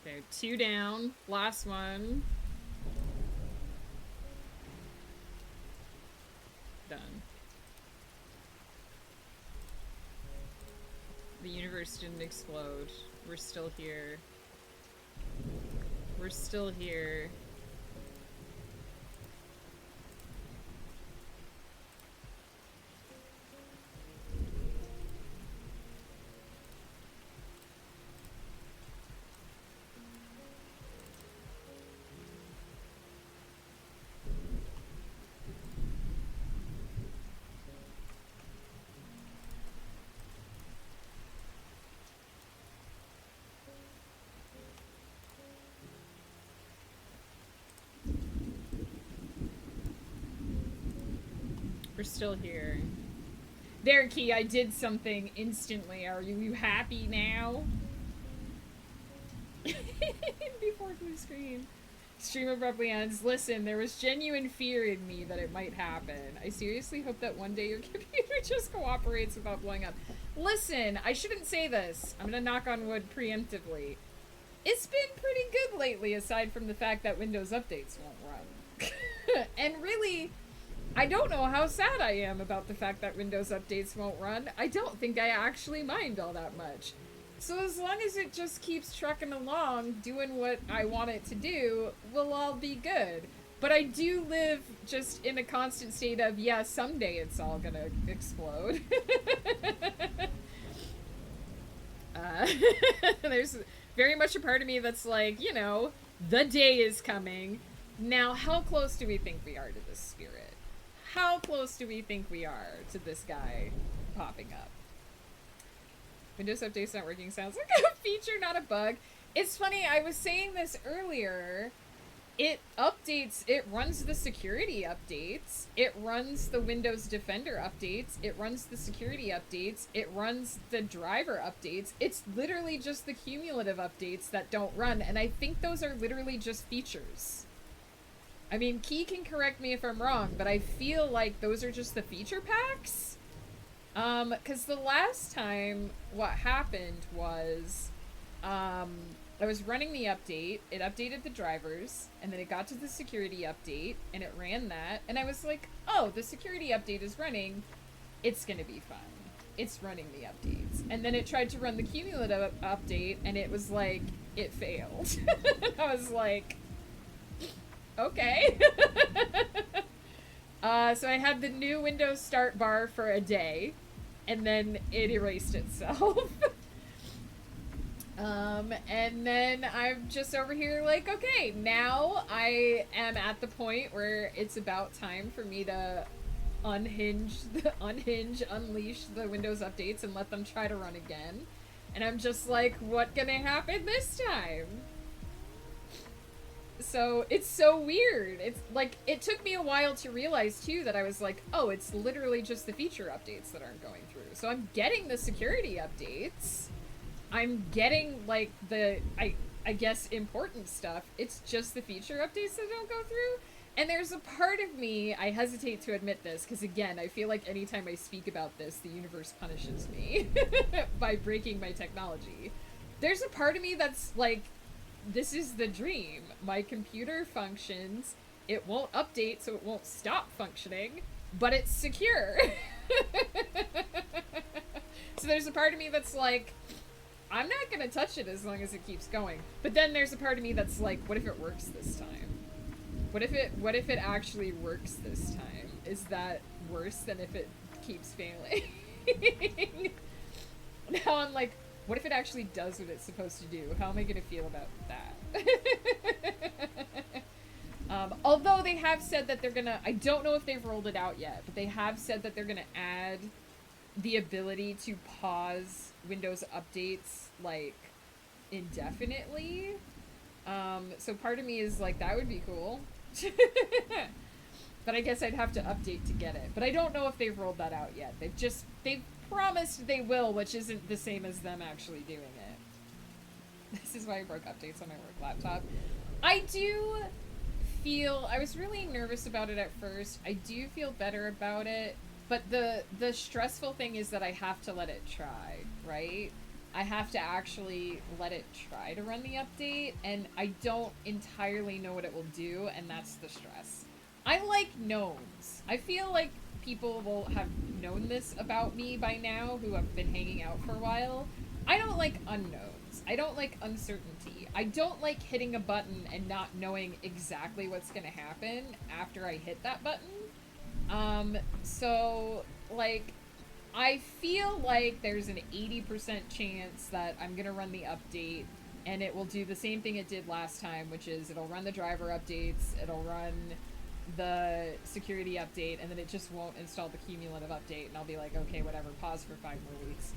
Okay, 2 down. Last one. Done. The universe didn't explode. We're still here. We're still here. We're still here. There, Key, I did something instantly. Are you happy now? Before blue screen. Stream abruptly ends. Listen, there was genuine fear in me that it might happen. I seriously hope that one day your computer just cooperates without blowing up. Listen, I shouldn't say this. I'm gonna knock on wood preemptively. It's been pretty good lately, aside from the fact that Windows updates won't run. And really... I don't know how sad I am about the fact that Windows updates won't run. I don't think I actually mind all that much. So as long as it just keeps trucking along, doing what I want it to do, we'll all be good. But I do live just in a constant state of, yeah, someday it's all gonna explode. There's very much a part of me that's like, you know, the day is coming. Now, how close do we think we are to this spirit? How close do we think we are to this guy popping up? Windows updates not working sounds like a feature, not a bug. It's funny, I was saying this earlier. It updates, it runs the security updates, it runs the Windows Defender updates, it runs the security updates, it runs the driver updates. It's literally just the cumulative updates that don't run, and I think those are literally just features. I mean, Key can correct me if I'm wrong, but I feel like those are just the feature packs. Because the last time what happened was, I was running the update, it updated the drivers, and then it got to the security update, and it ran that, and I was like, oh, the security update is running, it's gonna be fine. It's running the updates. And then it tried to run the cumulative update, and it was like, it failed. I was like... Okay. So I had the new Windows start bar for a day, and then it erased itself. And then I'm just over here like, okay, now I am at the point where it's about time for me to unleash the Windows updates and let them try to run again. And I'm just like, what gonna happen this time? So it's so weird. It's like, it took me a while to realize too that I was like, oh, it's literally just the feature updates that aren't going through. So I'm getting the security updates. I'm getting like I guess important stuff. It's just the feature updates that don't go through. And there's a part of me, I hesitate to admit this, because again, I feel like anytime I speak about this, the universe punishes me by breaking my technology. There's a part of me that's like, this is the dream. My computer functions, it won't update, so it won't stop functioning, but it's secure. So there's a part of me that's like, I'm not gonna touch it as long as it keeps going. But then there's a part of me that's like, what if it works this time? What if it actually works this time? Is that worse than if it keeps failing? Now I'm like, what if it actually does what it's supposed to do? How am I gonna feel about that? Although they have said that they're gonna, I don't know if they've rolled it out yet, but they have said that they're gonna add the ability to pause Windows updates like indefinitely. So part of me is like, that would be cool. But I guess I'd have to update to get it. But I don't know if they've rolled that out yet. They've promised they will, which isn't the same as them actually doing it. This is why I broke updates on my work laptop. I do feel, I was really nervous about it at first. I do feel better about it. But the stressful thing is that I have to let it try, right? I have to actually let it try to run the update, and I don't entirely know what it will do, and that's the stress. I like knowns. I feel like people will have known this about me by now who have been hanging out for a while. I don't like unknowns. I don't like uncertainty. I don't like hitting a button and not knowing exactly what's gonna happen after I hit that button. So, like, I feel like there's an 80% chance that I'm gonna run the update and it will do the same thing it did last time, which is it'll run the driver updates, it'll run the security update, and then it just won't install the cumulative update, and I'll be like, okay, whatever, pause for 5 more weeks.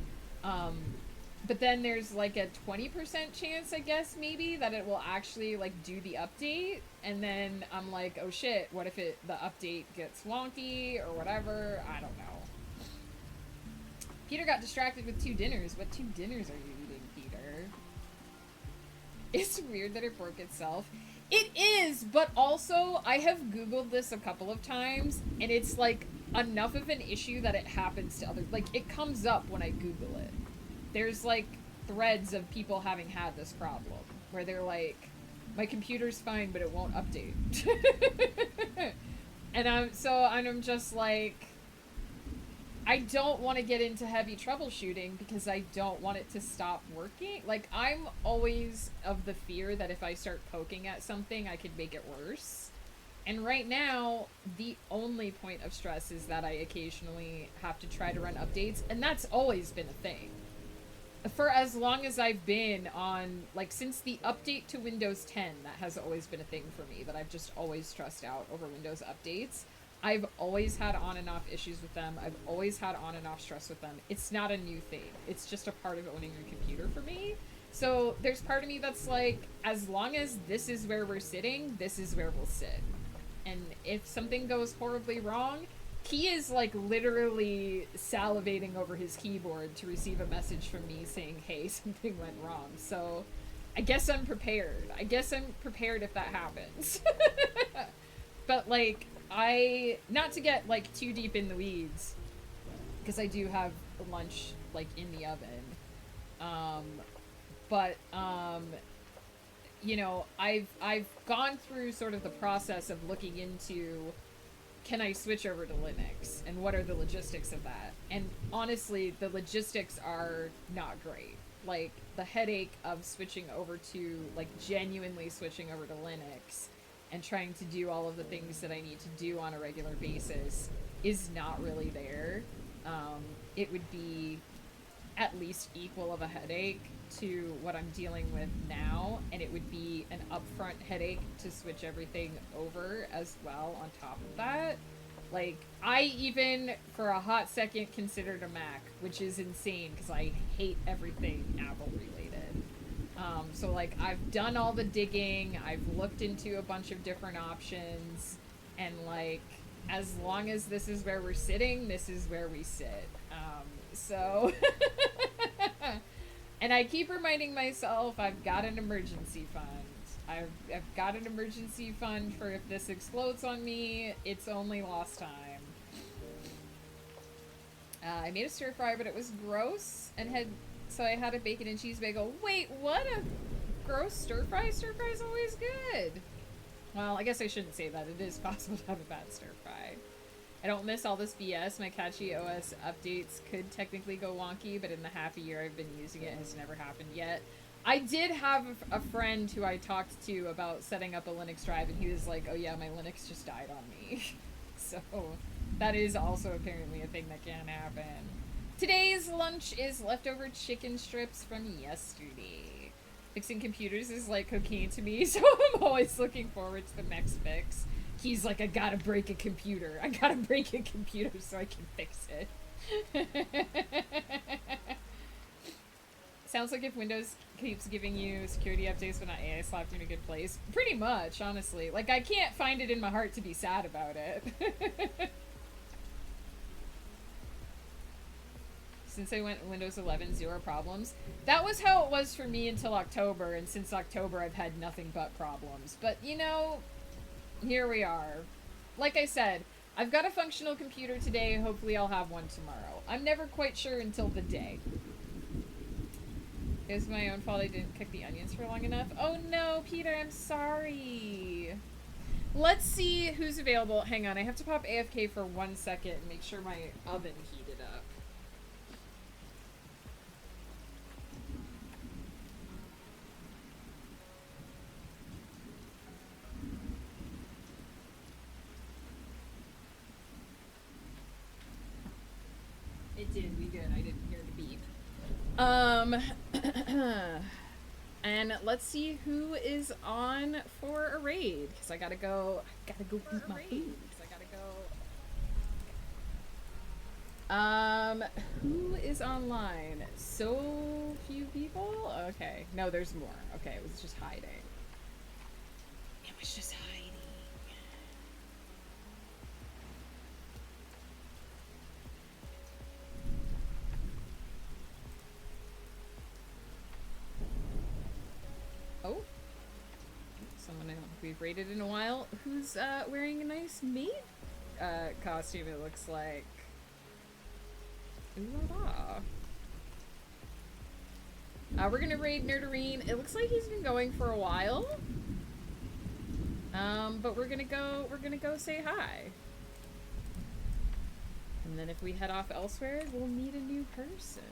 But then there's like a 20% chance, I guess, maybe, that it will actually like do the update, and then I'm like, oh shit, what if the update gets wonky or whatever? I don't know. Peter got distracted with 2 dinners. What 2 dinners are you eating, Peter? It's weird that it broke itself. It is, but also I have Googled this a couple of times, and it's like enough of an issue that it happens to other, like it comes up when I Google it. There's like threads of people having had this problem where they're like, my computer's fine, but it won't update. And I'm just like, I don't want to get into heavy troubleshooting because I don't want it to stop working. Like, I'm always of the fear that if I start poking at something, I could make it worse. And right now, the only point of stress is that I occasionally have to try to run updates, and that's always been a thing. For as long as I've been on, like, since the update to Windows 10, that has always been a thing for me, that I've just always stressed out over Windows updates. I've always had on and off issues with them. I've always had on and off stress with them. It's not a new thing. It's just a part of owning your computer for me. So there's part of me that's like, as long as this is where we're sitting, this is where we'll sit. And if something goes horribly wrong, he is like literally salivating over his keyboard to receive a message from me saying, hey, something went wrong. So I guess I'm prepared. I guess I'm prepared if that happens. But like, not to get like too deep in the weeds, because I do have lunch like in the oven, but you know, I've gone through sort of the process of looking into, can I switch over to Linux, and what are the logistics of that? And honestly, the logistics are not great. Like, the headache of switching over to, like, genuinely switching over to Linux and trying to do all of the things that I need to do on a regular basis is not really there. It would be at least equal of a headache to what I'm dealing with now, and it would be an upfront headache to switch everything over as well on top of that. Like, I even, for a hot second, considered a Mac, which is insane because I hate everything Apple related. So, like, I've done all the digging, I've looked into a bunch of different options, and, like, as long as this is where we're sitting, this is where we sit. So... And I keep reminding myself I've got an emergency fund. I've got an emergency fund for if this explodes on me, it's only lost time. I made a stir fry, but it was gross, and so I had a bacon and cheese bagel. Wait, what? A gross stir fry? Stir fry's always good. Well, I guess I shouldn't say that. It is possible to have a bad stir fry. I don't miss all this BS. My catchy OS updates could technically go wonky, but in the half a year I've been using it, it has never happened yet. I did have a friend who I talked to about setting up a Linux drive, and he was like, oh yeah, my Linux just died on me. So that is also apparently a thing that can happen. Today's lunch is leftover chicken strips from yesterday. Fixing computers is like cocaine to me, so I'm always looking forward to the next fix. He's like, I gotta break a computer. I gotta break a computer so I can fix it. Sounds like if Windows keeps giving you security updates but not AI slapped you in a good place. Pretty much, honestly. Like, I can't find it in my heart to be sad about it. Since I went Windows 11, 0 problems. That was how it was for me until October, and since October I've had nothing but problems. But, you know... Here we are. Like I said, I've got a functional computer today. Hopefully I'll have one tomorrow. I'm never quite sure until the day. It was my own fault I didn't cook the onions for long enough. Oh no, Peter, I'm sorry. Let's see who's available. Hang on, I have to pop AFK for 1 second and make sure my oven heated up. It did, we did. I didn't hear the beep. And let's see who is on for a raid, because I gotta go eat my food. Who is online? So few people? Okay. No, there's more. Okay, it was just hiding. It was just hiding. Oh. Someone I don't think we've raided in a while. Who's wearing a nice maid costume, it looks like. Ooh la la. We're gonna raid Nerdarine. It looks like he's been going for a while. But we're gonna go say hi. And then if we head off elsewhere, we'll meet a new person.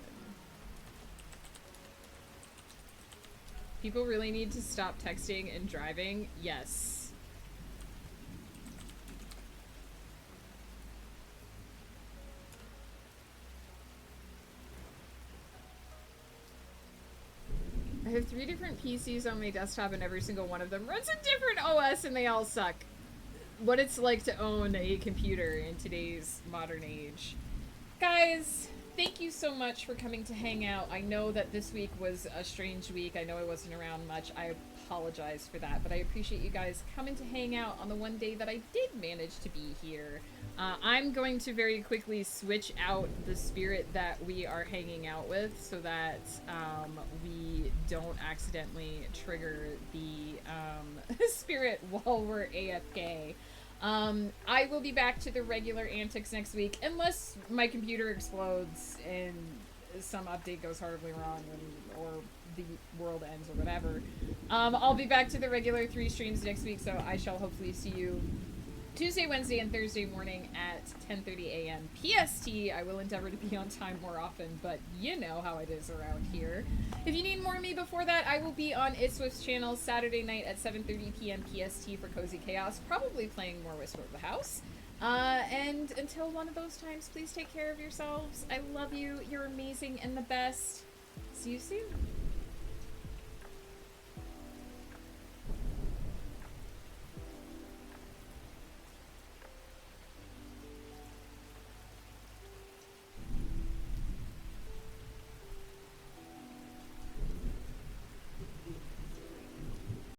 People really need to stop texting and driving. Yes. I have 3 different PCs on my desktop and every single one of them runs a different OS and they all suck. What it's like to own a computer in today's modern age. Guys, thank you so much for coming to hang out. I know that this week was a strange week. I know I wasn't around much. I apologize for that, but I appreciate you guys coming to hang out on the one day that I did manage to be here. I'm going to very quickly switch out the spirit that we are hanging out with so that we don't accidentally trigger the spirit while we're AFK. I will be back to the regular antics next week, unless my computer explodes and some update goes horribly wrong or the world ends or whatever. I'll be back to the regular 3 streams next week, so I shall hopefully see you Tuesday, Wednesday, and Thursday morning at 10:30 a.m. PST. I will endeavor to be on time more often, but you know how it is around here. If you need more of me before that, I will be on Itswift's channel Saturday night at 7:30 p.m. PST for Cozy Chaos, probably playing more Whisper of the House. And until one of those times, please take care of yourselves. I love you. You're amazing and the best. See you soon.